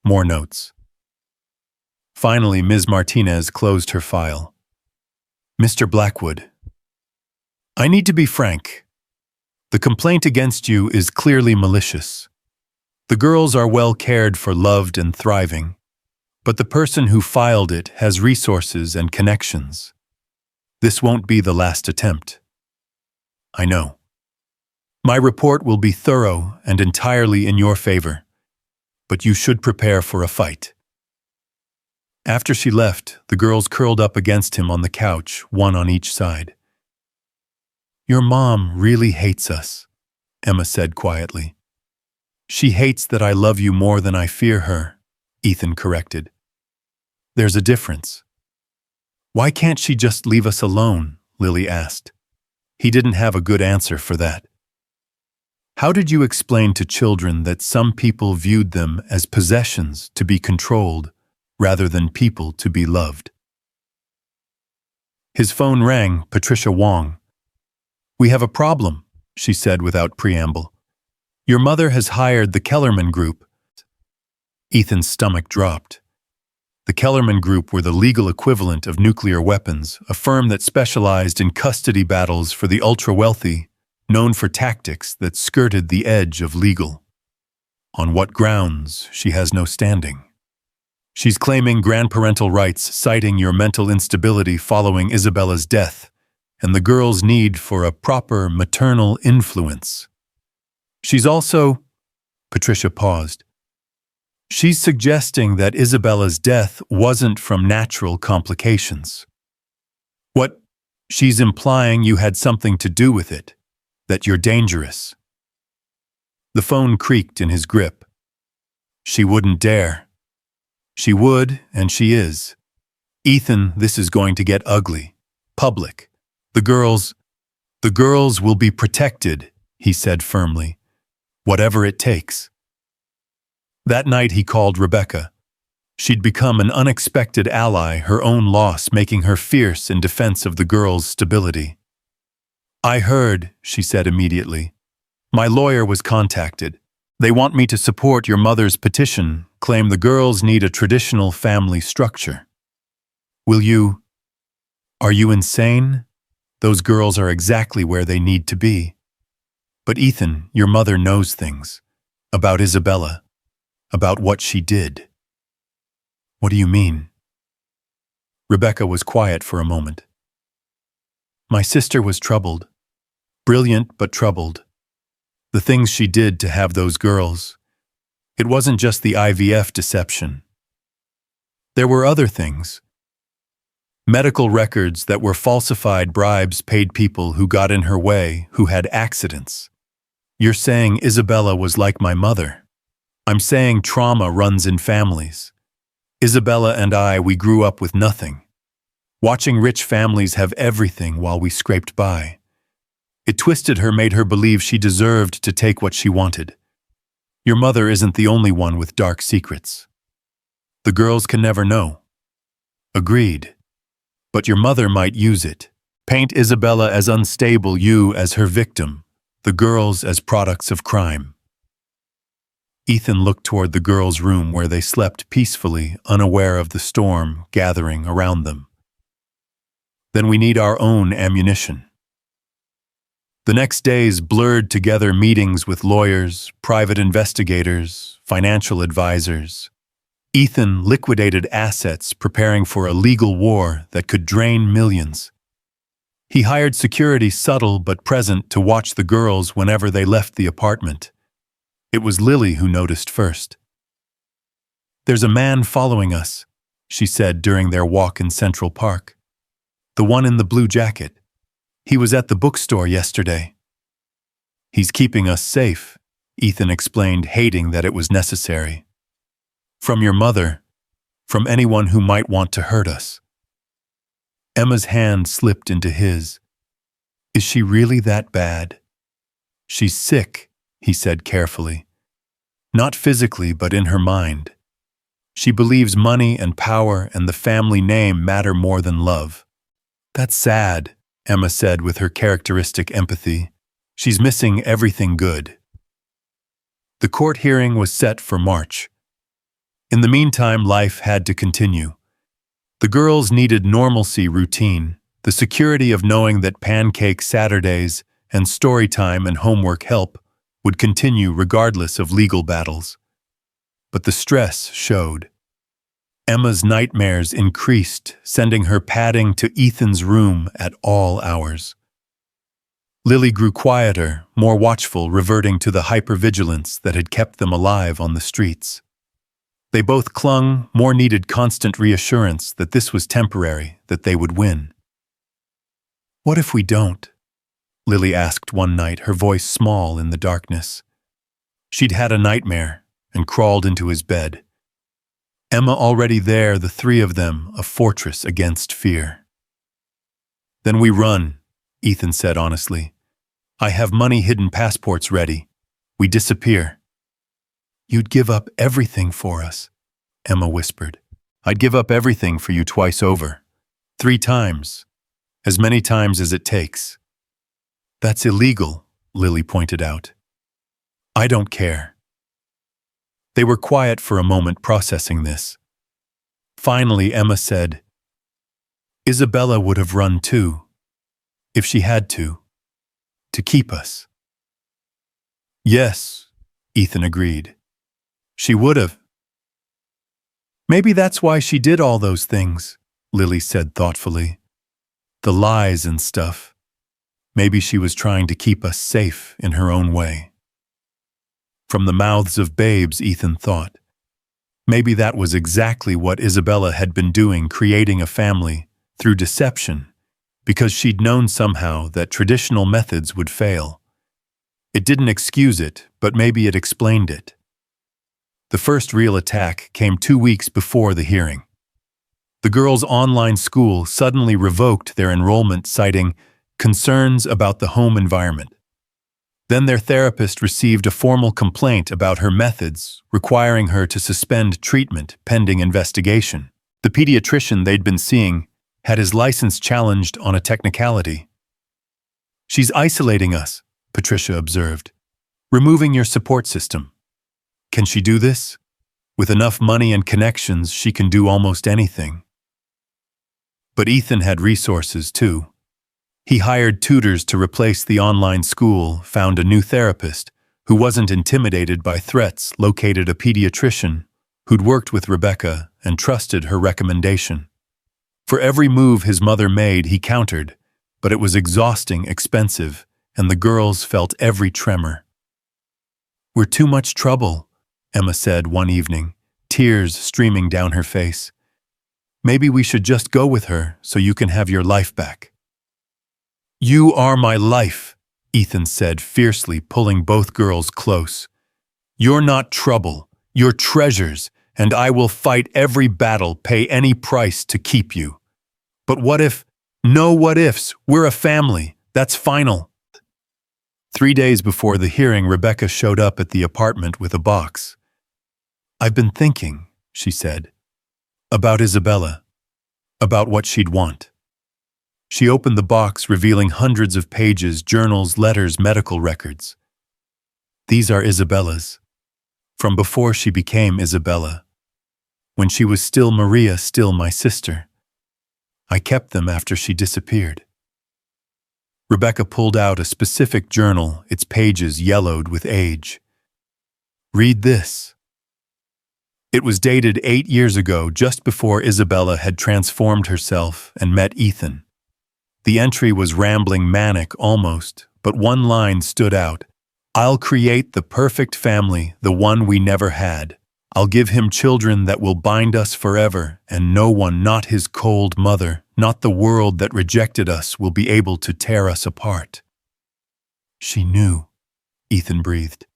[SPEAKER 1] More notes. Finally, Ms. Martinez closed her file. Mr. Blackwood, I need to be frank. The complaint against you is clearly malicious. The girls are well cared for, loved and thriving, but the person who filed it has resources and connections. This won't be the last attempt. I know. My report will be thorough and entirely in your favor, but you should prepare for a fight. After she left, the girls curled up against him on the couch, one on each side. Your mom really hates us, Emma said quietly. She hates that I love you more than I fear her, Ethan corrected. There's a difference. Why can't she just leave us alone? Lily asked. He didn't have a good answer for that. How did you explain to children that some people viewed them as possessions to be controlled rather than people to be loved? His phone rang. Patricia Wong. We have a problem, she said without preamble. Your mother has hired the Kellerman Group. Ethan's stomach dropped. The Kellerman Group were the legal equivalent of nuclear weapons, a firm that specialized in custody battles for the ultra-wealthy, known for tactics that skirted the edge of legal. On what grounds? She has no standing. She's claiming grandparental rights, citing your mental instability following Isabella's death, and the girl's need for a proper maternal influence. She's also... Patricia paused. She's suggesting that Isabella's death wasn't from natural complications. What? She's implying you had something to do with it, that you're dangerous. The phone creaked in his grip. She wouldn't dare. She would, and she is. Ethan, this is going to get ugly. Public. The girls will be protected, he said firmly. Whatever it takes. That night he called Rebecca. She'd become an unexpected ally, her own loss making her fierce in defense of the girls' stability. I heard, she said immediately. My lawyer was contacted. They want me to support your mother's petition, claim the girls need a traditional family structure. Will you? Are you insane? Those girls are exactly where they need to be. But Ethan, your mother knows things. About Isabella. About what she did. What do you mean? Rebecca was quiet for a moment. My sister was troubled. Brilliant but troubled. The things she did to have those girls. It wasn't just the IVF deception. There were other things. Medical records that were falsified, bribes paid people who got in her way, who had accidents. You're saying Isabella was like my mother. I'm saying trauma runs in families. Isabella and we grew up with nothing. Watching rich families have everything while we scraped by. It twisted her, made her believe she deserved to take what she wanted. Your mother isn't the only one with dark secrets. The girls can never know. Agreed. But your mother might use it. Paint Isabella as unstable, you as her victim, the girls as products of crime. Ethan looked toward the girls' room where they slept peacefully, unaware of the storm gathering around them. Then we need our own ammunition. The next days blurred together meetings with lawyers, private investigators, financial advisors. Ethan liquidated assets, preparing for a legal war that could drain millions. He hired security, subtle but present, to watch the girls whenever they left the apartment. It was Lily who noticed first. "There's a man following us," she said during their walk in Central Park. "The one in the blue jacket. He was at the bookstore yesterday." "He's keeping us safe," Ethan explained, hating that it was necessary. "From your mother, from anyone who might want to hurt us." Emma's hand slipped into his. "Is she really that bad?" "She's sick," he said carefully. "Not physically, but in her mind. She believes money and power and the family name matter more than love." "That's sad," Emma said with her characteristic empathy. "She's missing everything good." The court hearing was set for March. In the meantime, life had to continue. The girls needed normalcy, routine, the security of knowing that pancake Saturdays and story time and homework help would continue regardless of legal battles. But the stress showed. Emma's nightmares increased, sending her padding to Ethan's room at all hours. Lily grew quieter, more watchful, reverting to the hypervigilance that had kept them alive on the streets. They both clung, more needed constant reassurance that this was temporary, that they would win. "What if we don't?" Lily asked one night, her voice small in the darkness. She'd had a nightmare and crawled into his bed. Emma already there, the three of them, a fortress against fear. "Then we run," Ethan said honestly. "I have money, hidden passports ready. We disappear." "You'd give up everything for us," Emma whispered. "I'd give up everything for you twice over. 3 times. As many times as it takes." "That's illegal," Lily pointed out. "I don't care." They were quiet for a moment, processing this. Finally, Emma said, "Isabella would have run too, if she had to keep us." "Yes," Ethan agreed. "She would have." "Maybe that's why she did all those things," Lily said thoughtfully. "The lies and stuff. Maybe she was trying to keep us safe in her own way." From the mouths of babes, Ethan thought. Maybe that was exactly what Isabella had been doing, creating a family through deception, because she'd known somehow that traditional methods would fail. It didn't excuse it, but maybe it explained it. The first real attack came 2 weeks before the hearing. The girls' online school suddenly revoked their enrollment, citing concerns about the home environment. Then their therapist received a formal complaint about her methods, requiring her to suspend treatment pending investigation. The pediatrician they'd been seeing had his license challenged on a technicality. "She's isolating us," Patricia observed. "Removing your support system." Can she do this? With enough money and connections, she can do almost anything. But Ethan had resources too. He hired tutors to replace the online school, found a new therapist who wasn't intimidated by threats, located a pediatrician who'd worked with Rebecca and trusted her recommendation. For every move his mother made, he countered, but it was exhausting, expensive, and the girls felt every tremor. "We're too much trouble," Emma said one evening, tears streaming down her face. "Maybe we should just go with her so you can have your life back." "You are my life," Ethan said fiercely, pulling both girls close. "You're not trouble, you're treasures, and I will fight every battle, pay any price to keep you. But what if? No what ifs, we're a family, that's final." 3 days before the hearing, Rebecca showed up at the apartment with a box. "I've been thinking," she said, "about Isabella, about what she'd want." She opened the box, revealing hundreds of pages, journals, letters, medical records. "These are Isabella's. From before she became Isabella. When she was still Maria, still my sister. I kept them after she disappeared." Rebecca pulled out a specific journal, its pages yellowed with age. "Read this." It was dated 8 years ago, just before Isabella had transformed herself and met Ethan. The entry was rambling, manic almost, but one line stood out. "I'll create the perfect family, the one we never had. I'll give him children that will bind us forever, and no one, not his cold mother, not the world that rejected us, will be able to tear us apart." "She knew," Ethan breathed.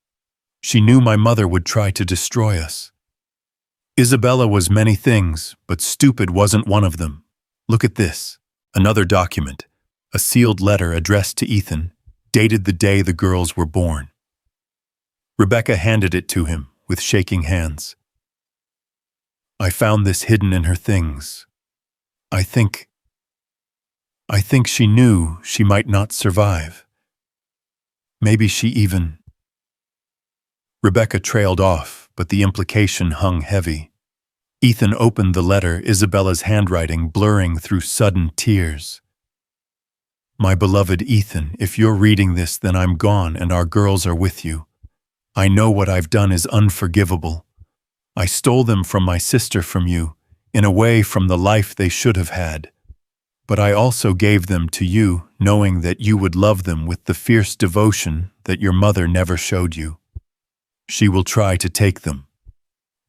[SPEAKER 1] "She knew my mother would try to destroy us." Isabella was many things, but stupid wasn't one of them. Look at this. Another document, a sealed letter addressed to Ethan, dated the day the girls were born. Rebecca handed it to him with shaking hands. "I found this hidden in her things. I think she knew she might not survive. Maybe she even—" Rebecca trailed off, but the implication hung heavy. Ethan opened the letter, Isabella's handwriting blurring through sudden tears. "My beloved Ethan, if you're reading this, then I'm gone and our girls are with you. I know what I've done is unforgivable. I stole them from my sister, from you, in a way from the life they should have had. But I also gave them to you, knowing that you would love them with the fierce devotion that your mother never showed you. She will try to take them.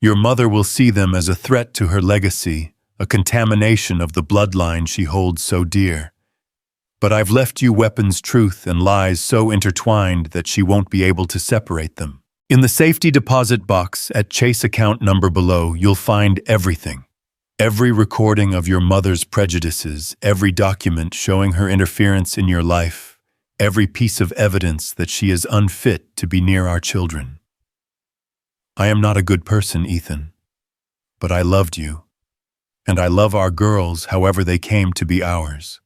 [SPEAKER 1] Your mother will see them as a threat to her legacy, a contamination of the bloodline she holds so dear. But I've left you weapons, truth, and lies so intertwined that she won't be able to separate them. In the safety deposit box at Chase account number below, you'll find everything. Every recording of your mother's prejudices, every document showing her interference in your life, every piece of evidence that she is unfit to be near our children. I am not a good person, Ethan, but I loved you, and I love our girls however they came to be ours.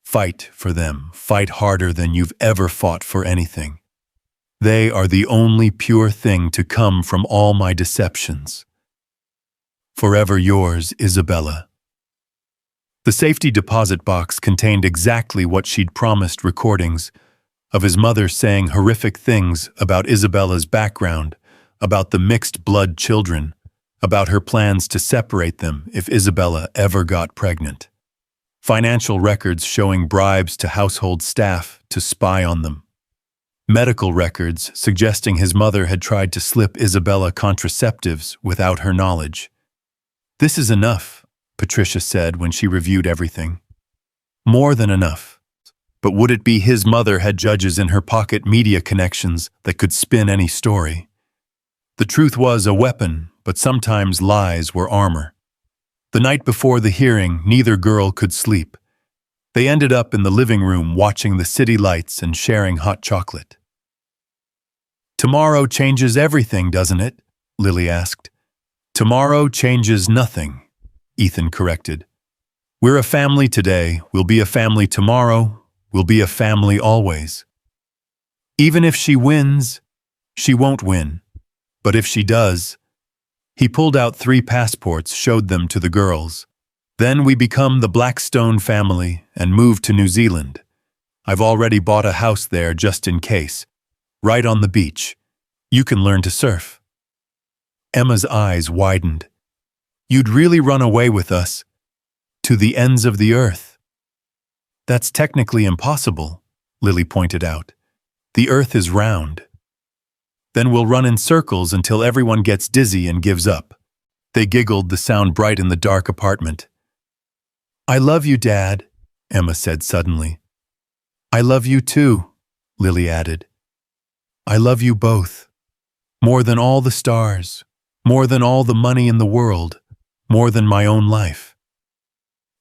[SPEAKER 1] Fight for them, fight harder than you've ever fought for anything. They are the only pure thing to come from all my deceptions. Forever yours, Isabella. The safety deposit box contained exactly what she'd promised, recordings of his mother saying horrific things about Isabella's background, about the mixed blood children, about her plans to separate them if Isabella ever got pregnant. Financial records showing bribes to household staff to spy on them. Medical records suggesting his mother had tried to slip Isabella contraceptives without her knowledge. This is enough, Patricia said when she reviewed everything. More than enough. But would it be his mother had judges in her pocket, media connections that could spin any story? The truth was a weapon, but sometimes lies were armor. The night before the hearing, neither girl could sleep. They ended up in the living room watching the city lights and sharing hot chocolate. "Tomorrow changes everything, doesn't it?" Lily asked. "Tomorrow changes nothing," Ethan corrected. "We're a family today, we'll be a family tomorrow, we'll be a family always. Even if she wins, she won't win. But if she does..." He pulled out 3 passports, showed them to the girls. "Then we become the Blackstone family and move to New Zealand. I've already bought a house there just in case. Right on the beach. You can learn to surf." Emma's eyes widened. "You'd really run away with us?" To the ends of the earth. That's technically impossible, Lily pointed out. The earth is round. Then we'll run in circles until everyone gets dizzy and gives up. They giggled, the sound bright in the dark apartment. I love you, Dad, Emma said suddenly. I love you too, Lily added. I love you both. More than all the stars, more than all the money in the world, more than my own life.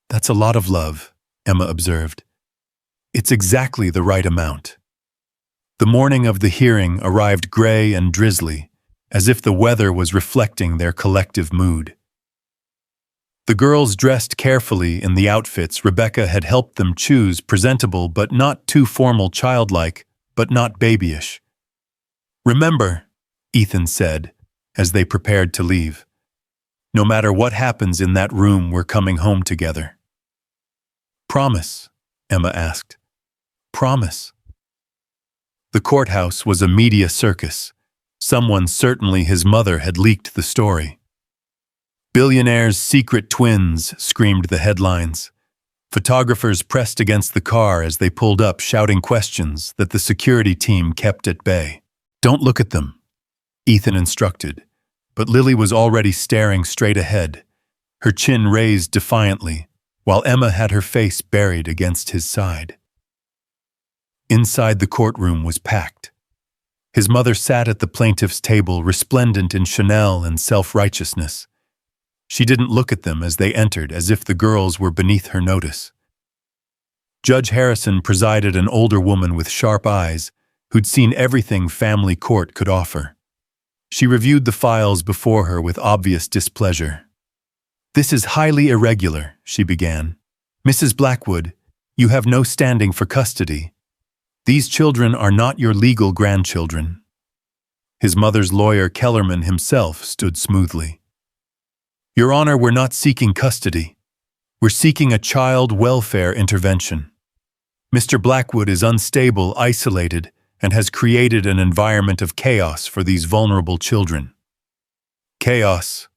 [SPEAKER 1] That's a lot of love, Emma observed. It's exactly the right amount. The morning of the hearing arrived gray and drizzly, as if the weather was reflecting their collective mood. The girls dressed carefully in the outfits Rebecca had helped them choose, presentable but not too formal, childlike, but not babyish. Remember, Ethan said, as they prepared to leave. No matter what happens in that room, we're coming home together. Promise? Emma asked. Promise. The courthouse was a media circus. Someone, certainly his mother, had leaked the story. Billionaire's secret twins, screamed the headlines. Photographers pressed against the car as they pulled up, shouting questions that the security team kept at bay. Don't look at them, Ethan instructed, but Lily was already staring straight ahead, her chin raised defiantly, while Emma had her face buried against his side. Inside, the courtroom was packed. His mother sat at the plaintiff's table, resplendent in Chanel and self-righteousness. She didn't look at them as they entered, as if the girls were beneath her notice. Judge Harrison presided, an older woman with sharp eyes, who'd seen everything family court could offer. She reviewed the files before her with obvious displeasure. This is highly irregular, she began. Mrs. Blackwood, you have no standing for custody. These children are not your legal grandchildren. His mother's lawyer, Kellerman himself, stood smoothly. Your Honor, we're not seeking custody. We're seeking a child welfare intervention. Mr. Blackwood is unstable, isolated, and has created an environment of chaos for these vulnerable children. Chaos,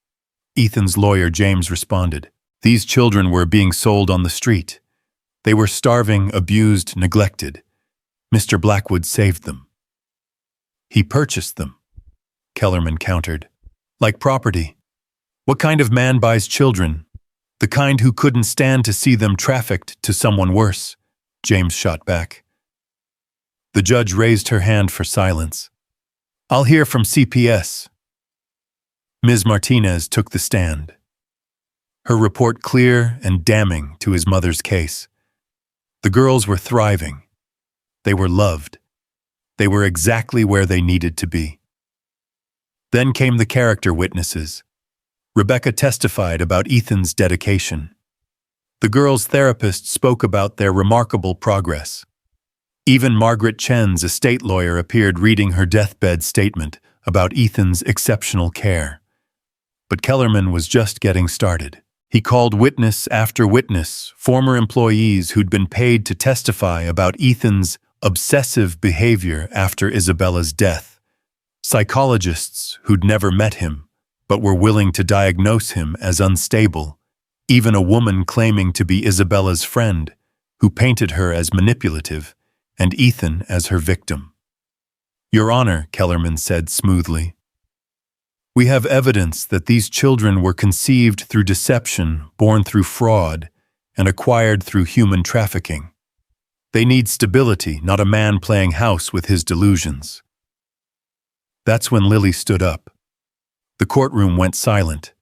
[SPEAKER 1] Ethan's lawyer James responded. These children were being sold on the street. They were starving, abused, neglected. Mr. Blackwood saved them. He purchased them, Kellerman countered. Like property. What kind of man buys children? The kind who couldn't stand to see them trafficked to someone worse, James shot back. The judge raised her hand for silence. I'll hear from CPS. Ms. Martinez took the stand. Her report clear and damning to his mother's case. The girls were thriving. They were loved. They were exactly where they needed to be. Then came the character witnesses. Rebecca testified about Ethan's dedication. The girls' therapist spoke about their remarkable progress. Even Margaret Chen's estate lawyer appeared, reading her deathbed statement about Ethan's exceptional care. But Kellerman was just getting started. He called witness after witness, former employees who'd been paid to testify about Ethan's obsessive behavior after Isabella's death, psychologists who'd never met him but were willing to diagnose him as unstable, even a woman claiming to be Isabella's friend who painted her as manipulative and Ethan as her victim. Your Honor, Kellerman said smoothly, we have evidence that these children were conceived through deception, born through fraud, and acquired through human trafficking. They need stability, not a man playing house with his delusions. That's when Lily stood up. The courtroom went silent.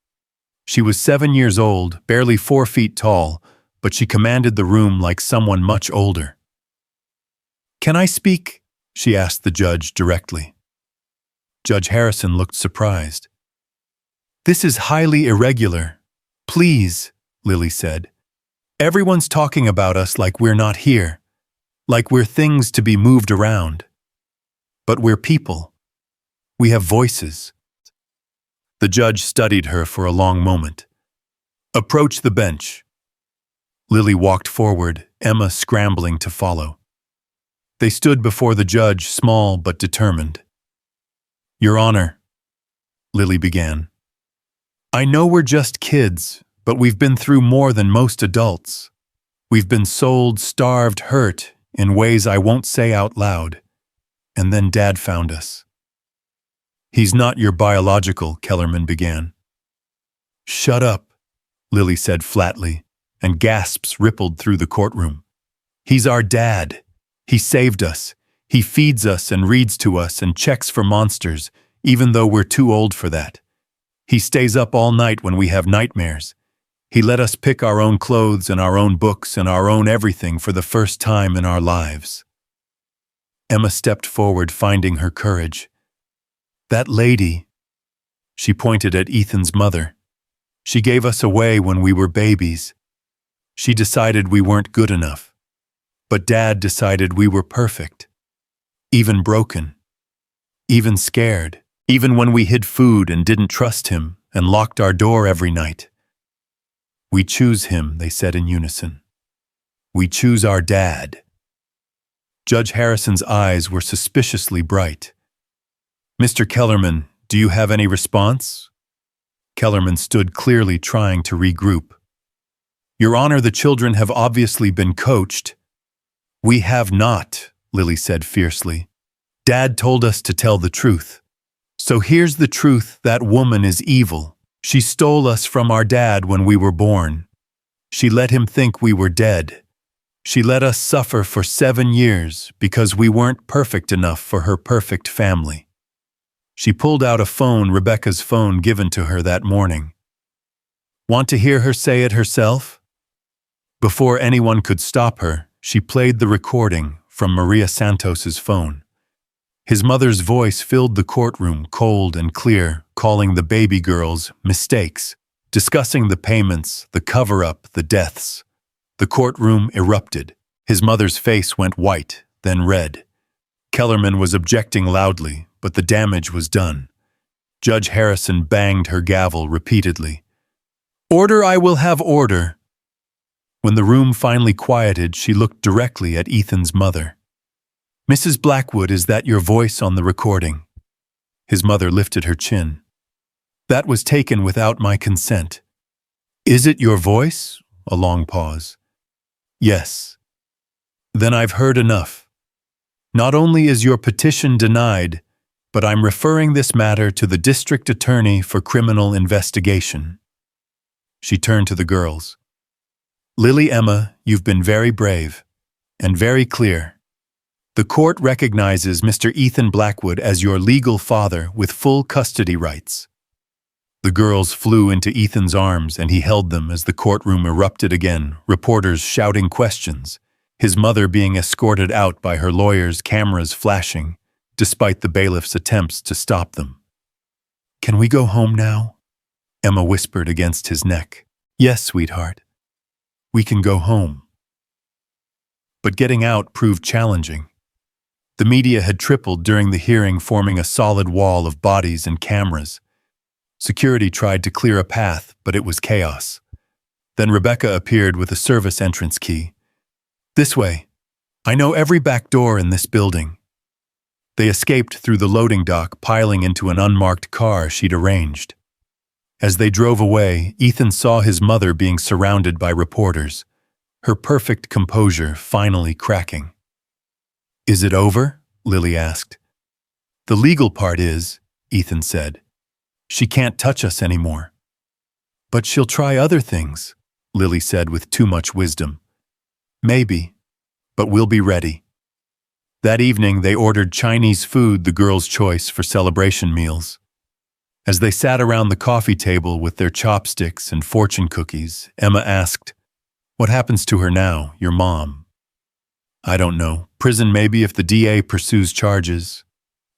[SPEAKER 1] She was 7 years old, barely 4 feet tall, but she commanded the room like someone much older. Can I speak? She asked the judge directly. Judge Harrison looked surprised. This is highly irregular. Please, Lily said. Everyone's talking about us like we're not here. Like we're things to be moved around. But we're people. We have voices. The judge studied her for a long moment. Approach the bench. Lily walked forward, Emma scrambling to follow. They stood before the judge, small but determined. Your Honor, Lily began. I know we're just kids, But we've been through more than most adults. We've been sold, starved, hurt in ways I won't say out loud. And then Dad found us. He's not your biological, Kellerman began. Shut up, Lily said flatly, and gasps rippled through the courtroom. He's our dad. He saved us. He feeds us and reads to us and checks for monsters, even though we're too old for that. He stays up all night when we have nightmares. He let us pick our own clothes and our own books and our own everything for the first time in our lives. Emma stepped forward, finding her courage. That lady, she pointed at Ethan's mother. She gave us away when we were babies. She decided we weren't good enough. But Dad decided we were perfect. Even broken. Even scared. Even when we hid food and didn't trust him and locked our door every night. We choose him, they said in unison. We choose our dad. Judge Harrison's eyes were suspiciously bright. Mr. Kellerman, do you have any response? Kellerman stood clearly trying to regroup. Your Honor, the children have obviously been coached. We have not, Lily said fiercely. Dad told us to tell the truth. So here's the truth, that woman is evil. She stole us from our dad when we were born. She let him think we were dead. She let us suffer for 7 years because we weren't perfect enough for her perfect family. She pulled out a phone, Rebecca's phone given to her that morning. Want to hear her say it herself? Before anyone could stop her, she played the recording from Maria Santos's phone. His mother's voice filled the courtroom, cold and clear, calling the baby girls mistakes, discussing the payments, the cover-up, the deaths. The courtroom erupted. His mother's face went white, then red. Kellerman was objecting loudly, but the damage was done. Judge Harrison banged her gavel repeatedly. Order, I will have order. When the room finally quieted, she looked directly at Ethan's mother. Mrs. Blackwood, is that your voice on the recording? His mother lifted her chin. That was taken without my consent. Is it your voice? A long pause. Yes. Then I've heard enough. Not only is your petition denied, but I'm referring this matter to the district attorney for criminal investigation. She turned to the girls. Lily, Emma, you've been very brave and very clear. The court recognizes Mr. Ethan Blackwood as your legal father with full custody rights. The girls flew into Ethan's arms and he held them as the courtroom erupted again, reporters shouting questions, his mother being escorted out by her lawyers, cameras flashing, despite the bailiff's attempts to stop them. Can we go home now? Emma whispered against his neck. Yes, sweetheart. We can go home. But getting out proved challenging. The media had tripled during the hearing, forming a solid wall of bodies and cameras. Security tried to clear a path, but it was chaos. Then Rebecca appeared with a service entrance key. This way. I know every back door in this building. They escaped through the loading dock, piling into an unmarked car she'd arranged. As they drove away, Ethan saw his mother being surrounded by reporters, her perfect composure finally cracking. Is it over? Lily asked. The legal part is, Ethan said. She can't touch us anymore. But she'll try other things, Lily said with too much wisdom. Maybe, but we'll be ready. That evening they ordered Chinese food, the girls' choice for celebration meals. As they sat around the coffee table with their chopsticks and fortune cookies, Emma asked, What happens to her now, your mom? I don't know. Prison maybe if the DA pursues charges.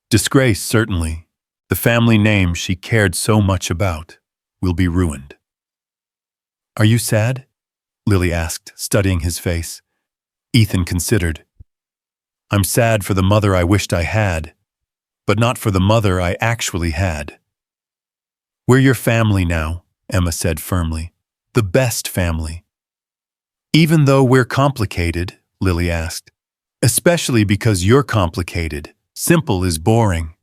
[SPEAKER 1] Disgrace, certainly. The family name she cared so much about will be ruined. Are you sad? Lily asked, studying his face. Ethan considered. I'm sad for the mother I wished I had, but not for the mother I actually had. We're your family now, Emma said firmly. The best family. Even though we're complicated, Lily asked. Especially because you're complicated. Simple is boring.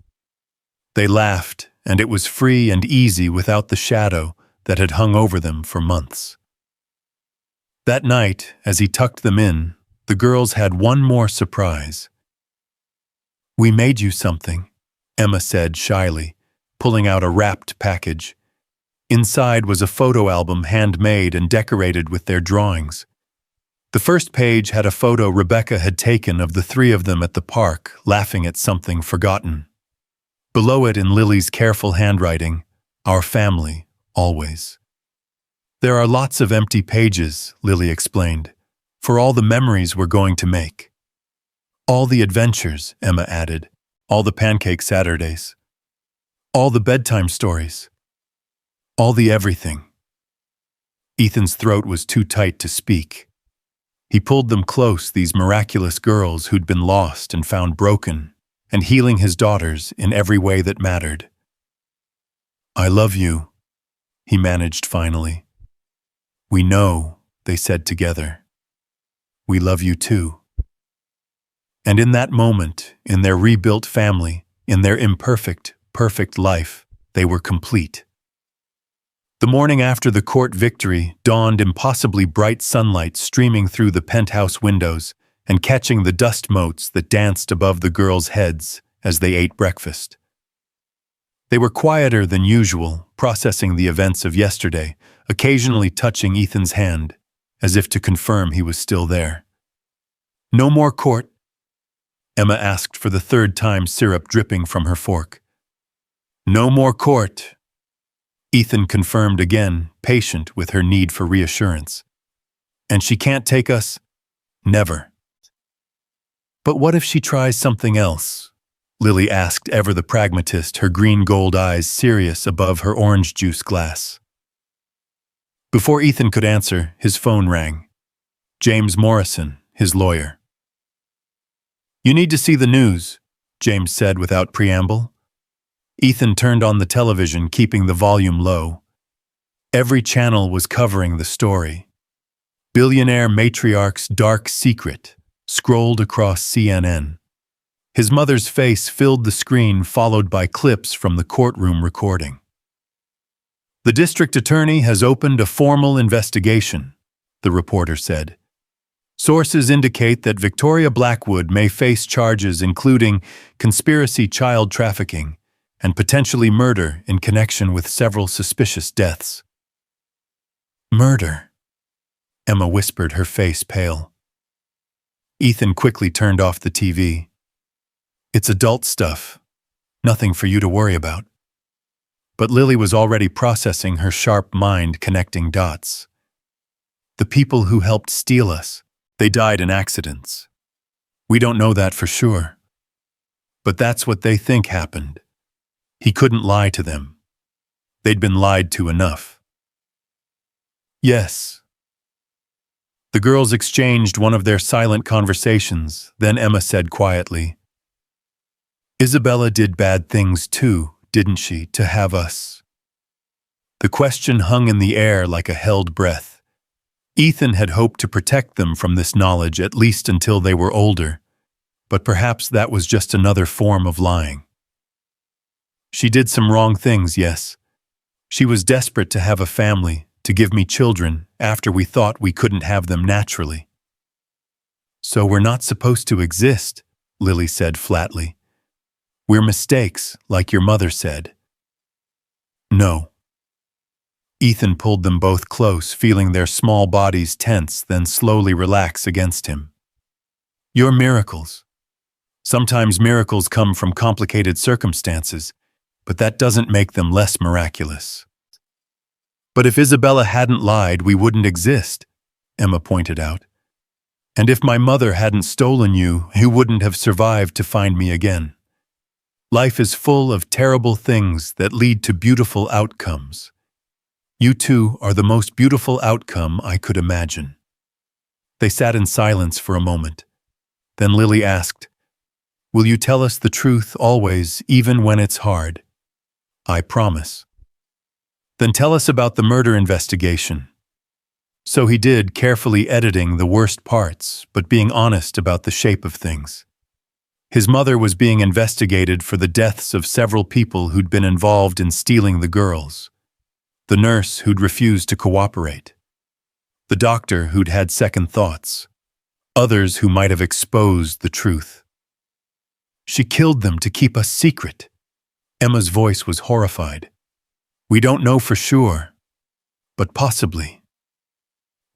[SPEAKER 1] They laughed, and it was free and easy without the shadow, that had hung over them for months. That night, as he tucked them in, the girls had one more surprise. "We made you something," Emma said shyly, pulling out a wrapped package. Inside was a photo album handmade and decorated with their drawings. The first page had a photo Rebecca had taken of the three of them at the park, laughing at something forgotten. Below it, in Lily's careful handwriting, "Our family, always." "There are lots of empty pages," Lily explained, "for all the memories we're going to make." "All the adventures," Emma added. "All the pancake Saturdays. All the bedtime stories. All the everything." Ethan's throat was too tight to speak. He pulled them close, these miraculous girls who'd been lost and found broken, and healing his daughters in every way that mattered. "I love you," he managed finally. "We know," they said together. "We love you too." And in that moment, in their rebuilt family, in their imperfect, perfect life, they were complete. The morning after the court victory dawned impossibly bright sunlight streaming through the penthouse windows and catching the dust motes that danced above the girls' heads as they ate breakfast. They were quieter than usual, processing the events of yesterday, occasionally touching Ethan's hand, as if to confirm he was still there. "No more court?" Emma asked for the third time, syrup dripping from her fork. "No more court," Ethan confirmed again, patient with her need for reassurance. "And she can't take us?" "Never." "But what if she tries something else?" Lily asked, ever the pragmatist, her green-gold eyes serious above her orange juice glass. Before Ethan could answer, his phone rang. James Morrison, his lawyer. "You need to see the news," James said without preamble. Ethan turned on the television, keeping the volume low. Every channel was covering the story. "Billionaire matriarch's dark secret," scrolled across CNN. His mother's face filled the screen, followed by clips from the courtroom recording. "The district attorney has opened a formal investigation," the reporter said. "Sources indicate that Victoria Blackwood may face charges including conspiracy, child trafficking, and potentially murder in connection with several suspicious deaths." "Murder?" Emma whispered, her face pale. Ethan quickly turned off the TV. "It's adult stuff. Nothing for you to worry about." But Lily was already processing, her sharp mind connecting dots. "The people who helped steal us, they died in accidents. We don't know that for sure. But that's what they think happened. He couldn't lie to them. They'd been lied to enough." "Yes." The girls exchanged one of their silent conversations, then Emma said quietly, "Isabella did bad things too, didn't she, to have us?" The question hung in the air like a held breath. Ethan had hoped to protect them from this knowledge at least until they were older, but perhaps that was just another form of lying. "She did some wrong things, yes. She was desperate to have a family, to give me children, after we thought we couldn't have them naturally." "So we're not supposed to exist," Lily said flatly. "We're mistakes, like your mother said." "No." Ethan pulled them both close, feeling their small bodies tense, then slowly relax against him. "You're miracles. Sometimes miracles come from complicated circumstances, but that doesn't make them less miraculous." "But if Isabella hadn't lied, we wouldn't exist," Emma pointed out. "And if my mother hadn't stolen you, you wouldn't have survived to find me again. Life is full of terrible things that lead to beautiful outcomes. You two are the most beautiful outcome I could imagine." They sat in silence for a moment. Then Lily asked, "Will you tell us the truth always, even when it's hard?" "I promise." "Then tell us about the murder investigation." So he did, carefully editing the worst parts, but being honest about the shape of things. His mother was being investigated for the deaths of several people who'd been involved in stealing the girls. the nurse who'd refused to cooperate, the doctor who'd had second thoughts, others who might have exposed the truth. She killed them to keep us secret. Emma's voice was horrified. We don't know for sure, but possibly.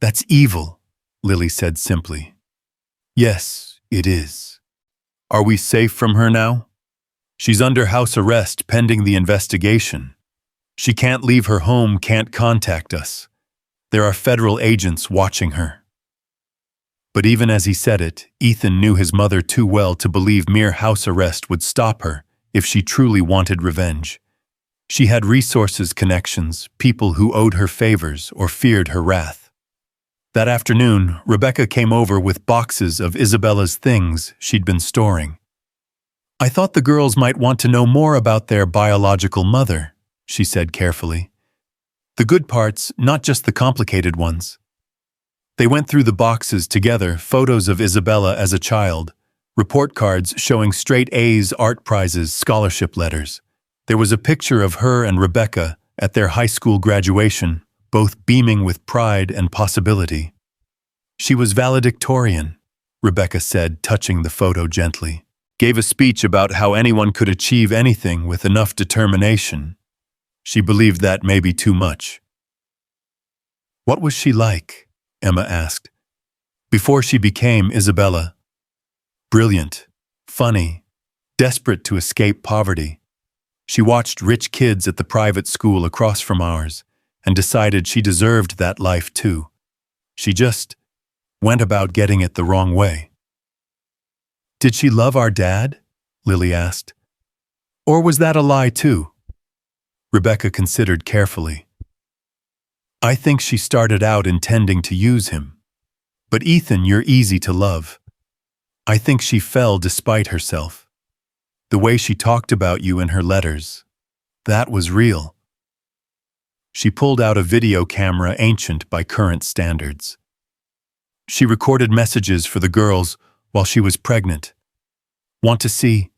[SPEAKER 1] That's evil, Lily said simply. Yes, it is. Are we safe from her now? She's under house arrest pending the investigation. She can't leave her home, can't contact us. There are federal agents watching her. But even as he said it, Ethan knew his mother too well to believe mere house arrest would stop her if she truly wanted revenge. She had resources, connections, people who owed her favors or feared her wrath. That afternoon, Rebecca came over with boxes of Isabella's things she'd been storing. I thought the girls might want to know more about their biological mother, she said carefully. The good parts, not just the complicated ones. They went through the boxes together, photos of Isabella as a child, report cards showing straight A's, art prizes, scholarship letters. There was a picture of her and Rebecca at their high school graduation, both beaming with pride and possibility. She was valedictorian, Rebecca said, touching the photo gently. Gave a speech about how anyone could achieve anything with enough determination. She believed that may be too much. What was she like? Emma asked. Before she became Isabella. Brilliant, funny, desperate to escape poverty. She watched rich kids at the private school across from ours and decided she deserved that life too. She just went about getting it the wrong way. Did she love our dad? Lily asked. Or was that a lie too? Rebecca considered carefully. I think she started out intending to use him. But Ethan, you're easy to love. I think she fell despite herself. The way she talked about you in her letters, that was real. She pulled out a video camera ancient by current standards. She recorded messages for the girls while she was pregnant. Want to see?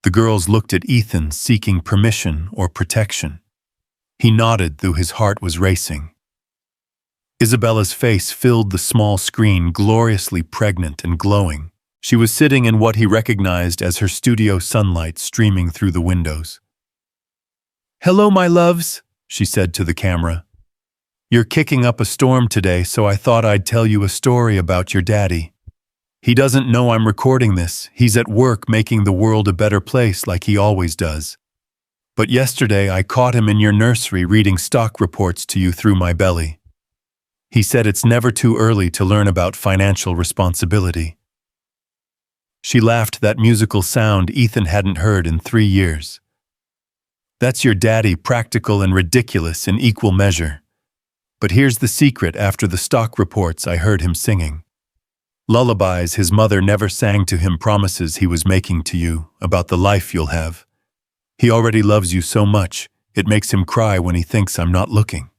[SPEAKER 1] The girls looked at Ethan, seeking permission or protection. He nodded, though his heart was racing. Isabella's face filled the small screen, gloriously pregnant and glowing. She was sitting in what he recognized as her studio, sunlight streaming through the windows. Hello, my loves, she said to the camera. You're kicking up a storm today, so I thought I'd tell you a story about your daddy. He doesn't know I'm recording this. He's at work making the world a better place like he always does. But yesterday I caught him in your nursery reading stock reports to you through my belly. He said it's never too early to learn about financial responsibility. She laughed, that musical sound Ethan hadn't heard in 3 years. That's your daddy, practical and ridiculous in equal measure. But here's the secret: after the stock reports I heard him singing. Lullabies his mother never sang to him, promises he was making to you about the life you'll have. He already loves you so much, it makes him cry when he thinks I'm not looking.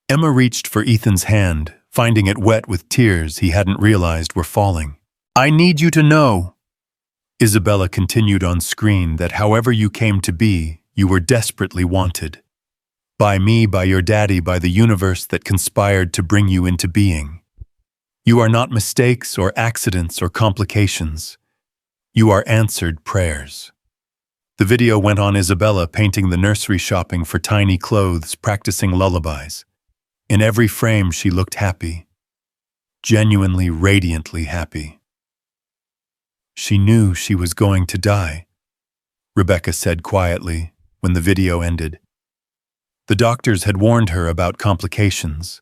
[SPEAKER 1] Emma reached for Ethan's hand, finding it wet with tears he hadn't realized were falling. I need you to know, Isabella continued on screen, that however you came to be, you were desperately wanted. By me, by your daddy, by the universe that conspired to bring you into being. You are not mistakes or accidents or complications. You are answered prayers. The video went on Isabella painting the nursery, shopping for tiny clothes, practicing lullabies. In every frame she looked happy, genuinely, radiantly happy. She knew she was going to die, Rebecca said quietly when the video ended. The doctors had warned her about complications,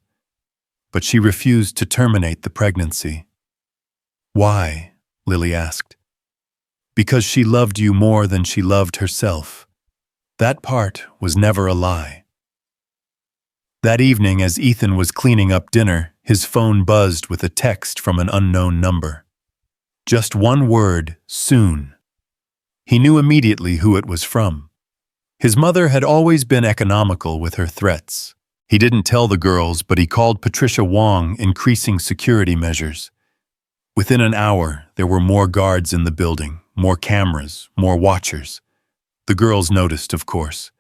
[SPEAKER 1] but she refused to terminate the pregnancy. Why? Lily asked. Because she loved you more than she loved herself. That part was never a lie. That evening, as Ethan was cleaning up dinner, his phone buzzed with a text from an unknown number. Just one word: soon. He knew immediately who it was from. His mother had always been economical with her threats. He didn't tell the girls, but he called Patricia Wong, increasing security measures. Within an hour, there were more guards in the building, more cameras, more watchers. The girls noticed, of course.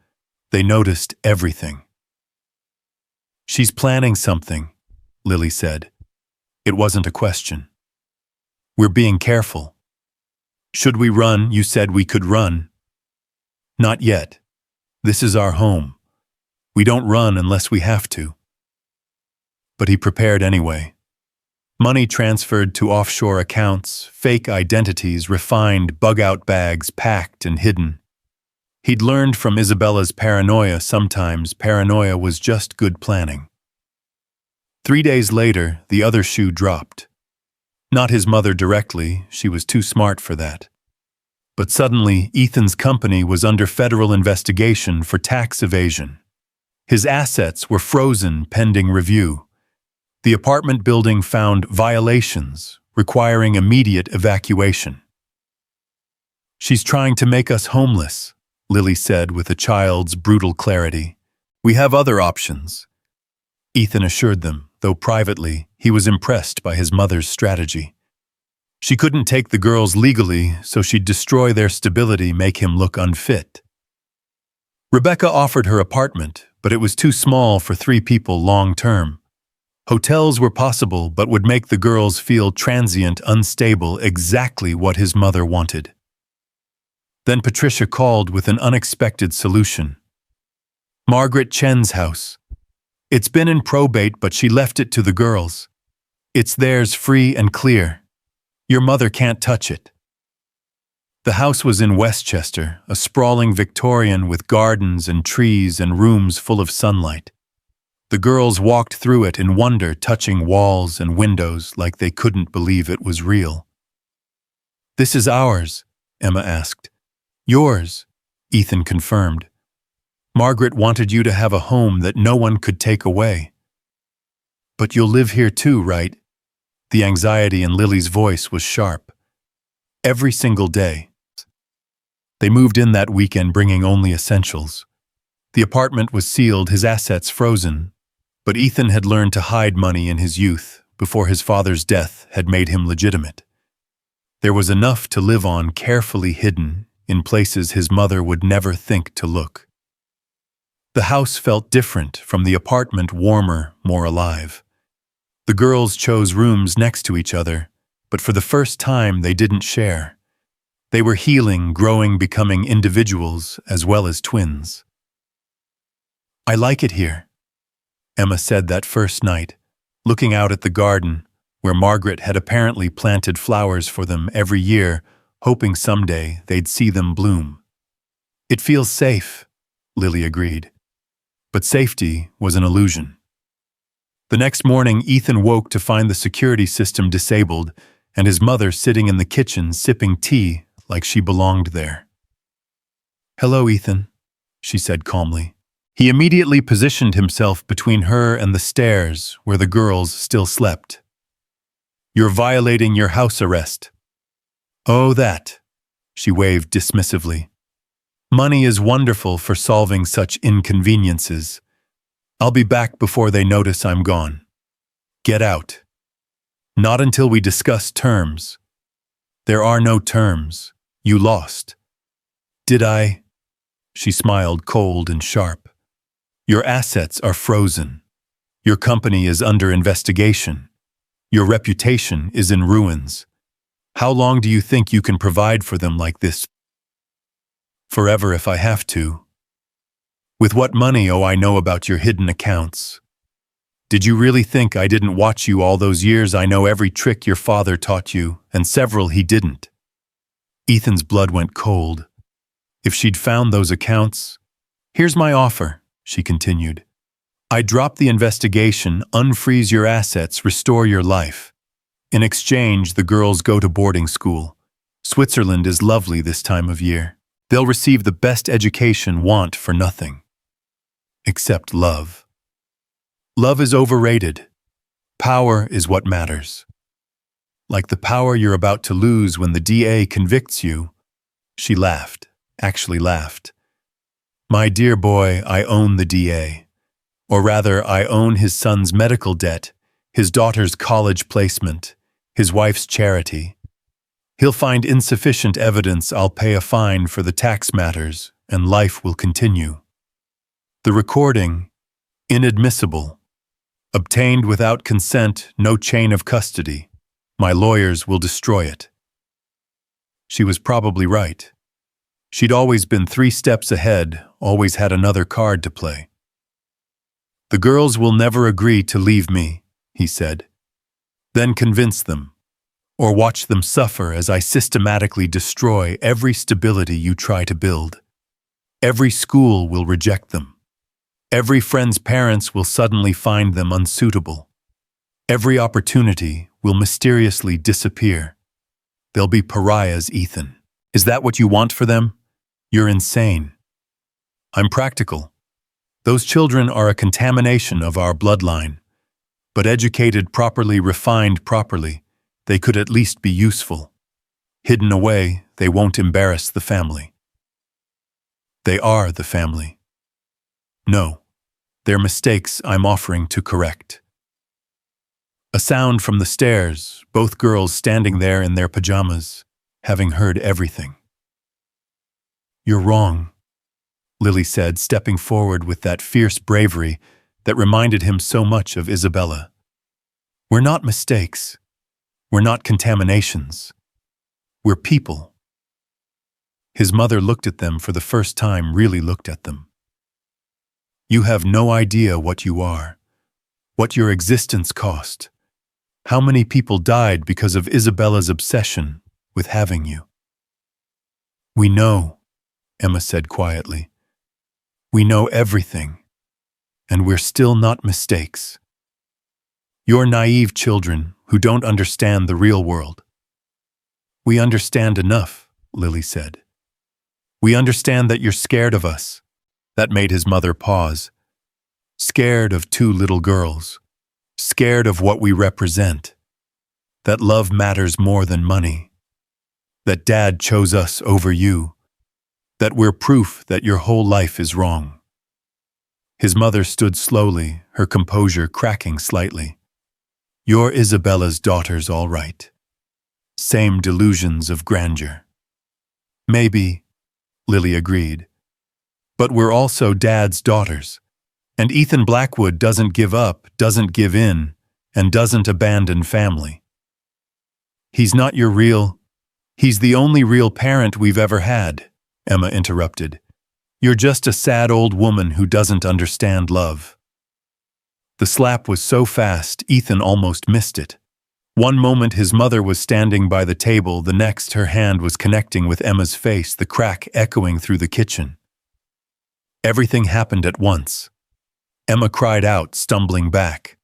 [SPEAKER 1] They noticed everything. "She's planning something," Lily said. It wasn't a question. "We're being careful." "Should we run? You said we could run." "Not yet. This is our home. We don't run unless we have to." But he prepared anyway. Money transferred to offshore accounts, fake identities refined, bug-out bags packed and hidden. He'd learned from Isabella's paranoia sometimes paranoia was just good planning. 3 days later, the other shoe dropped. Not his mother directly, she was too smart for that. But suddenly, Ethan's company was under federal investigation for tax evasion. His assets were frozen pending review. The apartment building found violations, requiring immediate evacuation. "She's trying to make us homeless," Lily said with a child's brutal clarity. "We have other options." Ethan assured them, though privately, he was impressed by his mother's strategy. She couldn't take the girls legally, so she'd destroy their stability, make him look unfit. Rebecca offered her apartment, but it was too small for 3 people long-term. Hotels were possible, but would make the girls feel transient, unstable, exactly what his mother wanted. Then Patricia called with an unexpected solution. "Margaret Chen's house. It's been in probate, but she left it to the girls. It's theirs free and clear. Your mother can't touch it." The house was in Westchester, a sprawling Victorian with gardens and trees and rooms full of sunlight. The girls walked through it in wonder, touching walls and windows like they couldn't believe it was real. "This is ours," Emma asked. "Yours," Ethan confirmed. "Margaret wanted you to have a home that no one could take away." "But you'll live here too, right?" The anxiety in Lily's voice was sharp. "Every single day." They moved in that weekend, bringing only essentials. The apartment was sealed, his assets frozen. But Ethan had learned to hide money in his youth, before his father's death had made him legitimate. There was enough to live on, carefully hidden, in places his mother would never think to look. The house felt different from the apartment, warmer, more alive. The girls chose rooms next to each other, but for the first time they didn't share. They were healing, growing, becoming individuals as well as twins. "I like it here," Emma said that first night, looking out at the garden, where Margaret had apparently planted flowers for them every year, hoping someday they'd see them bloom. "It feels safe," Lily agreed. But safety was an illusion. The next morning, Ethan woke to find the security system disabled and his mother sitting in the kitchen sipping tea like she belonged there. "Hello, Ethan," she said calmly. He immediately positioned himself between her and the stairs where the girls still slept. "You're violating your house arrest." "Oh, that," she waved dismissively. "Money is wonderful for solving such inconveniences. I'll be back before they notice I'm gone." "Get out." "Not until we discuss terms." "There are no terms. You lost." "Did I?" She smiled, cold and sharp. "Your assets are frozen. Your company is under investigation. Your reputation is in ruins. How long do you think you can provide for them like this?" "Forever if I have to." "With what money? Oh, I know about your hidden accounts. Did you really think I didn't watch you all those years? I know every trick your father taught you, and several he didn't." Ethan's blood went cold. If she'd found those accounts— "Here's my offer," she continued. "I drop the investigation, unfreeze your assets, restore your life. In exchange, the girls go to boarding school. Switzerland is lovely this time of year. They'll receive the best education, want for nothing. Except love. Love is overrated. Power is what matters. Like the power you're about to lose when the DA convicts you." She laughed, actually laughed. "My dear boy, I own the DA. Or rather, I own his son's medical debt, his daughter's college placement, his wife's charity. He'll find insufficient evidence, I'll pay a fine for the tax matters, and life will continue." The recording, inadmissible. Obtained without consent, no chain of custody. My lawyers will destroy it. She was probably right. She'd always been 3 steps ahead, always had another card to play. The girls will never agree to leave me, he said. Then convince them, or watch them suffer as I systematically destroy every stability you try to build. Every school will reject them. Every friend's parents will suddenly find them unsuitable. Every opportunity will mysteriously disappear. They'll be pariahs, Ethan. Is that what you want for them? You're insane. I'm practical. Those children are a contamination of our bloodline. But educated properly, refined properly, they could at least be useful. Hidden away, they won't embarrass the family. They are the family. No, they're mistakes I'm offering to correct. A sound from the stairs, both girls standing there in their pajamas, having heard everything. You're wrong, Lily said, stepping forward with that fierce bravery that reminded him so much of Isabella. We're not mistakes. We're not contaminations. We're people. His mother looked at them for the first time, really looked at them. You have no idea what you are, what your existence cost, how many people died because of Isabella's obsession with having you. We know, Emma said quietly. We know everything, and we're still not mistakes. You're naive children who don't understand the real world. We understand enough, Lily said. We understand that you're scared of us. That made his mother pause. Scared of 2 little girls. Scared of what we represent. That love matters more than money. That Dad chose us over you. That we're proof that your whole life is wrong. His mother stood slowly, her composure cracking slightly. You're Isabella's daughters, all right. Same delusions of grandeur. Maybe, Lily agreed. But we're also Dad's daughters. And Ethan Blackwood doesn't give up, doesn't give in, and doesn't abandon family. He's not your real... He's the only real parent we've ever had, Emma interrupted. You're just a sad old woman who doesn't understand love. The slap was so fast, Ethan almost missed it. One moment his mother was standing by the table, the next her hand was connecting with Emma's face, the crack echoing through the kitchen. Everything happened at once. Emma cried out, stumbling back.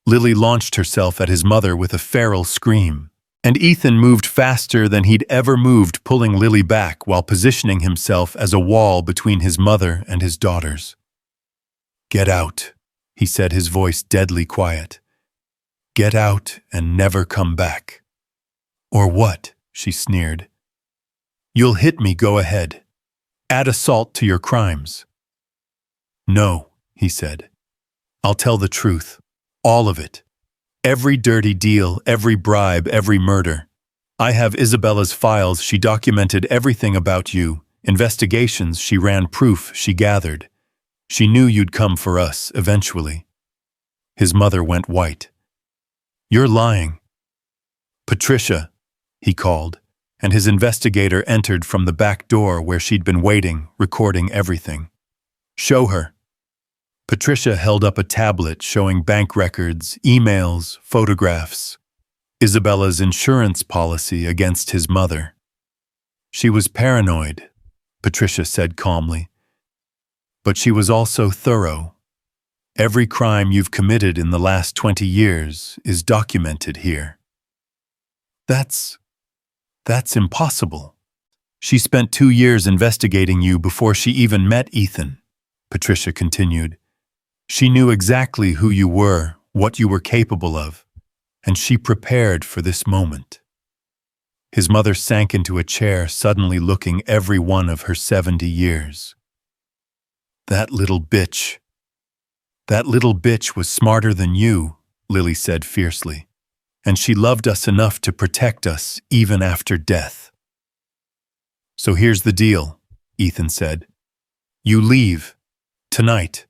[SPEAKER 1] Lily launched herself at his mother with a feral scream, and Ethan moved faster than he'd ever moved, pulling Lily back while positioning himself as a wall between his mother and his daughters. Get out, he said, his voice deadly quiet. Get out and never come back. Or what? She sneered. You'll hit me, go ahead. Add assault to your crimes. No, he said. I'll tell the truth. All of it. Every dirty deal, every bribe, every murder. I have Isabella's files. She documented everything about you. Investigations, she ran, proof she gathered. She knew you'd come for us, eventually. His mother went white. You're lying. Patricia, he called, and his investigator entered from the back door where she'd been waiting, recording everything. Show her. Patricia held up a tablet showing bank records, emails, photographs, Isabella's insurance policy against his mother. She was paranoid, Patricia said calmly. But she was also thorough. Every crime you've committed in the last 20 years is documented here. That's impossible. She spent 2 years investigating you before she even met Ethan, Patricia continued. She knew exactly who you were, what you were capable of, and she prepared for this moment. His mother sank into a chair, suddenly looking every one of her 70 years. That little bitch. That little bitch was smarter than you, Lily said fiercely, and she loved us enough to protect us even after death. So here's the deal, Ethan said. You leave. Tonight.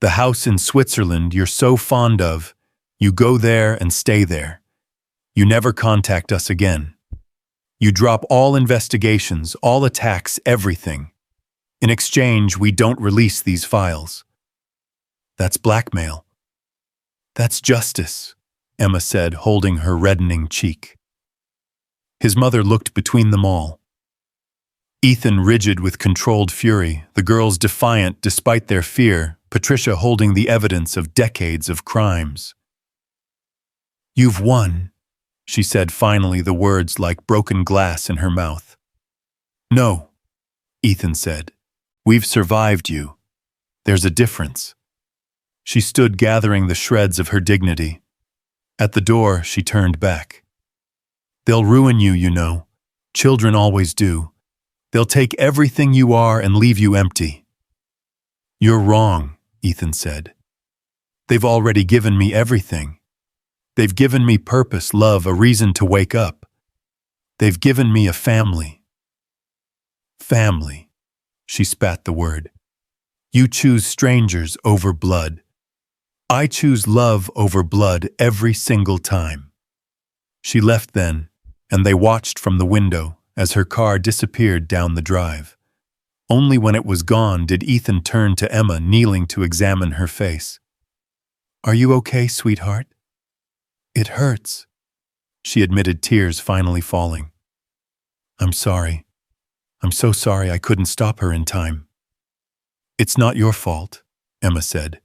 [SPEAKER 1] The house in Switzerland you're so fond of, you go there and stay there. You never contact us again. You drop all investigations, all attacks, everything. In exchange, we don't release these files. That's blackmail. That's justice, Emma said, holding her reddening cheek. His mother looked between them all. Ethan rigid with controlled fury, the girls defiant despite their fear, Patricia holding the evidence of decades of crimes. You've won, she said finally, the words like broken glass in her mouth. No, Ethan said. We've survived you. There's a difference. She stood gathering the shreds of her dignity. At the door, she turned back. They'll ruin you, you know. Children always do. They'll take everything you are and leave you empty. You're wrong, Ethan said. They've already given me everything. They've given me purpose, love, a reason to wake up. They've given me a family. Family. She spat the word. You choose strangers over blood. I choose love over blood every single time. She left then, and they watched from the window as her car disappeared down the drive. Only when it was gone did Ethan turn to Emma, kneeling to examine her face. Are you okay, sweetheart? It hurts, she admitted, tears finally falling. I'm sorry. I'm so sorry I couldn't stop her in time. It's not your fault, Emma said.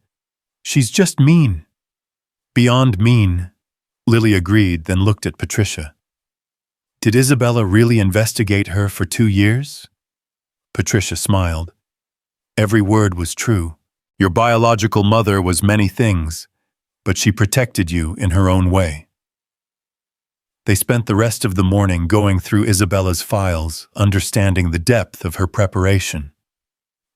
[SPEAKER 1] She's just mean. Beyond mean, Lily agreed, then looked at Patricia. Did Isabella really investigate her for 2 years? Patricia smiled. Every word was true. Your biological mother was many things, but she protected you in her own way. They spent the rest of the morning going through Isabella's files, understanding the depth of her preparation.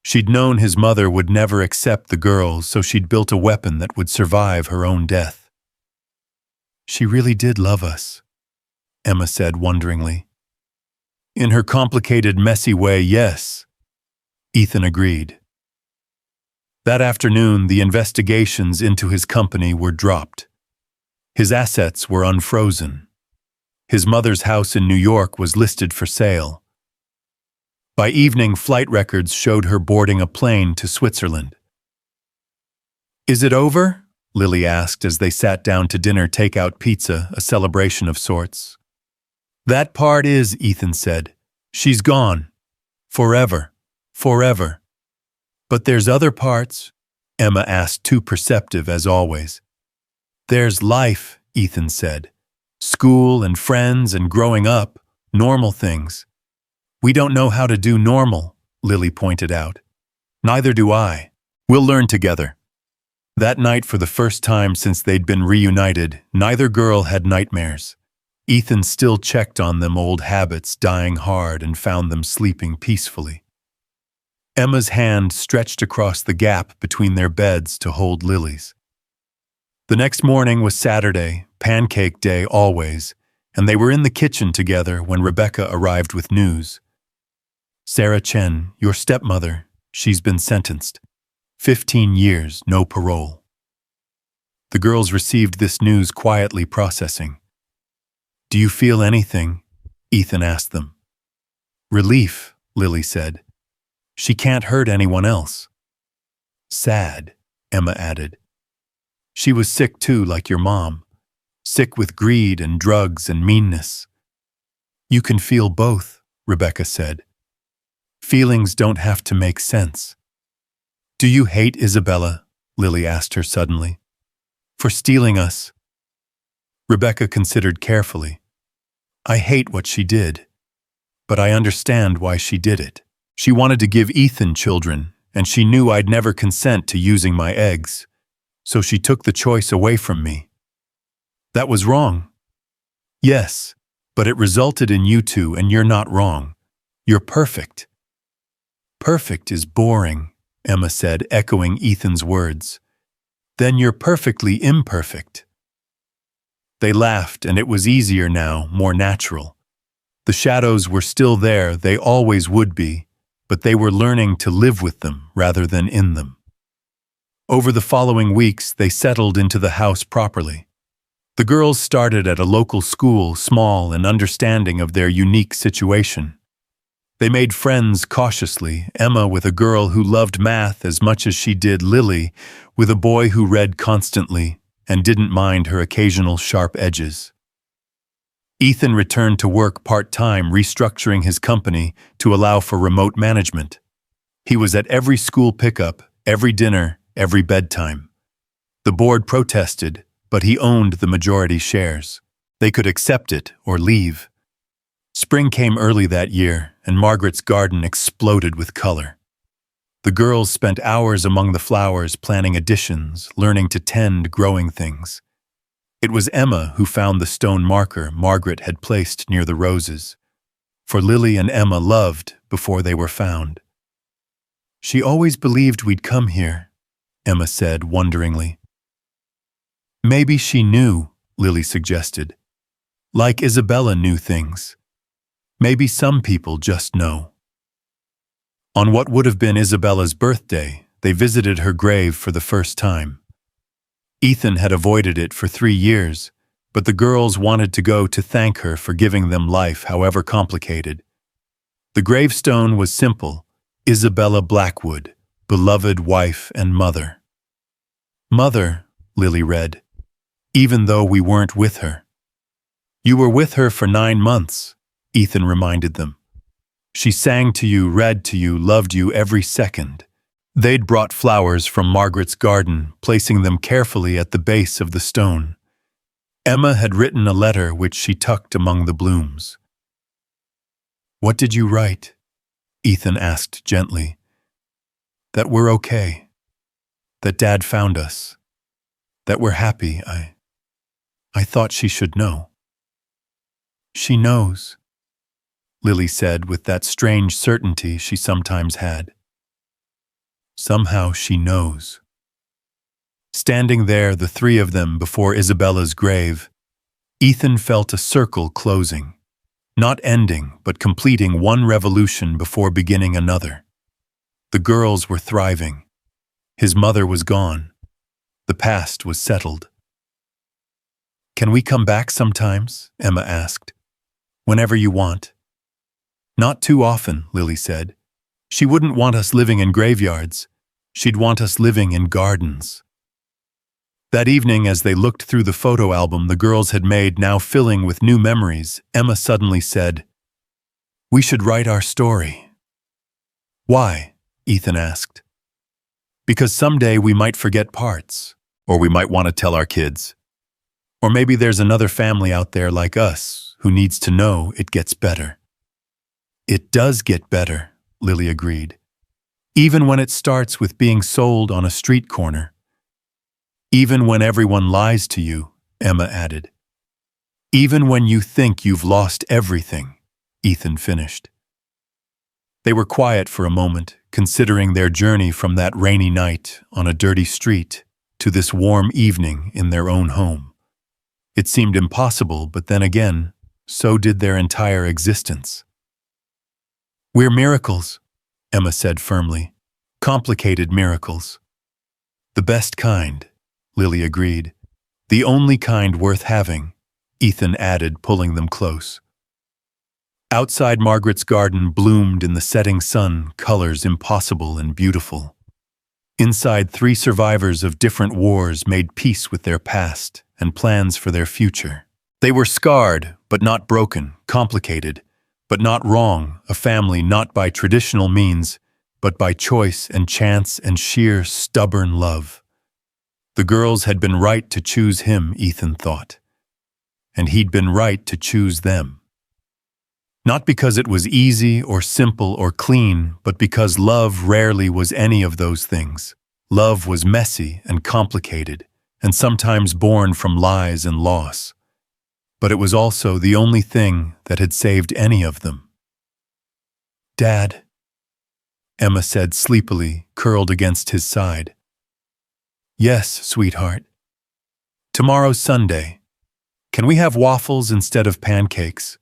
[SPEAKER 1] She'd known his mother would never accept the girls, so she'd built a weapon that would survive her own death. She really did love us, Emma said wonderingly. In her complicated, messy way, yes, Ethan agreed. That afternoon, the investigations into his company were dropped. His assets were unfrozen. His mother's house in New York was listed for sale. By evening, flight records showed her boarding a plane to Switzerland. Is it over? Lily asked as they sat down to dinner, takeout pizza, a celebration of sorts. That part is, Ethan said. She's gone. Forever. Forever. But there's other parts, Emma asked, too perceptive as always. There's life, Ethan said. School and friends and growing up, normal things. We don't know how to do normal, Lily pointed out. Neither do I. We'll learn together. That night, for the first time since they'd been reunited, neither girl had nightmares. Ethan still checked on them, old habits dying hard, and found them sleeping peacefully. Emma's hand stretched across the gap between their beds to hold Lily's. The next morning was Saturday, pancake day always, and they were in the kitchen together when Rebecca arrived with news. Sarah Chen, your stepmother, she's been sentenced. 15 years, no parole. The girls received this news quietly, processing. Do you feel anything? Ethan asked them. Relief, Lily said. She can't hurt anyone else. Sad, Emma added. She was sick too, like your mom. Sick with greed and drugs and meanness. You can feel both, Rebecca said. Feelings don't have to make sense. Do you hate Isabella? Lily asked her suddenly. For stealing us? Rebecca considered carefully. I hate what she did, but I understand why she did it. She wanted to give Ethan children, and she knew I'd never consent to using my eggs, so she took the choice away from me. That was wrong. Yes, but it resulted in you two, and you're not wrong. You're perfect. Perfect is boring, Emma said, echoing Ethan's words. Then you're perfectly imperfect. They laughed, and it was easier now, more natural. The shadows were still there, they always would be, but they were learning to live with them rather than in them. Over the following weeks, they settled into the house properly. The girls started at a local school, small and understanding of their unique situation. They made friends cautiously, Emma with a girl who loved math as much as she did Lily, with a boy who read constantly and didn't mind her occasional sharp edges. Ethan returned to work part-time, restructuring his company to allow for remote management. He was at every school pickup, every dinner, every bedtime. The board protested, but he owned the majority shares. They could accept it or leave. Spring came early that year, and Margaret's garden exploded with color. The girls spent hours among the flowers, planning additions, learning to tend growing things. It was Emma who found the stone marker Margaret had placed near the roses. For Lily and Emma loved before they were found. "She always believed we'd come here," Emma said wonderingly. "Maybe she knew," Lily suggested. "Like Isabella knew things. Maybe some people just know." On what would have been Isabella's birthday, they visited her grave for the first time. Ethan had avoided it for 3 years, but the girls wanted to go to thank her for giving them life, however complicated. The gravestone was simple: Isabella Blackwood, beloved wife and mother. "Mother," Lily read, "even though we weren't with her." "You were with her for 9 months," Ethan reminded them. "She sang to you, read to you, loved you every second." They'd brought flowers from Margaret's garden, placing them carefully at the base of the stone. Emma had written a letter which she tucked among the blooms. "What did you write?" Ethan asked gently. "That we're okay. That Dad found us. That we're happy. I thought she should know." "She knows," Lily said with that strange certainty she sometimes had. Somehow she knows. Standing there, the three of them before Isabella's grave, Ethan felt a circle closing, not ending, but completing one revolution before beginning another. The girls were thriving. His mother was gone. The past was settled. "Can we come back sometimes?" Emma asked. "Whenever you want." "Not too often," Lily said. "She wouldn't want us living in graveyards. She'd want us living in gardens." That evening, as they looked through the photo album the girls had made, now filling with new memories, Emma suddenly said, "We should write our story." "Why?" Ethan asked. "Because someday we might forget parts, or we might want to tell our kids. Or maybe there's another family out there like us who needs to know it gets better." "It does get better," Lily agreed. "Even when it starts with being sold on a street corner. Even when everyone lies to you," Emma added. "Even when you think you've lost everything," Ethan finished. They were quiet for a moment, considering their journey from that rainy night on a dirty street to this warm evening in their own home. It seemed impossible, but then again, so did their entire existence. "We're miracles," Emma said firmly. "Complicated miracles." "The best kind," Lily agreed. "The only kind worth having," Ethan added, pulling them close. Outside Margaret's garden bloomed in the setting sun colors impossible and beautiful. Inside, 3 survivors of different wars made peace with their past and plans for their future. They were scarred, but not broken, complicated, but not wrong, a family not by traditional means, but by choice and chance and sheer stubborn love. The girls had been right to choose him, Ethan thought. And he'd been right to choose them. Not because it was easy or simple or clean, but because love rarely was any of those things. Love was messy and complicated, and sometimes born from lies and loss. But it was also the only thing that had saved any of them. "Dad," Emma said sleepily, curled against his side. "Yes, sweetheart. Tomorrow's Sunday. Can we have waffles instead of pancakes?"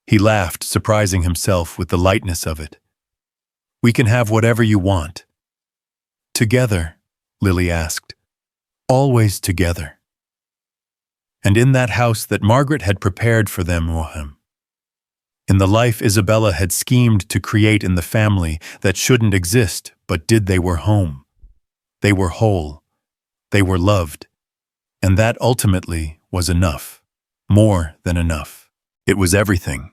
[SPEAKER 1] He laughed, surprising himself with the lightness of it. "We can have whatever you want." Together, Lily asked. Always together. And in that house that Margaret had prepared for them, in the life Isabella had schemed to create in the family that shouldn't exist, but they were home. They were whole. They were loved. And that ultimately was enough. More than enough. It was everything.